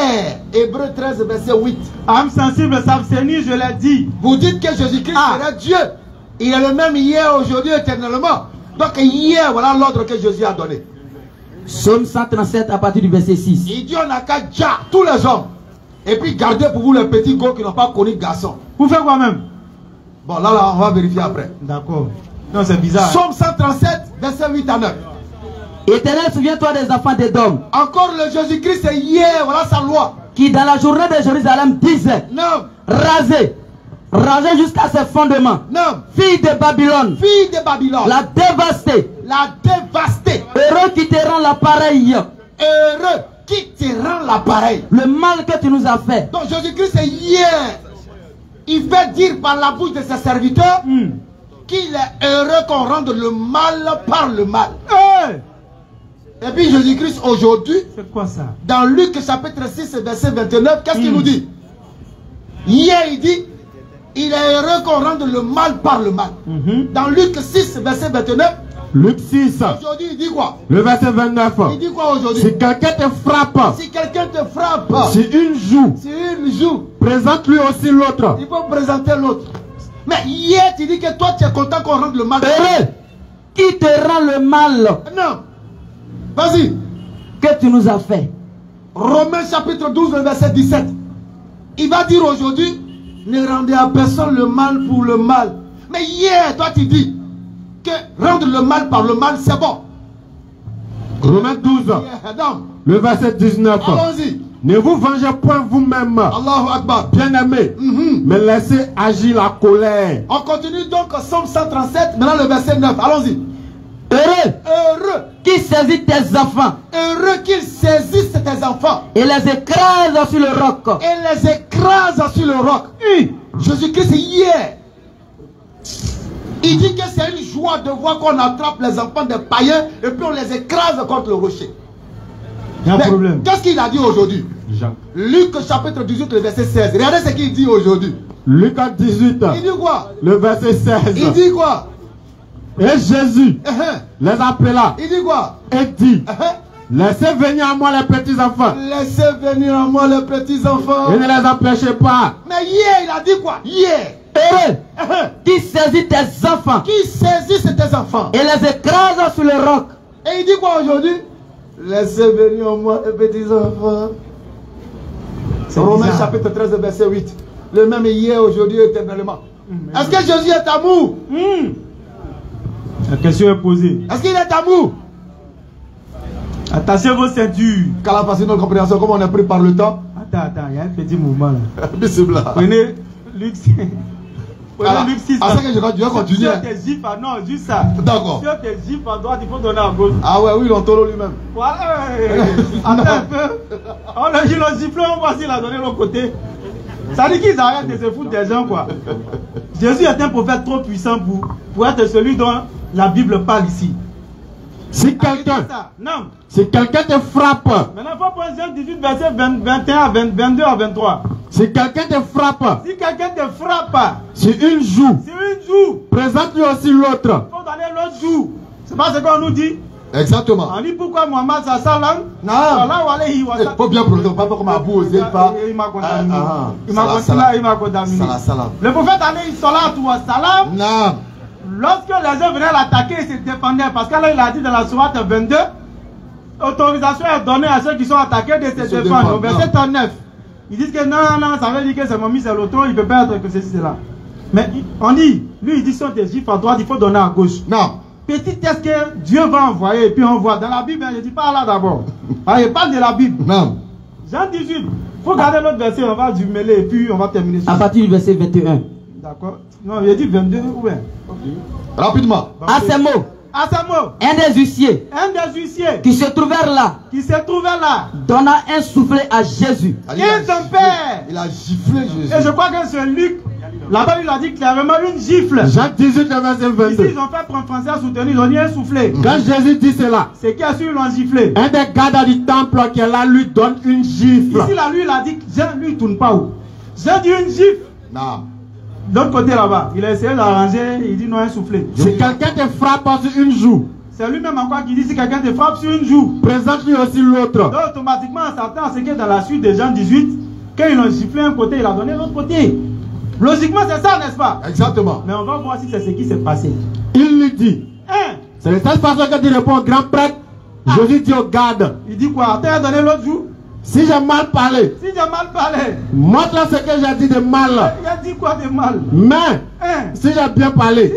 Hébreux 13 verset 8. Âme sensible s'abstenir, je l'ai dit. Vous dites que Jésus-Christ serait Dieu. Il est le même hier, aujourd'hui, éternellement. Donc hier, voilà l'ordre que Jésus a donné. Psaume 137 à partir du verset 6. Il dit on n'a qu'à déjà tous les hommes. Et puis gardez pour vous les petits gars qui n'ont pas connu garçon. Vous faites quoi même? Bon là, on va vérifier après. D'accord. Non, c'est bizarre. Psaume 137, verset 8 à 9. Éternel, souviens-toi des enfants d'Édom. Encore le Jésus-Christ, c'est hier, voilà sa loi. Qui dans la journée de Jérusalem disait, non, rasez jusqu'à ses fondements. Non. Fille de Babylone. Fille de Babylone. La dévastée. La dévastée. Heureux qui te rend l'appareil. Heureux qui te rend l'appareil. Le mal que tu nous as fait. Donc Jésus-Christ c'est hier. Il fait dire par la bouche de ses serviteurs qu'il est heureux qu'on rende le mal par le mal. Et puis Jésus-Christ aujourd'hui. C'est quoi ça? Dans Luc chapitre 6 verset 29, qu'est-ce qu'il nous dit? Hier il dit. Il est heureux qu'on rende le mal par le mal. Dans Luc 6, verset 29. Luc 6. Aujourd'hui, il dit quoi? Le verset 29. Il dit quoi aujourd'hui? Si quelqu'un te frappe. Si quelqu'un te frappe. Si une joue. Si une joue. Présente lui aussi l'autre. Il faut présenter l'autre. Mais hier, tu dis que toi, tu es content qu'on rende le mal. Heureux qui te rend le mal. Non. Vas-y. Que tu nous as fait. Romains chapitre 12, verset 17. Il va dire aujourd'hui. Ne rendez à personne le mal pour le mal. Mais hier, toi tu dis que rendre le mal par le mal, c'est bon. Romains 12, le verset 19. Allons-y. Ne vous vengez point vous-même. Allahu Akbar. Bien-aimés. Mais laissez agir la colère. On continue donc au Psaume 137, maintenant le verset 9. Allons-y. Heureux qui saisit tes enfants. Heureux qu'ils saisissent tes enfants. Et les écrasent sur le roc. Et les écrasent sur le roc. Jésus-Christ hier. Il dit que c'est une joie de voir qu'on attrape les enfants des païens et puis on les écrase contre le rocher. Il y a un problème. Qu'est-ce qu'il a dit aujourd'hui? Luc chapitre 18, le verset 16. Regardez ce qu'il dit aujourd'hui. Luc 18. Il dit quoi? Le verset 16. Il dit quoi? Et Jésus les appela. Il dit quoi? Et dit, laissez venir à moi les petits enfants. Laissez venir à moi les petits enfants. Et ne les empêchez pas. Mais hier, il a dit quoi? Hier. Heureux qui saisit tes enfants. Qui saisissent tes enfants. Et les écrase sur le roc. Et il dit quoi aujourd'hui? Laissez venir à moi les petits enfants. Romains chapitre 13, verset 8. Le même hier, aujourd'hui, éternellement. Est-ce que Jésus est amour? La question est posée. Est-ce qu'il est amour? Attachez vos ceintures. Quand la passé notre compréhension, comme on est pris par le temps. Attends, il y a un petit mouvement là. Bismillah. Prenez Luc 6. Prenez Luc 6. Ah, c'est que je dois continuer. Si t'es juif, non, juste ça. D'accord. Si t'es juif à droite, il faut donner à gauche. Ah ouais, oui, l'Ontolo lui-même. Voilà. Attends un peu. On le gifle, on voit s'il a donné l'autre côté. Ça dit qu'ils arrêtent de se foutre des gens, quoi. Jésus est un prophète trop puissant pour être celui dont la Bible parle ici. Si quelqu'un te frappe, maintenant il faut prendre Jean 18 verset 21 à 22 à 23. Si quelqu'un te frappe, sur une joue, présente-lui aussi l'autre. Il faut donner l'autre joue. C'est pas ce qu'on nous dit. Exactement. On dit pourquoi Mohamed Sassalam. Non. Il faut bien prononcer, pas comme Abu Ozel, pas. Il m'a contaminé. Il m'a contaminé. Le prophète alayhi salatu wa salam. Non. Lorsque les gens venaient l'attaquer, il se défendait. Parce que là, il a dit dans la sourate 22, autorisation est donnée à ceux qui sont attaqués de se défendre. Au verset 39, ils disent que non, ça veut dire que c'est Mohamed, c'est l'autre, il ne peut pas être que ceci, cela. Mais on dit, lui, il dit si on est juif à droite, il faut donner à gauche. Non. Petit test que Dieu va envoyer, et puis on voit dans la Bible, je ne dis pas là d'abord. Il parle de la Bible. Non. Jean 18, il faut garder l'autre verset, on va jumeler, et puis on va terminer. À partir du verset 21. D'accord. Non, il a dit 22 ou bien. Okay. Rapidement. À ces mots. Un des huissiers. Qui se trouvèrent là. Donna un soufflet à Jésus. Il a giflé Jésus. Et je crois que c'est Luc. Là-bas, il a dit clairement une gifle. Jean 18, verset 22. Ici, ils ont fait pour un français à soutenir, ils ont dit un soufflet. Quand Jésus dit cela, c'est qui a su l'ont giflé. Un des gardes du temple qui est là lui donne une gifle. Ici, là, lui, il a dit, lui, il tourne pas où. J'ai dit une gifle. Non. D'autre côté là-bas, il a essayé d'arranger, il dit non, un soufflet. Si quelqu'un te frappe sur une joue, c'est lui-même encore qui dit si quelqu'un te frappe sur une joue, présente-lui aussi l'autre. Donc automatiquement, on s'attend à ce que dans la suite de Jean 18, quand ils ont giflé un côté, il a donné l'autre côté. Logiquement, c'est ça, n'est-ce pas? Exactement. Mais on va voir si c'est ce qui s'est passé. Il lui dit, c'est de cette façon que tu réponds au grand prêtre. Jésus dit au garde. Il dit quoi? Tu as donné l'autre joue? Si j'ai mal parlé, montre-moi ce que j'ai dit de mal. Il a dit quoi de mal? Mais, si j'ai bien parlé,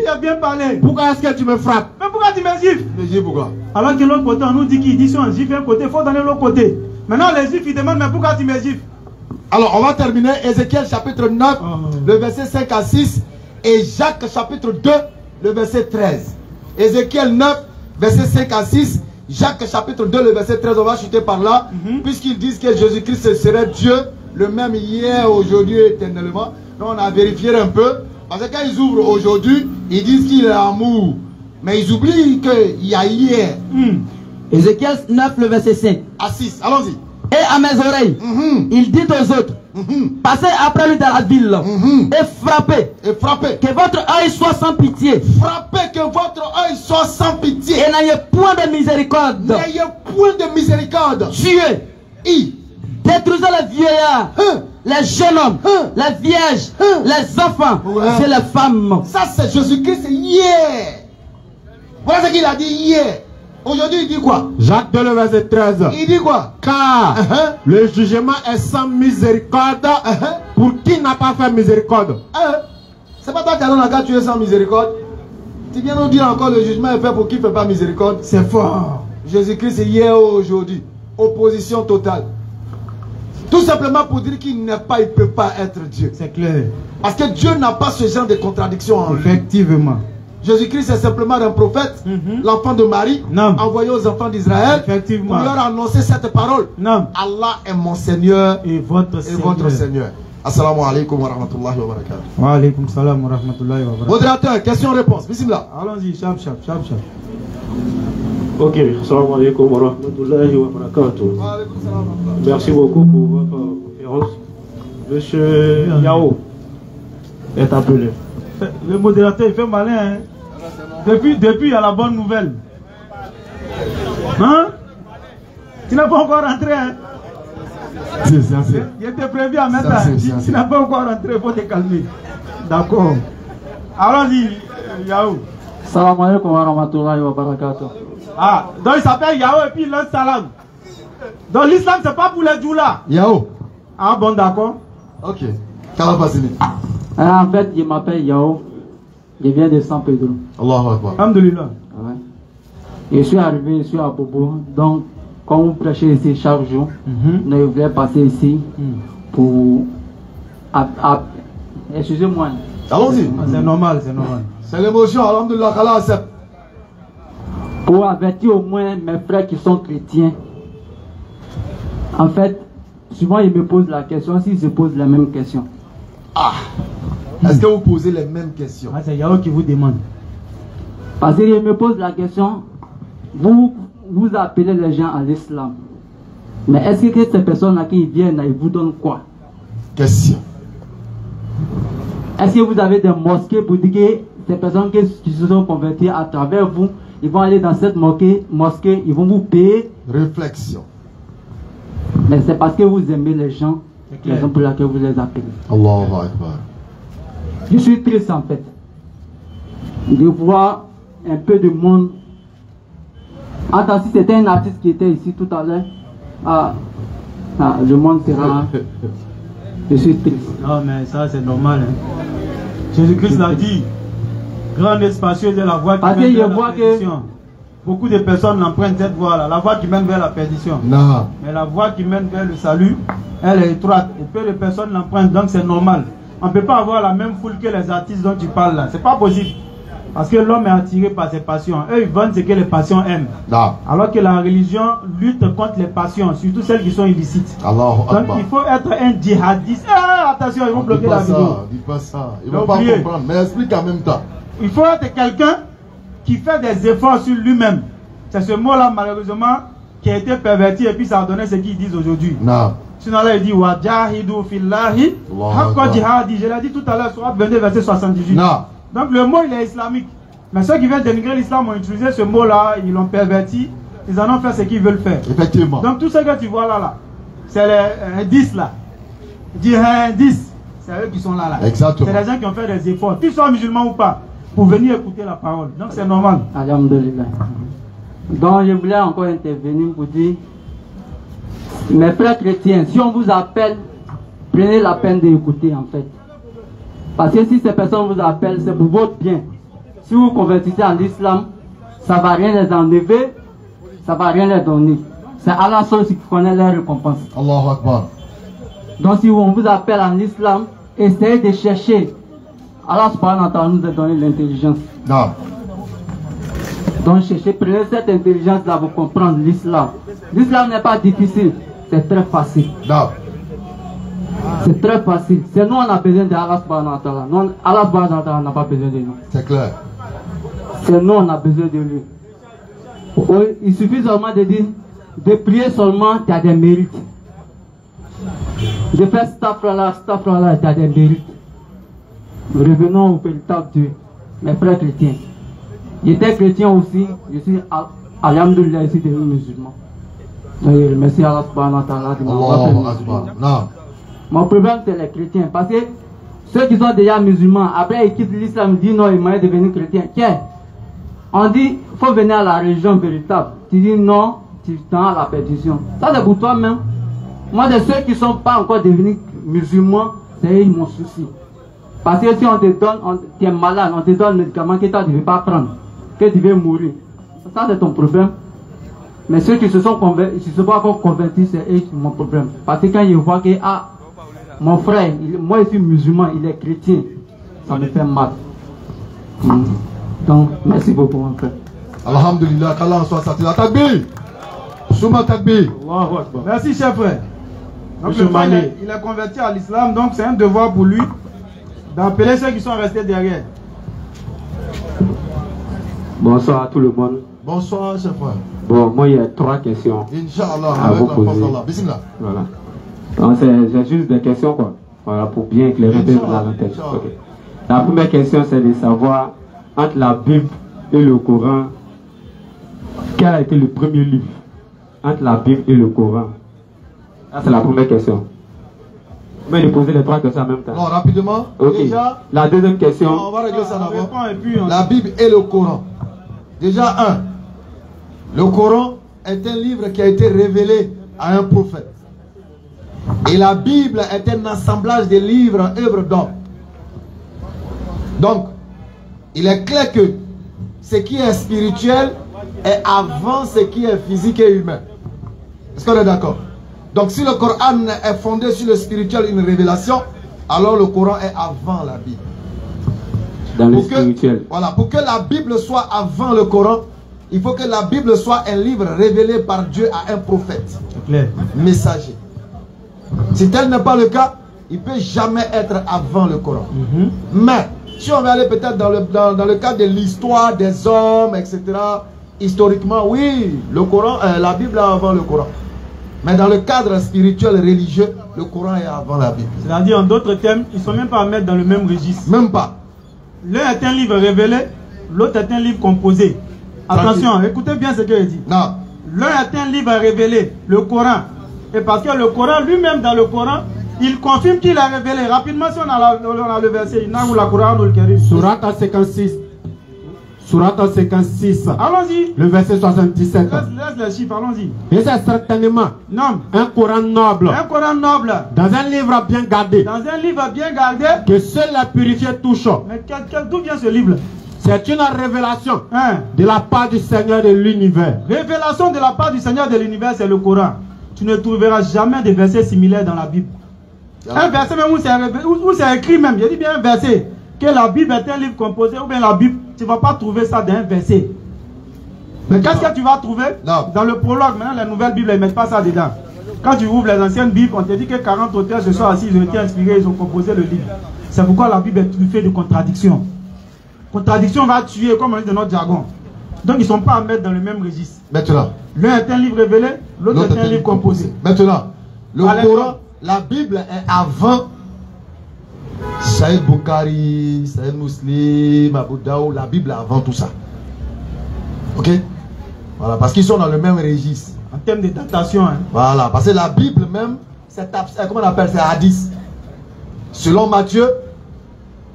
pourquoi est-ce que tu me frappes? Mais pourquoi tu me gifles? Pourquoi? Alors que l'autre côté, on nous dit qu'il dit si on gifle un côté, il faut donner l'autre côté. Maintenant, les juifs, ils demandent, mais pourquoi tu me gifles? Alors, on va terminer Ézéchiel chapitre 9, le verset 5 à 6, et Jacques chapitre 2, le verset 13. Ézéchiel 9, verset 5 à 6. Jacques chapitre 2, le verset 13, on va chuter par là, puisqu'ils disent que Jésus-Christ serait Dieu, le même hier, aujourd'hui, éternellement. Donc on a vérifié un peu, parce que quand ils ouvrent aujourd'hui, ils disent qu'il est amour, mais ils oublient qu'il y a hier. Ézéchiel 9, le verset 5. À 6, allons-y. Et à mes oreilles, il dit aux autres, passez après lui dans la ville et frappez. Que votre œil soit sans pitié. Frappez que votre œil soit sans pitié. Et n'ayez point de miséricorde. N'ayez point de miséricorde. Tuez. Détruisez les vieillards, les jeunes hommes, les vierges, les enfants et les femmes. Ça c'est Jésus-Christ hier. Voilà ce qu'il a dit hier. Aujourd'hui, il dit quoi? Jacques 2, le verset 13. Il dit quoi? Car le jugement est sans miséricorde pour qui n'a pas fait miséricorde. C'est pas toi qui as dans la garde, tu es sans miséricorde. Tu viens nous dire encore le jugement est fait pour qui ne fait pas miséricorde. C'est fort. Jésus-Christ est hier ou aujourd'hui. Opposition totale. Tout simplement pour dire qu'il n'est pas, il ne peut pas être Dieu. C'est clair. Parce que Dieu n'a pas ce genre de contradiction en lui. Effectivement. Jésus-Christ est simplement un prophète, l'enfant de Marie, envoyé aux enfants d'Israël pour leur annoncer cette parole. Allah est mon Seigneur et votre Seigneur. Assalamu alaikum wa rahmatullahi wa barakatuh. Wa alaikum salam wa rahmatullahi wa barakatuh. Modérateur, question-réponse. Bismillah. Allons-y, chap. Ok, assalamu alaikum wa rahmatullahi wa barakatuh. Merci beaucoup pour votre conférence. Monsieur Yao est appelé. Le modérateur, il fait malin, hein? Depuis, il y a la bonne nouvelle. Hein? Tu n'as pas encore rentré, hein? Il était prévu à mettre là. Tu n'as pas encore rentré, il faut te calmer. D'accord. Allons-y, Yao. Salam alaikum wa rahmatullahi wa barakatuh. Ah, donc il s'appelle Yao et puis il lance salam. Donc l'islam, c'est pas pour les djoulas. Yao. Ah bon, d'accord. Ok. Kalabasini. En fait, je m'appelle Yao. Je viens de San Pedro. Allahu Akbar. Alhamdulillah. Ouais. Je suis arrivé ici à Bobo. Donc, quand vous prêchez ici chaque jour, je voulais passer ici pour... Excusez-moi. Allons-y. C'est normal, c'est normal. C'est l'émotion, alhamdulillah, qu'Allah accepte. Pour avertir au moins mes frères qui sont chrétiens. En fait, souvent ils me posent la question, s'ils se posent la même question. Ah! Est-ce que vous posez les mêmes questions? C'est Yao qui vous demande. Parce qu'ils me posent la question, vous appelez les gens à l'islam. Mais est-ce que ces personnes-là qui viennent, ils vous donnent quoi? Question. Est-ce que vous avez des mosquées pour dire que ces personnes qui se sont converties à travers vous, ils vont aller dans cette mosquée, ils vont vous payer? Réflexion. Mais c'est parce que vous aimez les gens, raison pour laquelle vous les appelez. Allahu Akbar. Je suis triste en fait de voir un peu de monde. Attends, si c'était un artiste qui était ici tout à l'heure, le monde sera... Je suis triste. Non mais ça c'est normal. Hein. Jésus-Christ l'a dit. Grande et spacieuse est la voie qui mène vers la perdition. Beaucoup de personnes empruntent cette voie-là, la voie qui mène vers la perdition. Non. Mais la voie qui mène vers le salut, elle est étroite. Et peu de personnes l'empruntent, donc c'est normal. On ne peut pas avoir la même foule que les artistes dont tu parles là. C'est pas possible. Parce que l'homme est attiré par ses passions. Eux, ils vendent ce que les passions aiment. Non. Alors que la religion lutte contre les passions, surtout celles qui sont illicites. Donc il faut être un djihadiste. Ah, attention, ils vont bloquer la vidéo. Dis pas ça. Ils ne vont pas comprendre. Mais explique en même temps. Il faut être quelqu'un qui fait des efforts sur lui-même. C'est ce mot-là, malheureusement, qui a été perverti et puis ça a donné ce qu'ils disent aujourd'hui. Non. Sinon là, il dit Wajahidu fillahi haqqa jihadi. Je l'ai dit tout à l'heure, Surat 22, verset 78. Non. Donc le mot, il est islamique. Mais ceux qui veulent dénigrer l'islam ont utilisé ce mot-là, ils l'ont perverti, ils en ont fait ce qu'ils veulent faire. Effectivement. Donc tout ce que tu vois là, c'est les 10 là. Djihadistes, c'est eux qui sont là. Exactement. C'est les gens qui ont fait des efforts, qu'ils soient musulmans ou pas, pour venir écouter la parole. Donc c'est normal. Alhamdulillah. Donc je voulais encore intervenir pour dire, mes frères chrétiens, si on vous appelle, prenez la peine d'écouter en fait. Parce que si ces personnes vous appellent, c'est pour votre bien. Si vous convertissez en islam, ça ne va rien les enlever, ça ne va rien les donner. C'est Allah seul qui connaît les récompenses. Allahu Akbar. Donc si on vous appelle en islam, essayez de chercher. Allah subhanahu wa ta'ala nous a donné l'intelligence. Non. Donc cherchez, prenez cette intelligence-là pour comprendre l'islam. L'islam n'est pas difficile, c'est très facile. Non. C'est très facile. C'est nous, on a besoin d'Allah subhanahu wa ta'ala. Allah subhanahu wa ta'ala n'a pas besoin de nous. C'est clair. C'est nous, on a besoin de lui. Il suffit seulement de dire, de prier seulement, tu as des mérites. De faire stafrala, tu as des mérites. Revenons au véritable Dieu, mes frères chrétiens. J'étais chrétien aussi, je suis alhamdoulilah ici devenu musulman. Donc je remercie Allah subhanahu wa ta'ala de m'avoir fait musulman. Mon problème c'est les chrétiens, parce que ceux qui sont déjà musulmans, après ils quittent l'islam, ils disent non, ils m'ont devenu chrétien. Tiens, on dit, il faut venir à la religion véritable. Tu dis non, tu tends à la perdition. Ça c'est pour toi-même. Moi, de ceux qui ne sont pas encore devenus musulmans, c'est mon souci. Parce que si on te donne, tu es malade, on te donne un médicament que toi tu ne veux pas prendre, que tu veux mourir. Ça c'est ton problème. Mais ceux qui se sont convertis, qui ne sont pas encore convertis, c'est eux mon problème. Parce que quand ils voient que, ah, mon frère, moi je suis musulman, il est chrétien, ça me fait mal. Donc, merci beaucoup mon frère. Alhamdulillah, qu'Allah soit satisfait. Takbir. Souma takbir. Merci cher frère. Donc le frère, il est converti à l'islam, donc c'est un devoir pour lui d'appeler ceux qui sont restés derrière. Bonsoir à tout le monde. Bonsoir cher frère. Bon, moi il y a 3 questions. Inch'Allah, à vous poser. Bismillah. Voilà. Donc c'est juste des questions quoi. Voilà, pour bien éclairer un peu la tête. Okay. La première question c'est de savoir entre la Bible et le Coran, quel a été le premier livre entre la Bible et le Coran? Ça c'est la première question. Vous pouvez poser les 3 questions en même temps. Non, rapidement. Okay. Déjà, la deuxième question. On va régler ça d'abord. La Bible et le Coran. Déjà, le Coran est un livre qui a été révélé à un prophète. Et la Bible est un assemblage de livres, œuvres d'hommes. Donc, il est clair que ce qui est spirituel est avant ce qui est physique et humain. Est-ce qu'on est d'accord? Donc, si le Coran est fondé sur le spirituel, une révélation, alors le Coran est avant la Bible. Dans le spirituel. Voilà, pour que la Bible soit avant le Coran, il faut que la Bible soit un livre révélé par Dieu à un prophète, messager. Si tel n'est pas le cas, il ne peut jamais être avant le Coran. Mais, si on va aller peut-être dans le cadre de l'histoire des hommes, etc., historiquement, oui, le Coran, la Bible est avant le Coran. Mais dans le cadre spirituel religieux, le Coran est avant la Bible. C'est-à-dire, en d'autres termes, ils ne sont même pas à mettre dans le même registre. Même pas. L'un est un livre révélé, l'autre est un livre composé. Attention, écoutez bien ce qu'il dit. Non. L'un est un livre révélé, le Coran. Et parce que le Coran, lui-même dans le Coran, il confirme qu'il a révélé. Rapidement, si on a le verset, Surat 56. Surat 56. Allons-y. Le verset 77. Laisse les chiffres, allons-y. Et c'est certainement un Coran noble. Un Coran noble. Dans un livre bien gardé. Dans un livre bien gardé. Que seul la purifié touche. Mais d'où vient ce livre? C'est une révélation de la part du Seigneur de l'univers. Révélation de la part du Seigneur de l'univers, c'est le Coran. Tu ne trouveras jamais de versets similaires dans la Bible. Un verset même où c'est écrit même, je dis bien un verset, que la Bible est un livre composé, ou bien la Bible, tu ne vas pas trouver ça dans un verset. Mais qu'est-ce que tu vas trouver? Dans le prologue, maintenant les nouvelles Bibles, ils ne mettent pas ça dedans. Quand tu ouvres les anciennes Bibles, on te dit que 40 auteurs se sont assis, ils ont été inspirés, ils ont composé le livre. C'est pourquoi la Bible est truffée de contradictions. Contradiction va tuer, comme on dit dans notre jargon. Donc ils ne sont pas à mettre dans le même registre. Maintenant. L'un est un livre révélé, l'autre est un livre composé. Maintenant, le Coran, la Bible est avant Saïd Bukhari, Saïd Muslim, Abu Daoud, la Bible est avant tout ça. Ok? Voilà, parce qu'ils sont dans le même registre. En termes de datation. Hein. Voilà, parce que la Bible même, c'est comment on appelle ça? Hadith. Selon Matthieu,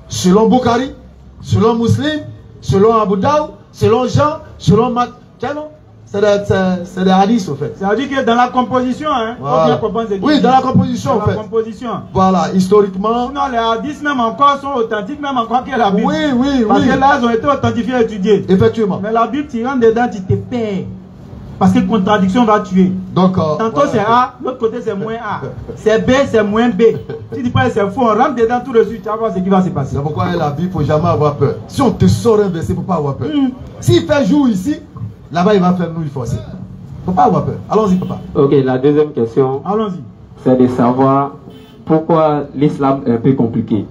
selon Bukhari, selon Muslim, selon Abu Daoud, selon Jean, selon Matthieu. C'est des hadiths, au fait. C'est-à-dire que dans la composition, hein, voilà. Oui, dans la composition, en fait. Voilà, historiquement. Non, les hadiths même encore sont authentiques, même encore que la Bible. Oui. Parce que là, ils ont été authentifiés et étudiés. Effectivement. Mais la Bible, tu rentres dedans, tu te perds. Parce que contradiction va tuer. Donc, tantôt voilà. C'est A, l'autre côté c'est moins A. C'est B, c'est moins B. Tu dis pas c'est faux, on rentre dedans tout de suite, tu vas voir ce qui va se passer. C'est pourquoi la Bible, il ne faut jamais avoir peur. Si on te sort un verset, il ne faut pas avoir peur. S'il fait jour ici, là-bas il va faire nous forcer. Il ne faut pas avoir peur. Allons-y, papa. Ok, la deuxième question, c'est de savoir pourquoi l'islam est un peu compliqué.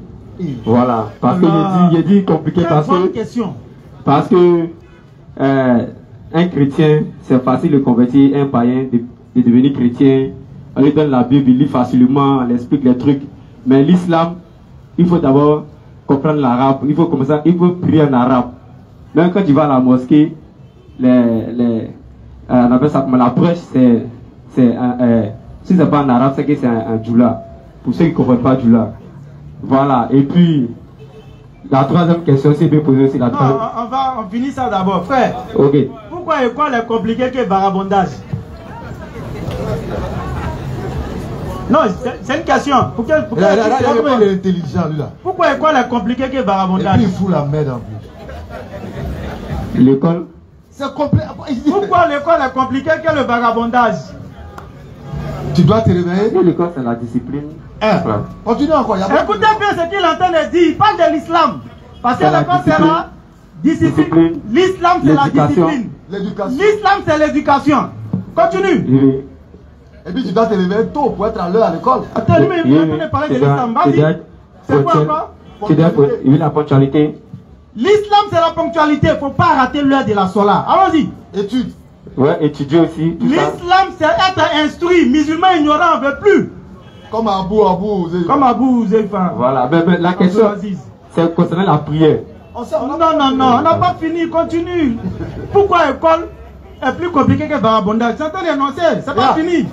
Voilà, parce que je dis compliqué parce que un chrétien, c'est facile de convertir un païen, de devenir chrétien. On lui donne la Bible, il lit facilement, on lui explique les trucs. Mais l'islam, il faut d'abord comprendre l'arabe, il faut prier en arabe. Même quand tu vas à la mosquée, on appelle ça comme la prêche, si c'est pas en arabe, c'est que c'est un djoula. Pour ceux qui ne comprennent pas djoula. Voilà, et puis, la troisième question, c'est bien posé aussi la troisième. Non, on finit ça d'abord, frère. Ok. Pourquoi l'école est compliquée que le vagabondage? Non, c'est une question. Pourquoi il est intelligent, lui là. Pourquoi l'école est compliquée que le vagabondage? Et puis il fout la merde en plus. L'école? C'est compliqué. Pourquoi l'école est compliquée que le vagabondage? Tu dois te réveiller. L'école, c'est la discipline. Continue encore. Écoutez bien ce qu'il est en train de dire. Il parle de l'islam. Parce que l'école, c'est la discipline. L'islam, c'est la discipline. L'islam, c'est l'éducation. Continue. Et puis tu dois te réveiller tôt pour être à l'heure à l'école. Attends, mais il est parler de l'islam. Vas-y. C'est quoi encore? La ponctualité. L'islam, c'est la ponctualité. Il ne faut pas rater l'heure de la sola. Allons-y. Étude. Ouais, étudier aussi. L'islam, c'est être instruit. Musulman ignorant, on ne veut plus. Comme Abou Zéfa. Comme Abou Zéfa. Voilà, mais la question, c'est concernant la prière. Non, on n'a pas fini, continue. Pourquoi l'école est plus compliquée que vagabondage? C'est en train d'énoncer, c'est pas fini.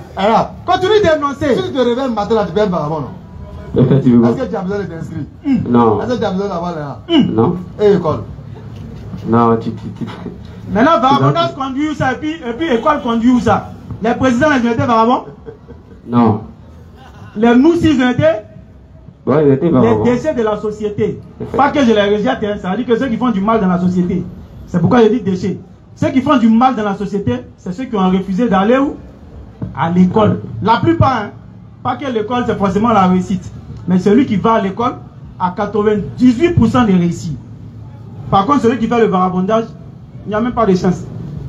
Continue d'énoncer. Si tu te réveilles le matin, tu peux être vagabond, non? Effectivement. Est-ce que tu as besoin d'être inscrit? Non. Est-ce que tu as besoin d'avoir là? Non. Et école? Non, Maintenant, vagabondage conduit où ça, et puis école conduit où ça? Les présidents, ils ont été vagabonds? Non. Les moussis, ils ont été? les déchets de la société. Pas que je les rejette, hein, ça veut dire que ceux qui font du mal dans la société. C'est pourquoi je dis déchets. Ceux qui font du mal dans la société, c'est ceux qui ont refusé d'aller où? À l'école. La plupart, hein, pas que l'école c'est forcément la réussite. Mais celui qui va à l'école, à 98% de réussite. Par contre, celui qui fait le vagabondage, il n'y a même pas de chance.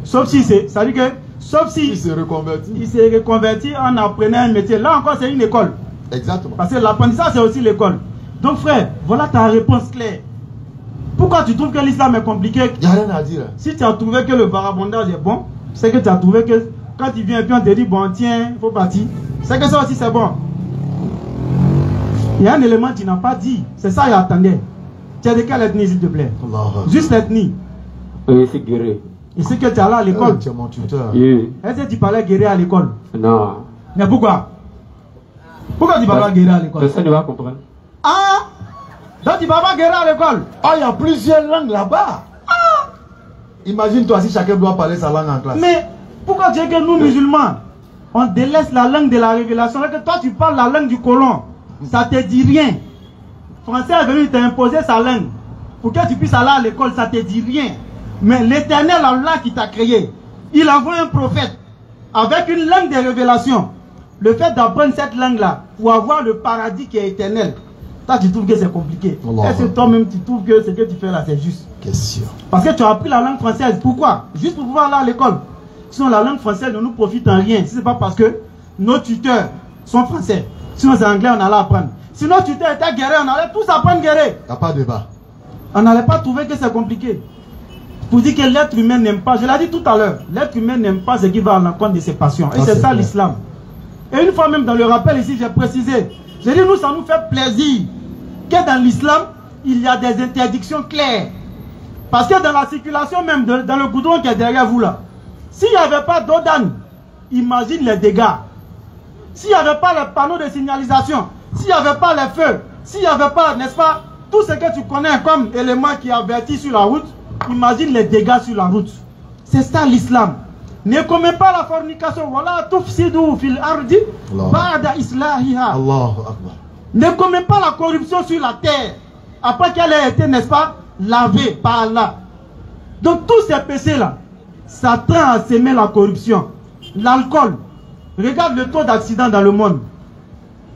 Sauf si c'est, ça veut dire que, sauf si il s'est reconverti en apprenant un métier. Là encore, c'est une école. Exactement. Parce que l'apprentissage, c'est aussi l'école. Donc, frère, voilà ta réponse claire. Pourquoi tu trouves que l'islam est compliqué? Il n'y a rien à dire. Si tu as trouvé que le vagabondage est bon, c'est que tu as trouvé que quand il vient et puis on te dit, bon, tiens, il faut partir. C'est que ça aussi, c'est bon. Il y a un élément que tu n'as pas dit. C'est ça, il attendait. Tu es de quelle ethnie, s'il te plaît? Juste l'ethnie. Oui, c'est guéri. Et c'est que tu es allé à l'école. Tu es mon tuteur. Est-ce que tu parlais guérir à l'école? Non. Mais pourquoi? Pourquoi tu parlais guérir à l'école? Personne ne va comprendre. Ah! Donc tu vas pas guérir à l'école? Ah, il y a plusieurs langues là-bas. Ah! Imagine-toi si chacun doit parler sa langue en classe. Mais pourquoi tu dis que nous, musulmans, on délaisse la langue de la révélation? Que toi, tu parles la langue du colon. Ça te dit rien. Français est venu t'imposer sa langue. Pour que tu puisses aller à l'école, ça te dit rien. Mais l'Éternel, Allah qui t'a créé, il envoie un prophète avec une langue de révélation. Le fait d'apprendre cette langue-là pour avoir le paradis qui est éternel, toi tu trouves que c'est compliqué. Est-ce que toi-même tu trouves que ce que tu fais là c'est juste? Question. Parce que tu as appris la langue française. Pourquoi? Juste pour pouvoir aller à l'école. Sinon la langue française ne nous profite en rien. Si ce n'est pas parce que nos tuteurs sont français. Sinon c'est anglais, on allait apprendre. Si nos tuteurs étaient guéris, on allait tous apprendre guérir. Il n'y a pas de débat. On n'allait pas trouver que c'est compliqué. Pour dire que l'être humain n'aime pas, je l'ai dit tout à l'heure, l'être humain n'aime pas ce qui va à l'encontre de ses passions. Et c'est ça l'islam. Et une fois même dans le rappel ici, j'ai précisé, j'ai dit nous, ça nous fait plaisir que dans l'islam, il y a des interdictions claires. Parce que dans la circulation même, dans le goudron qui est derrière vous là, s'il n'y avait pas d'eau d'âne, imagine les dégâts. S'il n'y avait pas les panneaux de signalisation, s'il n'y avait pas les feux, s'il n'y avait pas, n'est-ce pas, tout ce que tu connais comme élément qui avertit sur la route, imagine les dégâts sur la route. C'est ça l'islam. Ne commets pas la fornication. Voilà, tufsidu fil ardi ba'da islahiha. Allahu Akbar. Ne commets pas la corruption sur la terre après qu'elle ait été, n'est-ce pas, lavée par Allah. Donc tous ces péchés-là, ça tend à s'aimer la corruption. L'alcool. Regarde le taux d'accident dans le monde.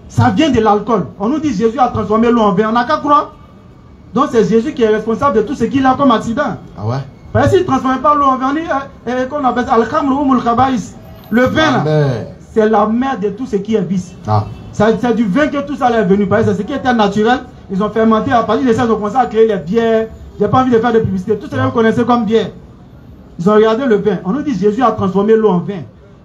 Ça vient de l'alcool. On nous dit Jésus a transformé l'eau en vin. On n'a qu'à croire. Donc c'est Jésus qui est responsable de tout ce qu'il a comme accident. Ah ouais? Parce qu'il ne transforme pas l'eau en vin, qu'on appelle ça al-khamr umul khaba'is. Le vin là, c'est la mère de tout ce qui est vice. Ah. C'est du vin que tout ça est venu. Parce que c'est ce qui était naturel. Ils ont fermenté à partir de ça, ils ont commencé à créer les bières. J'ai pas envie de faire de publicité. Tout ce que vous connaissez comme bière. Ils ont regardé le vin. On nous dit Jésus a transformé l'eau en vin.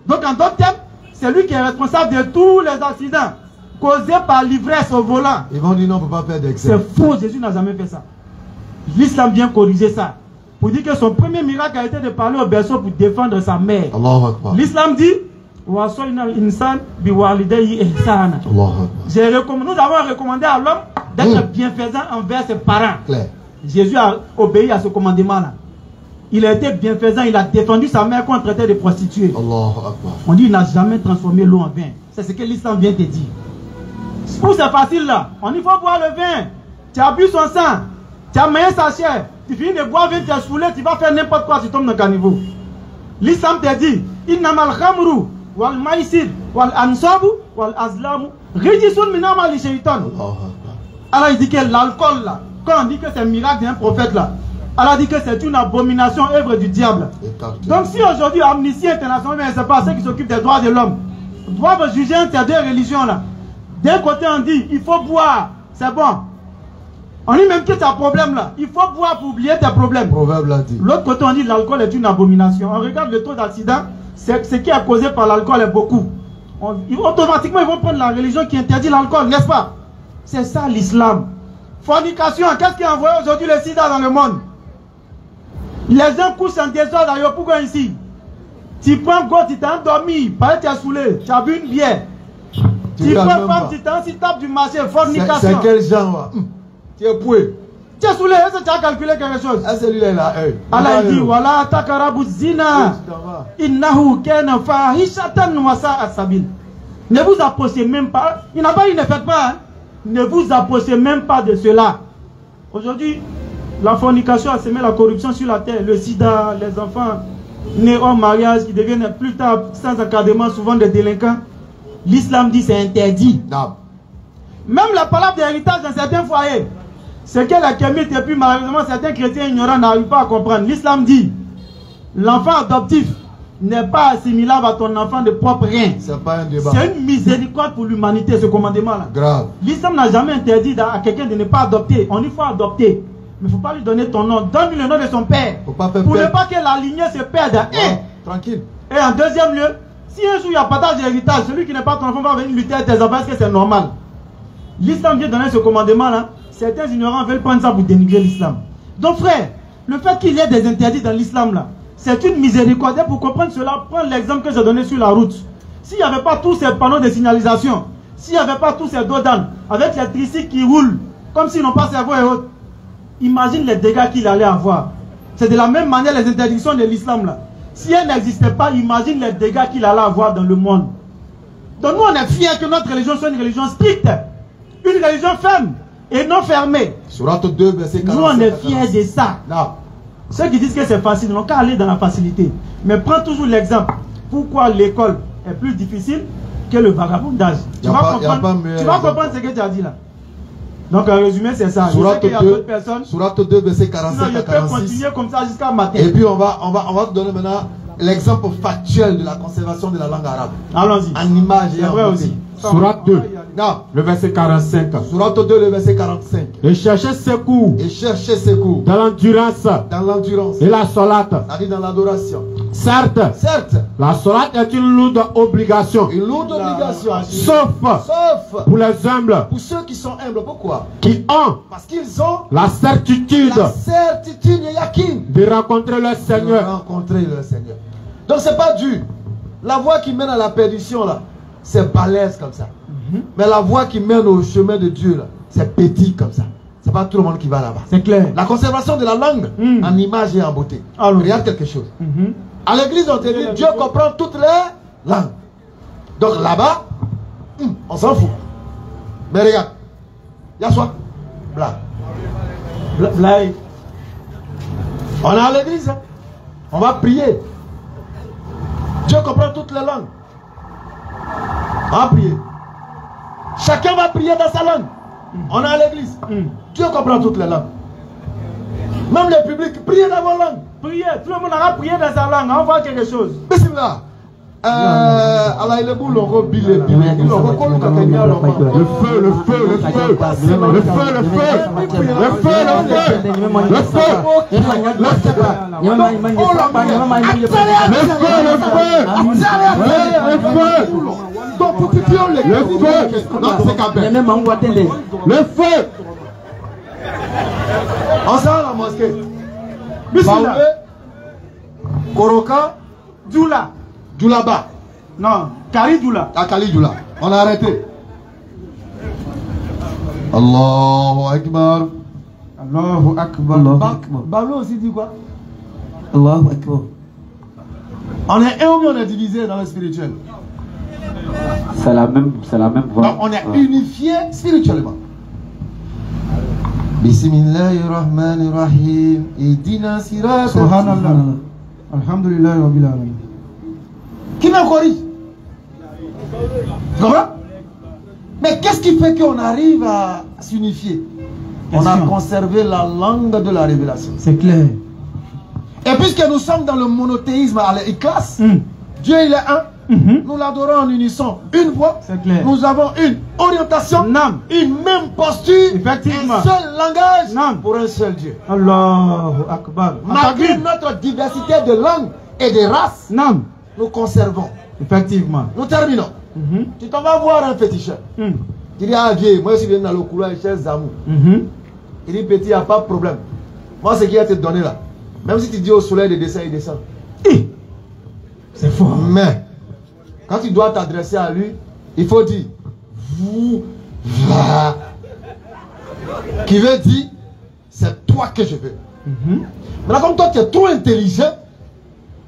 Donc en d'autres termes, c'est lui qui est responsable de tous les accidents causés par l'ivresse au volant. Ils vont dire non, on ne peut pas faire d'excès. C'est faux, Jésus n'a jamais fait ça. L'islam vient corriger ça. Pour dire que son premier miracle a été de parler au berceau pour défendre sa mère. L'islam dit nous avons recommandé à l'homme d'être bienfaisant envers ses parents. Claire. Jésus a obéi à ce commandement-là. Il a été bienfaisant, il a défendu sa mère qu'on traitait de prostituée. On dit qu'il n'a jamais transformé l'eau en vin. C'est ce que l'islam vient te dire. Pour c'est facile là, on dit qu'il faut boire le vin. Tu as bu son sang, tu as mangé sa chair, tu finis de boire le vin, tu as saoulé, tu vas faire n'importe quoi, tu tombes dans le caniveau. L'islam te dit innamal khamru wal maïsir wal ansabu wal azlamu rijisun min amali shaytan. Alors il dit que l'alcool là, quand on dit que c'est un miracle d'un prophète là, Allah dit que c'est une abomination, œuvre du diable. Donc si aujourd'hui Amnesty International, mais c'est pas ceux qui s'occupent des droits de l'homme, doivent juger ces deux religions là. D'un côté on dit il faut boire, c'est bon. On dit même que tu as un problème là, il faut boire pour oublier tes problèmes. L'autre côté on dit l'alcool est une abomination. On regarde le taux d'accident, ce qui est causé par l'alcool est beaucoup. Automatiquement ils vont prendre la religion qui interdit l'alcool, n'est-ce pas? C'est ça l'islam. Fornication, qu'est-ce qui a envoyé aujourd'hui le sida dans le monde? Les gens couchent en désordre à Yopougon ici. Tu prends go, tu t'es endormi, parce que tu as saoulé, tu as bu une bière. Tu prends femme, tu t'es assis, tape du marché, fornication. C'est quel genre? Tu es poué. Tu es saoulé, est-ce que tu as calculé quelque chose? Ah, celui-là là. Allah dit, voilà, takarabu zina. Innahu kena fahishatan wa sa'a sabil. Ne vous approchez même pas. Il n'a pas, il ne fait pas. Hein? Ne vous approchez même pas de cela. Aujourd'hui, la fornication a semé la corruption sur la terre. Le sida, les enfants nés hors mariage qui deviennent plus tard, sans encadrement, souvent des délinquants. L'islam dit c'est interdit. Non. Même la parole d'héritage dans certains foyers, c'est qu'elle a commis, et puis malheureusement certains chrétiens ignorants n'arrivent pas à comprendre. L'islam dit, l'enfant adoptif n'est pas assimilable à ton enfant de propre rien. C'est pas un débat. C'est une miséricorde pour l'humanité, ce commandement-là. Grave. L'islam n'a jamais interdit à quelqu'un de ne pas adopter. On y faut adopter. Mais il ne faut pas lui donner ton nom. Donne-lui le nom de son père. Faut pas faire pour perdre. ne pas que la lignée se perde. Ouais, tranquille. Et en deuxième lieu, si un jour il y a partage d'héritage, celui qui n'est pas ton enfant va venir lutter avec tes enfants, est-ce que c'est normal? L'islam vient donner ce commandement-là. Certains ignorants veulent prendre ça pour dénigrer l'islam. Donc frère, le fait qu'il y ait des interdits dans l'islam là, c'est une miséricorde. Et pour comprendre cela, prends l'exemple que j'ai donné sur la route. S'il n'y avait pas tous ces panneaux de signalisation, s'il n'y avait pas tous ces dodanes, avec les tricycles qui roulent, comme s'ils n'ont pas cerveau et autres, imagine les dégâts qu'il allait avoir. C'est de la même manière les interdictions de l'islam là. Si elles n'existaient pas, imagine les dégâts qu'il allait avoir dans le monde. Donc nous on est fiers que notre religion soit une religion stricte, une religion ferme et non fermée. Sourate 2, verset 45. Nous on est fiers de ça. Non. Ceux qui disent que c'est facile n'ont qu'à aller dans la facilité. Mais prends toujours l'exemple. Pourquoi l'école est plus difficile que le vagabondage? Tu vas comprendre ce que tu as dit là. Donc en résumé c'est ça. Sourate 2, verset 45 sinon, à 46. Je peux continuer comme ça jusqu'à matin. Et puis on va te donner maintenant l'exemple factuel de la conservation de la langue arabe. Allons-y. En image et en vrai aussi. Sourate 2, non. le verset 45. Sourate 2, le verset 45. Et cherchez secours. Et cherchez secours. Dans l'endurance. Dans l'endurance. Et la solate. C'est-à-dire dans l'adoration. Certes. La solate est une lourde obligation. Une lourde obligation. Sauf pour les humbles. Pour ceux qui sont humbles. Pourquoi? Qui ont. Parce qu'ils ont la certitude. La certitude et yakin. De rencontrer le Seigneur. De rencontrer le Seigneur. Donc c'est pas dur. La voie qui mène à la perdition là, c'est balèze comme ça. Mais la voie qui mène au chemin de Dieu là, c'est petit comme ça. C'est pas tout le monde qui va là-bas. C'est clair. La conservation de la langue en image et en beauté. Regarde quelque chose. À l'église, on te dit Dieu comprend toutes les langues. Donc là-bas, on s'en fout. Mais regarde, Yassoua, blague. On est à l'église, hein? On va prier. Dieu comprend toutes les langues. On va prier. Chacun va prier dans sa langue. On est à l'église. Dieu comprend toutes les langues. Même les publics, priez dans vos langues. Priez, tout le monde aura prié dans sa langue. On voit quelque chose. Bismillah. Allah il est bon, le feu, donc pour que tu aies le feu. On s'en va à la mosquée. Bismillah. Koroka, Djoula. Djoulaba. Non, Kalidoula. Ah, Kalidoula. On a arrêté. Allahu Akbar. Allahu Akbar. Bablo aussi dit quoi? Allahu Akbar. On est un ou on est divisé dans le spirituel? C'est la même voie. Donc, on est unifié spirituellement. Bismillahirrahmanirrahim. Idina sirat. Subhanallah. Alhamdulillah Rabbil Alamin. Qui me corrige? Tu comprends? Mais qu'est-ce qui fait qu'on arrive à s'unifier? On a conservé la langue de la révélation. C'est clair. Et puisque nous sommes dans le monothéisme à l'Éclasse, Dieu il est un. Nous l'adorons en unisson. Une voix. Clair. Nous avons une orientation. Une même posture. Effectivement. Un seul langage pour un seul Dieu. Allahu Akbar. Malgré notre diversité de langues et de races, nous conservons. Effectivement. Nous terminons. Tu t'en vas voir un féticheur. Tu dis, ah vieux, moi je viens dans le couloir et cherche Zamou. Il dit, petit, il n'y a pas de problème. Moi, ce qu'il a te donné là, même si tu dis au soleil de descendre, il descend. C'est fort. Mais, quand tu dois t'adresser à lui, il faut dire, vous, va. Qui veut dire, c'est toi que je veux. Maintenant, comme toi, tu es trop intelligent,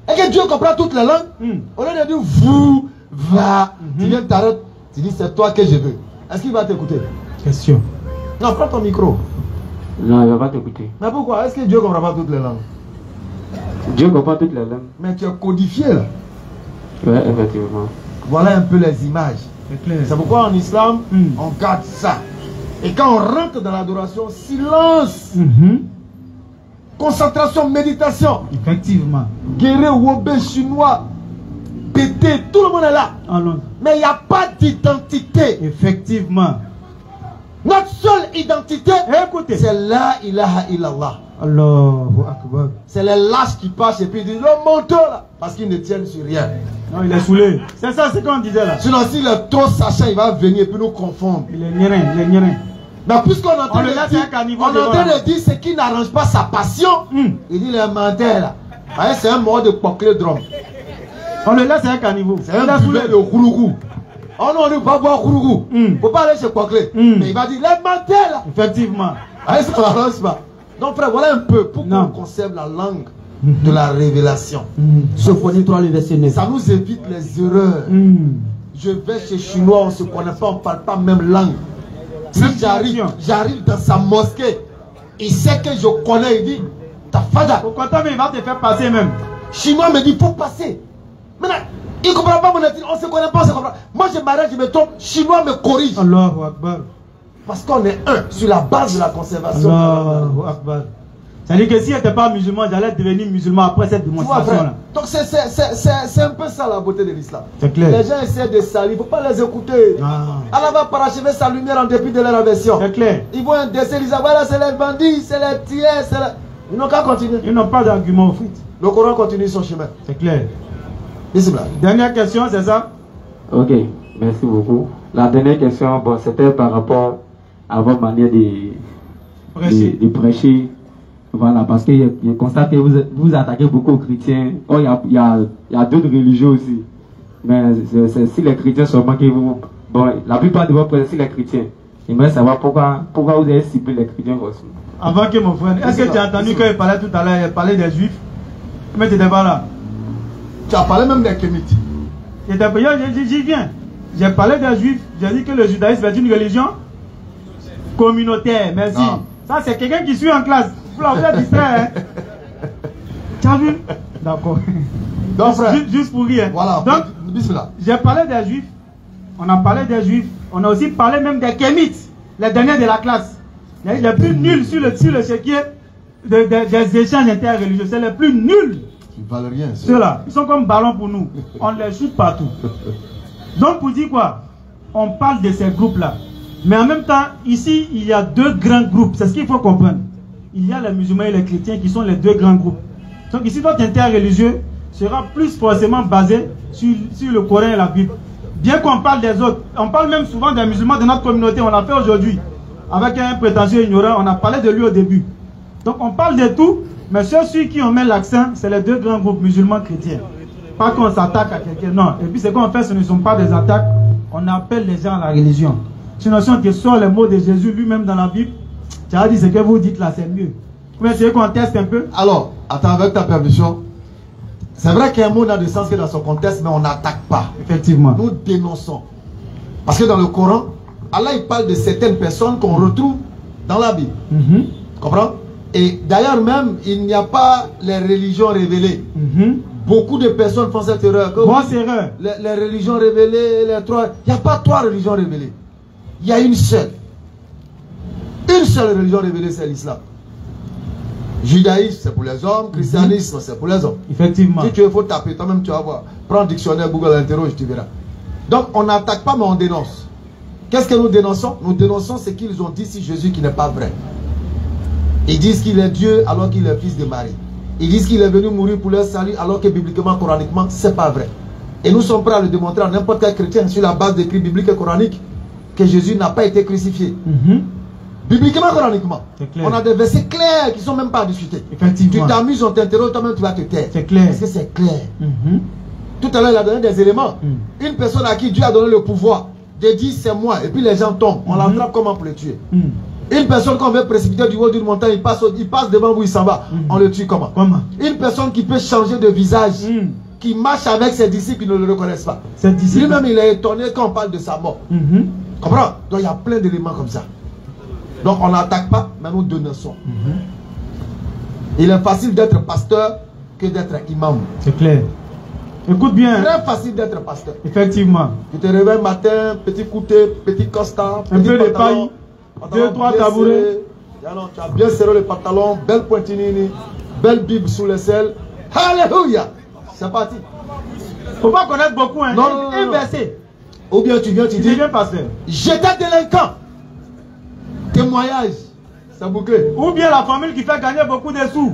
et que Dieu comprend toutes les langues, au lieu de dire, vous, va, tu viens t'arrêter, tu dis, c'est toi que je veux. Est-ce qu'il va t'écouter? Question. Non, prends ton micro. Non, il ne va pas t'écouter. Mais pourquoi? Est-ce que Dieu ne comprend pas toutes les langues? Dieu comprend toutes les langues. Mais tu es codifié là. Oui, effectivement. Voilà un peu les images. C'est pourquoi en islam, on garde ça. Et quand on rentre dans l'adoration, silence. Concentration, méditation. Effectivement. Guéré, Wobé, chinois, pété, tout le monde est là. Mais il n'y a pas d'identité. Effectivement. Notre seule identité, c'est la ilaha illallah. Allahu Akbar. C'est les lâches qui passent et puis ils disent le manteau là. Parce qu'ils ne tiennent sur rien. Non, il est saoulé. C'est ça, c'est qu'on disait là. Sinon, s'il est trop sachant, il va venir et puis nous confondre. Il est nieré, il est nieré. Mais puisqu'on est en train de dire ce qui n'arrange pas sa passion, il dit le menteur là. C'est un mot de pocler drum. On le laisse avec un niveau. C'est un boulet de Kourougou. Oh non, on ne peut pas boire Kourougou. Faut pas aller chez Pocler. Mais il va dire les menteurs là. Effectivement. Ça n'arrange pas. Donc frère, voilà un peu pour qu'on conserve la langue de la révélation. Sophonie 3, le verset 9. Ça nous évite les erreurs. Je vais chez Chinois, on ne se connaît pas, on ne parle pas même langue. Si j'arrive dans sa mosquée, il sait que je connais, il dit, ta fada. Pourquoi toi, il va te faire passer même. Chinois me dit, il faut passer. Maintenant, il ne comprend pas mon étude, on ne se connaît pas, on se comprend. Moi je m'arrête, je me trompe, Chinois me corrige. Allahu Akbar. Parce qu'on est un, sur la base de la conservation. Allahu Akbar. C'est-à-dire que si elle n'était pas musulman, j'allais devenir musulman après cette démonstration-là. Donc c'est un peu ça la beauté de l'islam. C'est clair. Les gens essaient de salir, il ne faut pas les écouter. Allah va parachever sa lumière en dépit de leur aversion. C'est clair. Ils vont décès, ils disent voilà, c'est les bandits, c'est les tiers, c'est les... Ils n'ont qu'à continuer. Ils n'ont pas d'argument au fait. Le Coran continue son chemin. C'est clair. Bismillah. Dernière question, c'est ça? Ok, merci beaucoup. La dernière question, bon, c'était par rapport à votre manière de prêcher. Voilà, parce que je constate que vous attaquez beaucoup aux chrétiens. Oh, il y a d'autres religions aussi. Mais c'est si les chrétiens seulement que vous... Bon, la plupart de vos frères, c'est les chrétiens. J'aimerais savoir pourquoi vous avez ciblé les chrétiens aussi. Avant que mon frère... Est-ce que tu as entendu qu'il parlait tout à l'heure, il parlait des juifs? Mais tu n'étais pas là. Tu as parlé même des kémites. J'y viens. J'ai parlé des juifs. J'ai dit que le judaïsme est une religion communautaire. Merci. Non. Ça, c'est quelqu'un qui suit en classe. Vous l'avez distrait, hein? Tu as vu? D'accord. Juste pour rire. Voilà. Donc, j'ai parlé des juifs. On a parlé des juifs. On a aussi parlé même des kémites. Les derniers de la classe. Les plus nuls sur le chéquier des échanges interreligieux. C'est les plus nuls. Ils ne valent rien. Ceux-là, ils sont comme ballons pour nous. On les shoot partout. Donc, pour dire quoi? On parle de ces groupes-là. Mais en même temps, ici, il y a deux grands groupes. C'est ce qu'il faut comprendre. Il y a les musulmans et les chrétiens qui sont les deux grands groupes. Donc ici, notre interreligieux sera plus forcément basé sur le Coran et la Bible. Bien qu'on parle des autres, on parle même souvent des musulmans de notre communauté. On l'a fait aujourd'hui avec un prétentieux ignorant. On a parlé de lui au début. Donc on parle de tout, mais ceux sur qui on met l'accent, c'est les deux grands groupes musulmans chrétiens. Pas qu'on s'attaque à quelqu'un, non. Et puis ce qu'on fait, ce ne sont pas des attaques. On appelle les gens à la religion. Sinon, si on te sort les mots de Jésus lui-même dans la Bible, tu as dit ce que vous dites là, c'est mieux. Vous essayez qu'on teste un peu? Alors, attends, avec ta permission, c'est vrai qu'un mot n'a de sens que dans son contexte, mais on n'attaque pas. Effectivement. Nous dénonçons. Parce que dans le Coran, Allah il parle de certaines personnes qu'on retrouve dans la Bible. Comprends? Et d'ailleurs même, il n'y a pas les religions révélées. Beaucoup de personnes font cette erreur. Grosse erreur. Les religions révélées, les trois... Il n'y a pas trois religions révélées. Il y a une seule. Une seule religion révélée, c'est l'islam. Judaïsme, c'est pour les hommes. Christianisme, c'est pour les hommes. Effectivement. Si tu veux, il faut taper. Toi-même, tu vas voir. Prends le dictionnaire, Google, interroge, tu verras. Donc, on n'attaque pas, mais on dénonce. Qu'est-ce que nous dénonçons? Nous dénonçons ce qu'ils ont dit sur Jésus qui n'est pas vrai. Ils disent qu'il est Dieu alors qu'il est fils de Marie. Ils disent qu'il est venu mourir pour leur salut alors que bibliquement, coraniquement, ce n'est pas vrai. Et nous sommes prêts à le démontrer à n'importe quel chrétien sur la base d'écrits bibliques et coraniques que Jésus n'a pas été crucifié. Bibliquement, coraniquement. On a des versets clairs qui ne sont même pas à discuter. Tu t'amuses, on t'interroge, toi-même tu vas te taire. C'est clair. Parce que c'est clair. Tout à l'heure, il a donné des éléments. Une personne à qui Dieu a donné le pouvoir de dire c'est moi, et puis les gens tombent. On l'attrape comment pour le tuer? Une personne qu'on veut précipiter du haut d'une montagne, il passe devant vous, il s'en va. On le tue comment? Une personne qui peut changer de visage, qui marche avec ses disciples, ils ne le reconnaissent pas. Lui-même, il est étonné quand on parle de sa mort. Comprends? Donc il y a plein d'éléments comme ça. Donc on n'attaque pas, mais nous dénonçons. Il est facile d'être pasteur que d'être imam. C'est clair. Écoute bien. Très facile d'être pasteur. Effectivement. Tu te réveilles matin, petit couté, petit costard, un peu de paille, 2-3 tabourets. Tu as bien serré le pantalon, belle pointinini, belle Bible sous les selles. Alléluia. C'est parti. Faut pas connaître beaucoup, hein. Non. Inversé. Ou bien tu viens, tu dis, pasteur. J'étais délinquant. Témoignage. C'est bouclé. Ou bien la famille qui fait gagner beaucoup de sous.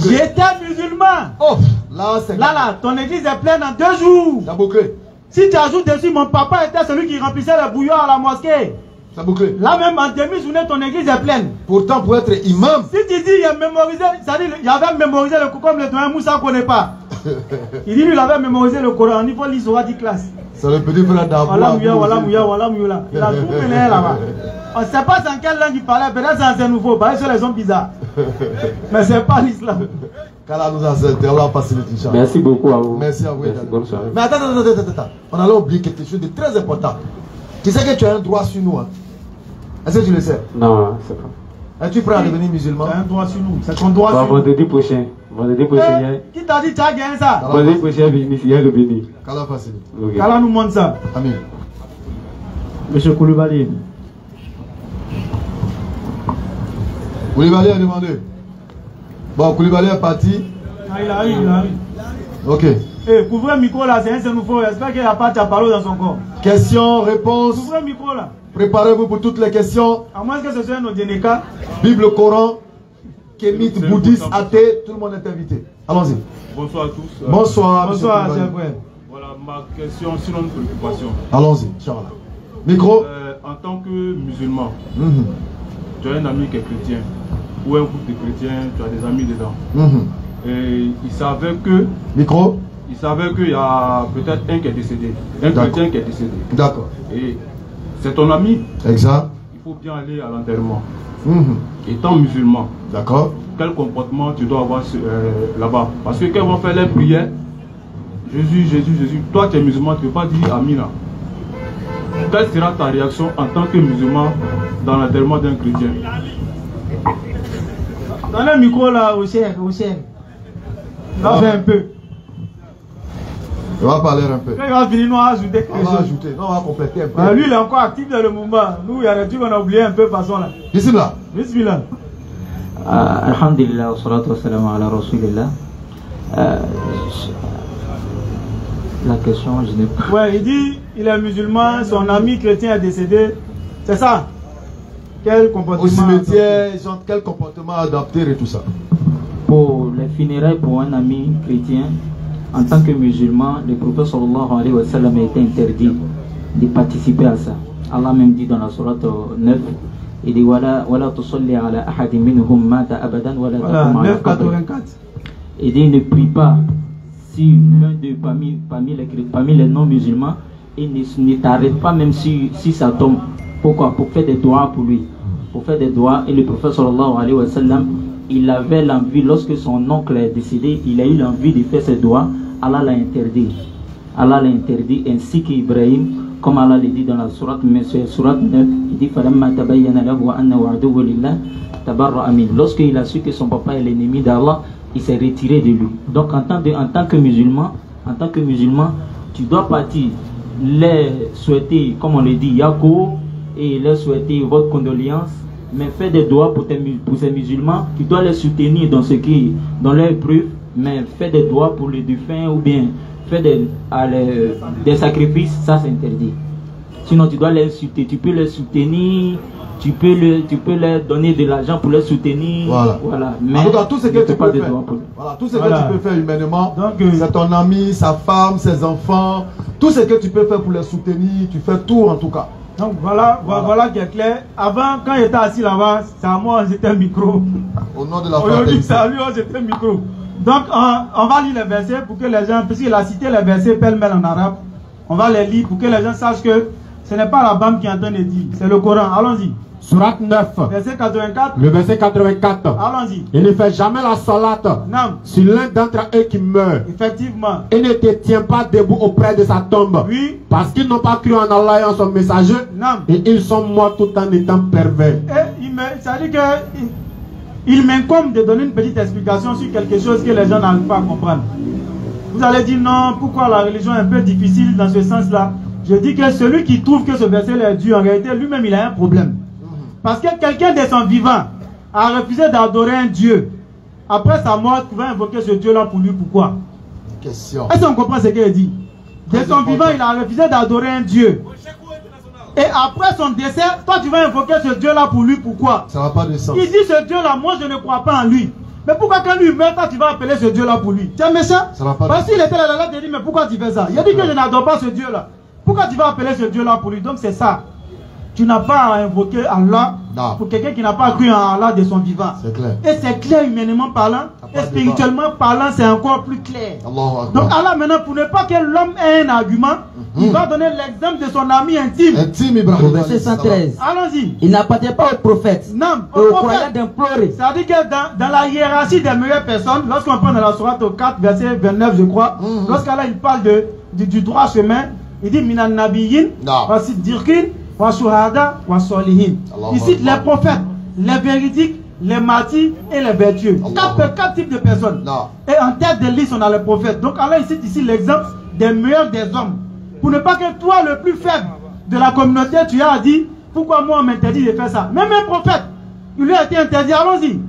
J'étais musulman. Oh, là, c'est là, ton église est pleine en 2 jours. C'est bouclé. Si tu ajoutes dessus, mon papa était celui qui remplissait le bouillon à la mosquée. C'est bouclé. Là même en demi-journée, ton église est pleine. Pourtant, pour être imam. Si tu dis, il a mémorisé, c'est-à-dire, il avait mémorisé le Coran, comme le doyen Moussa ne connaît pas. Il dit, lui, il avait mémorisé le Coran. Il faut lire sur 10 classes. C'est le petit frère d'Abou. Voilà, il a tout mené là-bas. On ne sait pas dans quelle langue il parlait, peut-être c'est un nouveau, parce que les gens bizarres. Mais ce n'est pas l'islam. Qu'Allah nous accepte, Allah facilite. Merci beaucoup à vous. Merci à vous. Merci, bonne soirée. Mais attends. On allait oublier quelque chose de très important. Tu sais que tu as un droit sur nous. Hein? Est-ce que tu le sais? Non, c'est pas. Es-tu prêt à devenir musulman? Tu as un droit sur nous. C'est ton droit sur nous. Vendredi prochain. Vendredi prochain. Qui t'a dit tu as gagné ça? Vendredi prochain, il y a le béni. Qu'Allah facilite. Qu'Allah nous montre ça. Amen. Monsieur Koulibaly. Koulibaly a demandé. Bon, Koulibaly est parti. Il arrive. Ok. Couvrez le micro là, c'est un nouveau. J'espère qu'il n'a pas ta parole dans son corps. Questions, réponses. Couvrez le micro là. Préparez-vous pour toutes les questions. À moins que ce soit un Odénéka. Bible, Coran, kémite, bouddhiste, athée, tout le monde est invité. Allons-y. Bonsoir à tous. Bonsoir, bonsoir, cher frère. Voilà ma question, sinon une préoccupation. Allons-y, Inch'Allah. Micro. En tant que musulman, tu as un ami qui est chrétien, ou un groupe de chrétiens, tu as des amis dedans. Et il savait que. Micro. Il savait qu'il y a peut-être un qui est décédé, un chrétien qui est décédé. D'accord. Et c'est ton ami. Exact. Il faut bien aller à l'enterrement. Étant musulman. D'accord. Quel comportement tu dois avoir là-bas? Parce que quand ils vont faire les prières, Jésus, toi tu es musulman, tu ne peux pas dire Amina. Quelle sera ta réaction en tant que musulman dans l'enterrement d'un chrétien? Dans le micro là, au cher. Là, fait un peu. Il va parler un peu. Quand il va venir, nous ajouter quelque chose. On va ajouter, non, on va compléter un peu. Lui, il est encore actif dans le mouvement. Nous, il y a des trucs qu'on a oublié un peu façon là. Bismillah. Alhamdulillah, wa salatu wa salam ala rasulillah. La question, je n'ai pas. Ouais, il dit, il est musulman, son ami chrétien est décédé. C'est ça? Quel comportement? Au cimetière, quel comportement adapter et tout ça? Pour les funérailles pour un ami chrétien, en tant que musulman, le prophète sallallahu alayhi wa sallam a été interdit de participer à ça. Allah même dit dans la sourate 9, il dit Wala tusalli ala ahadin minhum mata abadan wala taqum ala qabri. Il dit ne prie pas si l'un de parmi les non-musulmans, il ne t'arrête pas même si ça tombe. Pourquoi? Pour faire des doigts pour lui. Pour faire des doigts. Et le prophète sallallahu alayhi wa sallam, il avait l'envie, lorsque son oncle est décédé, il a eu l'envie de faire ses doigts. Allah l'a interdit. Allah l'a interdit, ainsi qu'Ibrahim, comme Allah l'a dit dans la sourate 9, il dit lorsqu'il a su que son papa est l'ennemi d'Allah, il s'est retiré de lui. Donc en tant que musulman, tu dois partir les souhaiter, comme on le dit, Yako, et leur souhaiter votre condoléance, mais faire des doigts pour ces musulmans. Tu dois les soutenir dans leur épreuve, mais faire des doigts pour les défunts ou bien faire des sacrifices, ça c'est interdit. Sinon tu dois les soutenir, tu peux les soutenir, tu peux leur donner de l'argent pour les soutenir. Voilà. Mais en tout cas, tout ce que tu peux faire, tout ce que tu peux faire humainement, c'est ton ami, sa femme, ses enfants, tout ce que tu peux faire pour les soutenir, tu fais tout en tout cas. Donc voilà qui est clair. Avant, quand j'étais assis là-bas, c'est à moi, j'étais un micro. Au nom de la fraternité. C'est à lui, j'étais un micro. Donc on va lire les versets pour que les gens, puisqu'il a cité les versets pêle-mêle en arabe, on va les lire pour que les gens sachent que ce n'est pas la BAM qui est en train de dire, c'est le Coran. Allons-y. Surat 9. Verset 84. Le verset 84. Allons-y. Il ne fait jamais la salate sur l'un d'entre eux qui meurt. Effectivement. Et ne te tient pas debout auprès de sa tombe. Oui. Parce qu'ils n'ont pas cru en Allah et en son messager. Et ils sont morts tout en étant pervers. Et ça dit que il m'incombe de donner une petite explication sur quelque chose que les gens n'arrivent pas à comprendre. Vous allez dire non, pourquoi la religion est un peu difficile dans ce sens-là? Je dis que celui qui trouve que ce verset est dur, en réalité, lui-même, il a un problème. Parce que quelqu'un de son vivant a refusé d'adorer un Dieu. Après sa mort, il va invoquer ce Dieu-là pour lui. Pourquoi? Question. Est-ce qu'on comprend ce qu'il dit? De son vivant, il a refusé d'adorer un Dieu. Et après son décès, toi tu vas invoquer ce Dieu-là pour lui. Pourquoi? Ça n'a pas de sens. Il dit ce Dieu-là, moi je ne crois pas en lui. Mais pourquoi quand lui meurt, toi tu vas appeler ce Dieu-là pour lui? Tu es méchant? Parce qu'il était là, il dit mais pourquoi tu fais ça? Il a dit que je n'adore pas ce Dieu-là. Pourquoi tu vas appeler ce Dieu-là pour lui? Donc c'est ça. Tu n'as pas à invoquer Allah pour quelqu'un qui n'a pas cru en Allah de son vivant. C'est clair. Et c'est clair humainement parlant. Et spirituellement parlant, c'est encore plus clair. Donc Allah maintenant, pour ne pas que l'homme ait un argument, il va donner l'exemple de son ami intime. Au verset 113. Allons-y. Il n'appartient pas aux prophètes. Non, aux croyants d'implorer. C'est-à-dire que dans la hiérarchie des meilleures personnes, lorsqu'on prend dans la sourate 4, verset 29, je crois, lorsqu'Allah il parle du droit chemin, il dit Minan Nabiyin, wa Siddiqin, wa Shuhada, wa Solihin. Il cite les prophètes, les véridiques, les martyrs et les vertueux. Quatre types de personnes. Et en tête de liste, on a les prophètes. Donc Allah il cite ici l'exemple des meilleurs des hommes. Pour ne pas que toi, le plus faible de la communauté, tu as dit pourquoi moi on m'interdit de faire ça. Même un prophète, il lui a été interdit. Allons-y.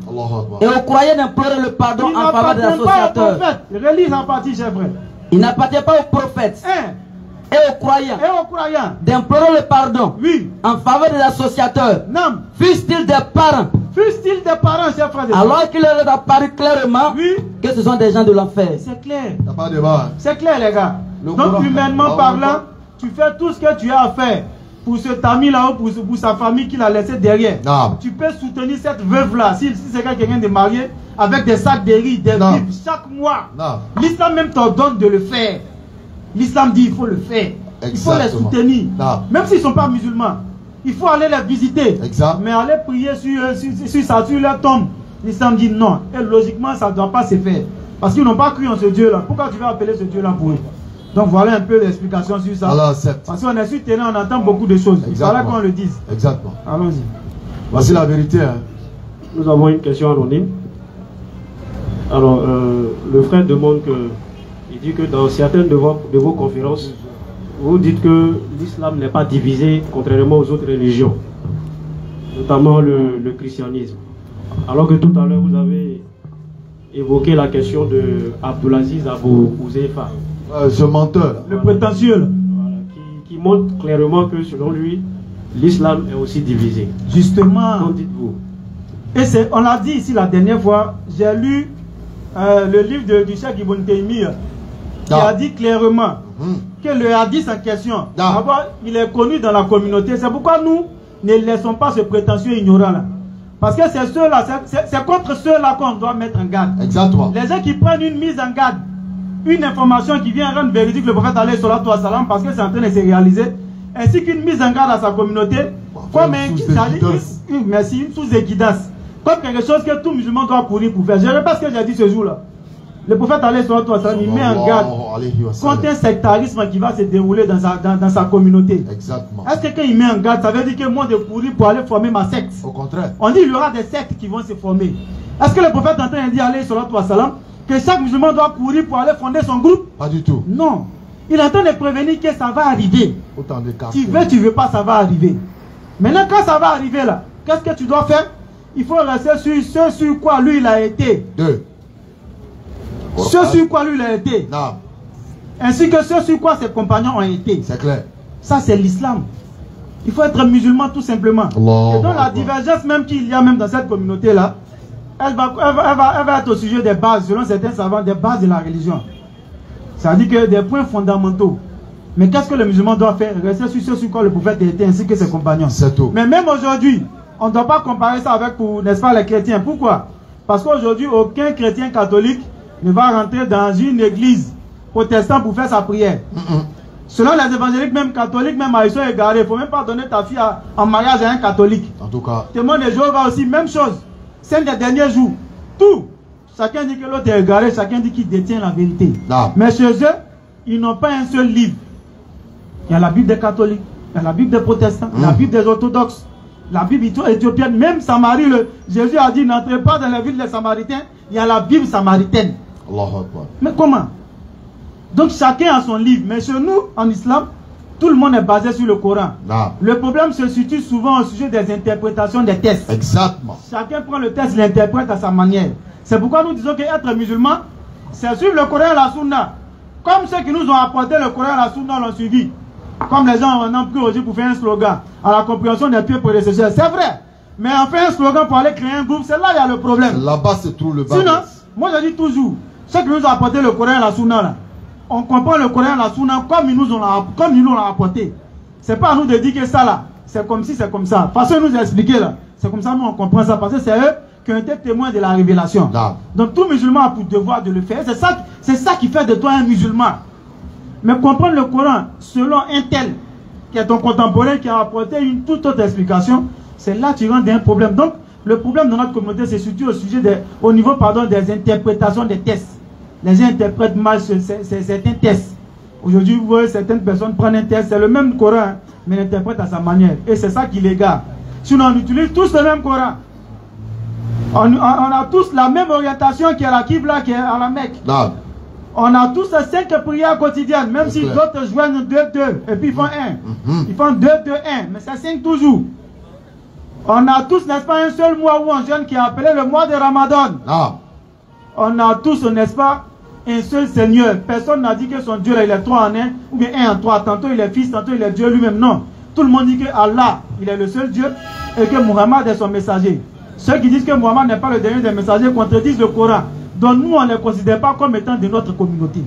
Et aux croyants d'implorer le pardon en faveur de l'associateur. Relis en partie, chef frère. Il n'appartient pas aux prophètes. Et aux croyants d'implorer le pardon en faveur des associateurs. Fussent-ils des parents. Fussent-ils des parents, chef frère. Alors qu'il leur est apparu clairement que ce sont des gens de l'enfer. C'est clair. Il n'y a pas de débat. C'est clair, les gars. Donc, humainement parlant, tu fais tout ce que tu as à faire pour cet ami là-haut, pour sa famille qu'il a laissé derrière. Tu peux soutenir cette veuve-là, si c'est quelqu'un de marié, avec des sacs de riz, des vivres chaque mois. L'islam même t'ordonne de le faire. L'islam dit il faut le faire. Il faut les soutenir. Même s'ils ne sont pas musulmans. Il faut aller les visiter. Mais aller prier sur leur tombe. L'islam dit non. Et logiquement, ça ne doit pas se faire. Parce qu'ils n'ont pas cru en ce Dieu-là. Pourquoi tu vas appeler ce Dieu-là pour eux? Donc voilà un peu l'explication sur ça. Allah parce qu'on est sur terrain, on entend beaucoup de choses. Il fallait qu'on le dise. Exactement. Allons-y. Voici la vérité. Hein. Nous avons une question anonyme. Alors, le frère demande que... Il dit que dans certaines de vos conférences, vous dites que l'islam n'est pas divisé contrairement aux autres religions, notamment le christianisme. Alors que tout à l'heure, vous avez évoqué la question de Abdulaziz Abou Ouzeifa. Ce menteur. Le prétentieux. Voilà, qui montre clairement que selon lui, l'islam est aussi divisé. Justement. Qu'en dites-vous? Et on l'a dit ici la dernière fois, j'ai lu le livre du Cheikh Ibn Taymiyyah qui a dit clairement que le hadith en question, d'abord, il est connu dans la communauté. C'est pourquoi nous ne laissons pas ce prétentieux ignorant là. Parce que c'est ceux-là, c'est contre ceux-là qu'on doit mettre en garde. Exactement. Les gens qui prennent une mise en garde, une information qui vient rendre véridique le prophète alayhi salatu wa salam parce que c'est en train de se réaliser, ainsi qu'une mise en garde à sa communauté, comme une sous-éguidance, comme quelque chose que tout musulman doit courir pour faire. Je répète ce que j'ai dit ce jour-là. Le prophète alayhi salatu wa salam, il met en garde contre un sectarisme qui va se dérouler dans sa communauté. Exactement. Est-ce que quand il met en garde, ça veut dire que moi de courir pour aller former ma secte? Au contraire. On dit qu'il y aura des sectes qui vont se former. Est-ce que le prophète est en train de dire alayhi salatu wa salam que chaque musulman doit courir pour aller fonder son groupe? Pas du tout. Non. Il est en train de prévenir que ça va arriver. Autant de cas. Tu veux pas, ça va arriver. Maintenant, quand ça va arriver là, qu'est-ce que tu dois faire? Il faut rester sur ce sur quoi lui il a été. Ce sur quoi lui il a été. Non. Ainsi que ce sur quoi ses compagnons ont été. C'est clair. Ça, c'est l'islam. Il faut être musulman tout simplement. Et donc la divergence même qu'il y a même dans cette communauté là, elle va être au sujet des bases, selon certains savants, des bases de la religion. C'est-à-dire que des points fondamentaux. Mais qu'est-ce que le musulman doit faire? Rester sur ce sur quoi le prophète était ainsi que ses compagnons. C'est tout. Mais même aujourd'hui, on ne doit pas comparer ça avec, n'est-ce pas, les chrétiens. Pourquoi? Parce qu'aujourd'hui, aucun chrétien catholique ne va rentrer dans une église protestante pour faire sa prière. Selon les évangéliques, même catholiques, même ils sont égarés. Il ne faut même pas donner ta fille en mariage à un catholique. En tout cas. Témoin de Jéhovah aussi, même chose. C'est des derniers jours. Tout. Chacun dit que l'autre est égaré, chacun dit qu'il détient la vérité. Non. Mais chez eux, ils n'ont pas un seul livre. Il y a la Bible des catholiques, il y a la Bible des protestants, la Bible des orthodoxes, la Bible éthiopienne, même Samarie. Jésus a dit, n'entrez pas dans la ville des Samaritains, il y a la Bible samaritaine. Mais comment? Donc chacun a son livre. Mais chez nous, en islam, tout le monde est basé sur le Coran. Non. Le problème se situe souvent au sujet des interprétations des textes. Exactement. Chacun prend le texte, l'interprète à sa manière. C'est pourquoi nous disons qu'être musulman, c'est suivre le Coran et la Sunna. Comme ceux qui nous ont apporté le Coran et la Sunna l'ont suivi. Comme les gens en ont pris aujourd'hui pour faire un slogan à la compréhension des pieux prédécesseurs. C'est vrai. Mais en fait un slogan pour aller créer un groupe, c'est là qu'il y a le problème. Là-bas se trouve le bas. Sinon, moi je dis toujours, ceux qui nous ont apporté le Coran et la Sunna là, on comprend le Coran et la Sunna comme ils nous l'ont apporté. C'est pas à nous de dire que ça là, c'est comme si c'est comme ça. Parce que nous a expliqué là, c'est comme ça nous on comprend ça. Parce que c'est eux qui ont été témoins de la révélation. Non. Donc tout musulman a pour devoir de le faire. C'est ça qui fait de toi un musulman. Mais comprendre le Coran selon un tel qui est ton contemporain qui a apporté une toute autre explication, c'est là que tu rentres dans un problème. Donc le problème dans notre communauté, c'est surtout au niveau des interprétations des textes. Les gens interprètent mal certains textes. Aujourd'hui, vous voyez certaines personnes prennent un texte, c'est le même Coran, mais l'interprètent à sa manière. Et c'est ça qui les gare. Sinon, on utilise tous le même Coran. On a tous la même orientation qui est à la Qibla, qui est à la Mecque. Non. On a tous 5 prières quotidiennes, même si d'autres joignent 2, et puis ils font 1. Ils font 2, 2, 1, mais c'est 5 toujours. On a tous, n'est-ce pas, un seul mois où on jeûne qui est appelé le mois de Ramadan. Non. On a tous, n'est-ce pas, un seul Seigneur. Personne n'a dit que son Dieu, là, il est 3 en 1, ou bien 1 en 3. Tantôt il est fils, tantôt il est Dieu lui-même. Non. Tout le monde dit que Allah, il est le seul Dieu, et que Muhammad est son messager. Ceux qui disent que Muhammad n'est pas le dernier des messagers contredisent le Coran. Donc nous, on ne les considère pas comme étant de notre communauté.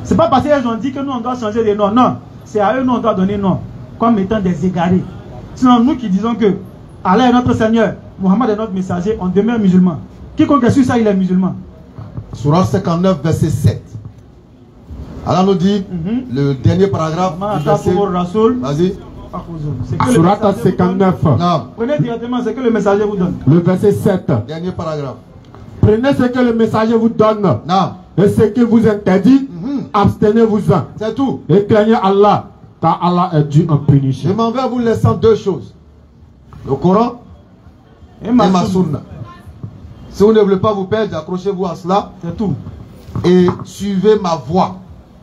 Ce n'est pas parce qu'ils ont dit que nous, on doit changer de nom. Non. C'est à eux, nous, on doit donner nom. Comme étant des égarés. Sinon, nous qui disons que Allah est notre Seigneur, Muhammad est notre messager, on demeure musulman. Quiconque est sur ça, il est musulman. Surah 59, verset 7. Allah nous dit, le dernier paragraphe. Vas-y. Surah 59. Non. Prenez directement ce que le messager vous donne. Le verset 7. Dernier paragraphe. Prenez ce que le messager vous donne. Non. Et ce qu'il vous interdit, abstenez-vous-en. C'est tout. Et craignez Allah, car Allah est Dieu en punition. Je m'en vais vous laissant 2 choses. Le Coran et ma Sunna. Si vous ne voulez pas vous perdre, accrochez-vous à cela. C'est tout. Et suivez ma voie.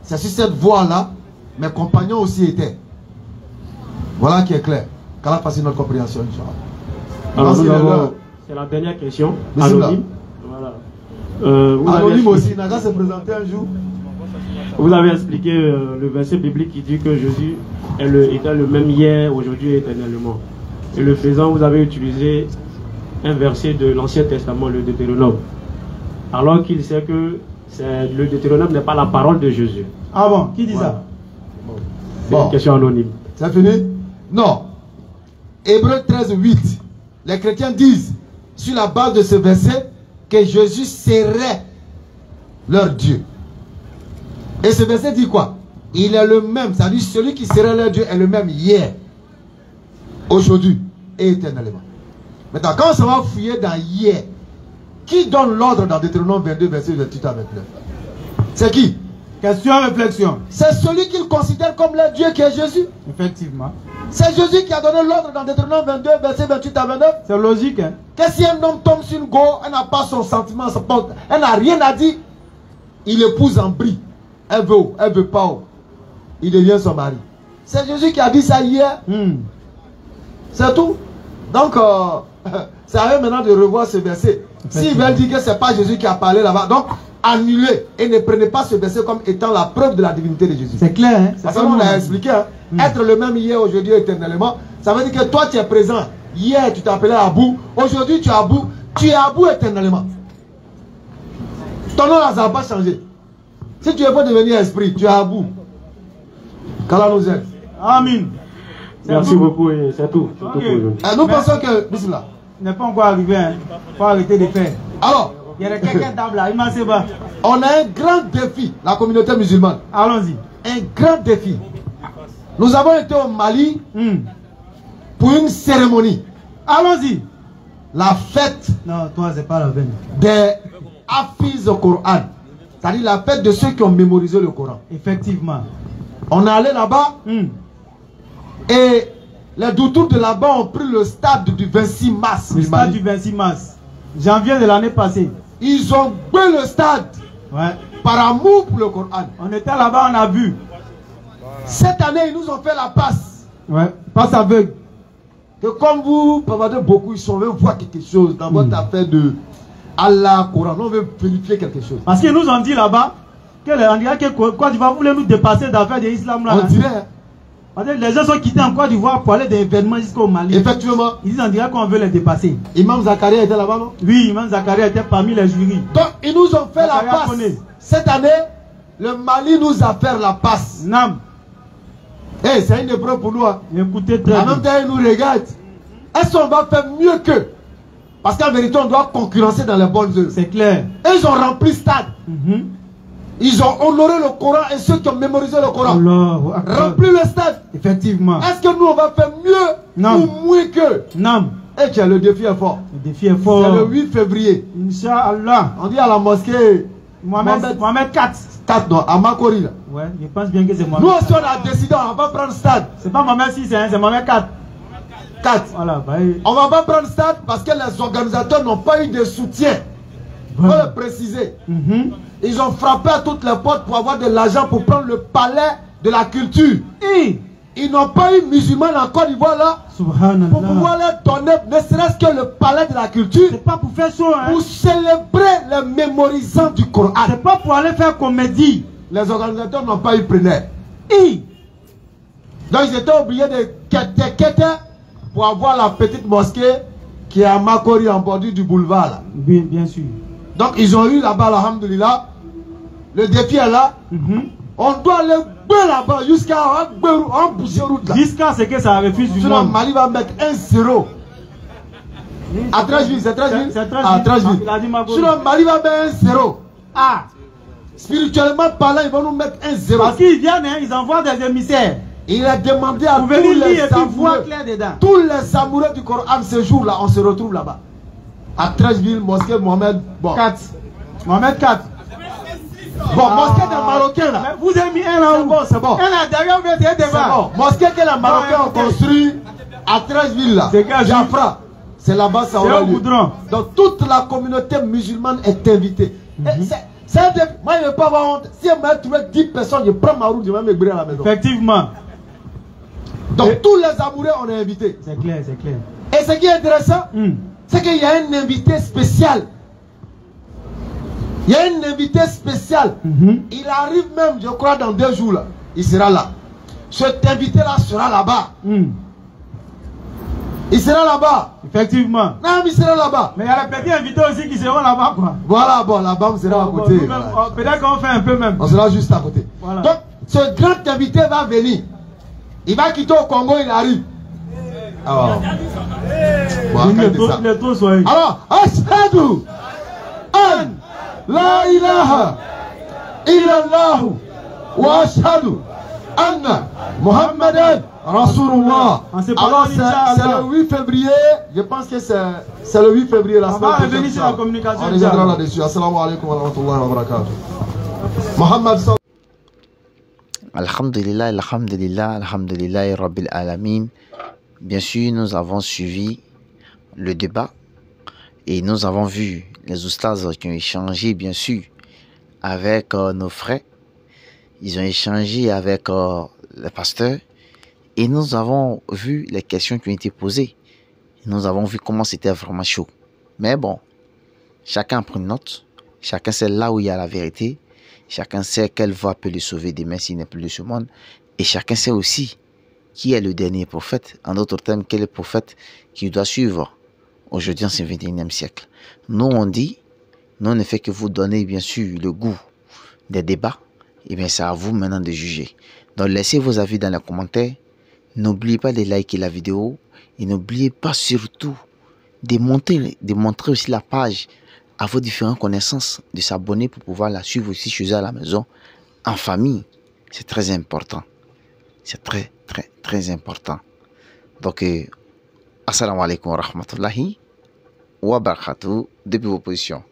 C'est sur cette voie-là, mes compagnons aussi étaient. Voilà qui est clair. Qu'Allah fasse notre compréhension, Inch'Allah. C'est la dernière question. Anonyme. Voilà. Anonyme aussi. Naga s'est présenté un jour. Vous avez expliqué le verset biblique qui dit que Jésus était le même hier, aujourd'hui et éternellement. Et le faisant, vous avez utilisé un verset de l'Ancien Testament, le Deutéronome. Alors qu'il sait que le Deutéronome n'est pas la parole de Jésus. Ah bon? Qui dit ça? C'est une question anonyme. C'est fini? Non. Hébreux 13, 8. Les chrétiens disent, sur la base de ce verset, que Jésus serait leur Dieu. Et ce verset dit quoi? Il est le même. C'est-à-dire celui qui serait leur Dieu est le même hier, aujourd'hui et éternellement. Maintenant, quand on va fouiller dans hier, qui donne l'ordre dans Deutéronome 22, verset 28 à 29? C'est qui? Question, réflexion. C'est celui qu'il considère comme le Dieu qui est Jésus. Effectivement. C'est Jésus qui a donné l'ordre dans Deutéronome 22, verset 28 à 29. C'est logique, hein? Que si un homme tombe sur une go, elle n'a pas son sentiment, son porte, elle n'a rien à dire, il épouse en bris. Elle veut pas. Il devient son mari. C'est Jésus qui a dit ça hier. C'est tout. Donc, c'est à eux maintenant de revoir ce verset. S'ils veulent dire que ce n'est pas Jésus qui a parlé là-bas, donc annulez et ne prenez pas ce verset comme étant la preuve de la divinité de Jésus. C'est clair, hein? Parce qu'on a expliqué, hein? Être le même hier, aujourd'hui, éternellement, ça veut dire que toi tu es présent. Hier tu t'appelais Abou, aujourd'hui tu es Abou éternellement. Ton nom là, ça n'a pas changé. Si tu veux pas devenir esprit, tu es Abou. Qu'Allah nous aide. Amen. Merci beaucoup et c'est tout. Nous pensons que Bismillah n'est pas encore arrivé. Il faut arrêter de faire. Alors, il y a quelqu'un d'âme là, il m'a on a un grand défi, la communauté musulmane. Allons-y. Un grand défi. Nous avons été au Mali pour une cérémonie. Allons-y. La fête. Non, toi, c'est pas la peine. Des Hafiz au Coran. C'est-à-dire la fête de ceux qui ont mémorisé le Coran. Effectivement. On est allé là-bas et les doutours de là-bas ont pris le stade du 26 mars. Le stade du 26 mars. Janvier de l'année passée. Ils ont pris le stade par amour pour le Coran. On était là-bas, on a vu. Cette année, ils nous ont fait la passe. Passe aveugle. Que comme vous parlez beaucoup, ils sont venus voir quelque chose dans votre affaire de Allah, Coran. On veut vérifier quelque chose. Parce qu'ils nous ont dit là-bas que Côte d'Ivoire voulait nous dépasser d'affaires de l'islam là. On dirait. Parce que les gens sont quittés en Côte d'Ivoire pour aller des événements jusqu'au Mali. Effectivement. Ils disent on dirait qu'on veut les dépasser. Imam Zakaria était là-bas, non? Oui, Imam Zakaria était parmi les jurys. Donc, ils nous ont fait la passe. Cette année, le Mali nous a fait la passe. Nam. Eh, c'est une épreuve pour nous. Hein. Écoutez très bien. En même temps, ils nous regardent. Est-ce qu'on va faire mieux qu'eux? Parce qu'en vérité, on doit concurrencer dans les bonnes œuvres. C'est clair. Et ils ont rempli stade. Ils ont honoré le Coran et ceux qui ont mémorisé le Coran. Rempli le stade. Effectivement. Est-ce que nous, on va faire mieux ou moins qu'eux? Non. Et tiens, le défi est fort. Le défi est fort. C'est le 8 février. Inch'Allah. On dit à la mosquée Mohamed 4. 4, non, à Makori là. Ouais, je pense bien que c'est Mohamed. Nous aussi, on a décidé, on va pas prendre stade. C'est pas Mohamed 6, c'est Mohamed 4. 4. Voilà, on va pas prendre stade parce que les organisateurs n'ont pas eu de soutien. Il faut le préciser. Ils ont frappé à toutes les portes pour avoir de l'argent pour prendre le palais de la culture. Ils n'ont pas eu musulmans en Côte d'Ivoire là pour pouvoir leur donner ne serait-ce que le palais de la culture. C'est pas pour faire chaud, hein. Pour célébrer les mémorisants du Coran. C'est pas pour aller faire comédie. Les organisateurs n'ont pas eu preneur. Donc ils étaient obligés de quêter pour avoir la petite mosquée qui est à Makori en bordure du boulevard là. Bien sûr. Donc ils ont eu là-bas, alhamdoulilah. Le défi est là. On doit aller là-bas jusqu'à bouger route là. Jusqu'à ce que ça refuse du monde. Mali va mettre 1-0. À 13 villes, c'est 13 villes. À 13 villes. Sinon Mali va mettre 1-0. Ah. Spirituellement parlant, ils vont nous mettre 1-0. Parce qu'ils viennent, hein, ils envoient des émissaires. Il a demandé à tous les amoureux du Coran ce jour-là, on se retrouve là-bas. À 13 villes, mosquée Mohamed 4. Mohamed 4. Bon, mosquée des Marocains là. Mais vous avez mis un là où? C'est bon. Un là derrière, vous êtes devant. Bon. Mosquée que les Marocains ont construit à 13 villes là. Jafra. C'est là-bas, ça aura lieu. Donc toute la communauté musulmane est invitée. Moi, je ne vais pas avoir honte. Si je me trouve 10 personnes, je prends ma route, je vais me brûler à la maison. Effectivement. Donc tous les amoureux, on est invités. C'est clair, c'est clair. Et ce qui est intéressant, c'est qu'il y a un invité spécial. Il y a un invité spécial. Il arrive même, je crois, dans 2 jours là. Il sera là. Cet invité-là sera là-bas. Il sera là-bas. Effectivement. Non, il sera là-bas. Mais il y a les petits invités aussi qui seront là-bas, quoi. Voilà, bon, là-bas, on sera à côté. Voilà. Peut-être qu'on fait un peu même. On sera juste à côté. Voilà. Donc, ce grand invité va venir. Il va quitter au Congo, il arrive. Alors, alors, ashhadu an la ilaha illallah wa ashhadu anna Muhammadan Rasulullah. Alors c'est le 8 février, je pense que c'est le 8 février la semaine prochaine. On reviendra là-dessus. Assalamu alaikum wa rahmatullahi wa barakatuh. Muhammad Alhamdulillah, alhamdulillah, alhamdulillah, rabbil alamin. Bien sûr, nous avons suivi le débat et nous avons vu les oustas qui ont échangé, bien sûr, avec nos frères. Ils ont échangé avec les pasteurs et nous avons vu les questions qui ont été posées. Nous avons vu comment c'était vraiment chaud. Mais bon, chacun prend une note. Chacun sait là où il y a la vérité. Chacun sait quelle voie peut le sauver demain s'il n'est plus de ce monde. Et chacun sait aussi qui est le dernier prophète. En d'autres termes, quel est le prophète qui doit suivre aujourd'hui en ce 21e siècle. Nous, on dit, nous, on ne fait que vous donner, bien sûr, le goût des débats. Et bien, c'est à vous maintenant de juger. Donc, laissez vos avis dans les commentaires. N'oubliez pas de liker la vidéo. Et n'oubliez pas surtout de montrer aussi la page à vos différentes connaissances, de s'abonner pour pouvoir la suivre aussi chez eux à la maison, en famille. C'est très important. C'est très, très, très important. Donc, assalamu alaikum wa rahmatullahi wa barakatuh depuis vos positions.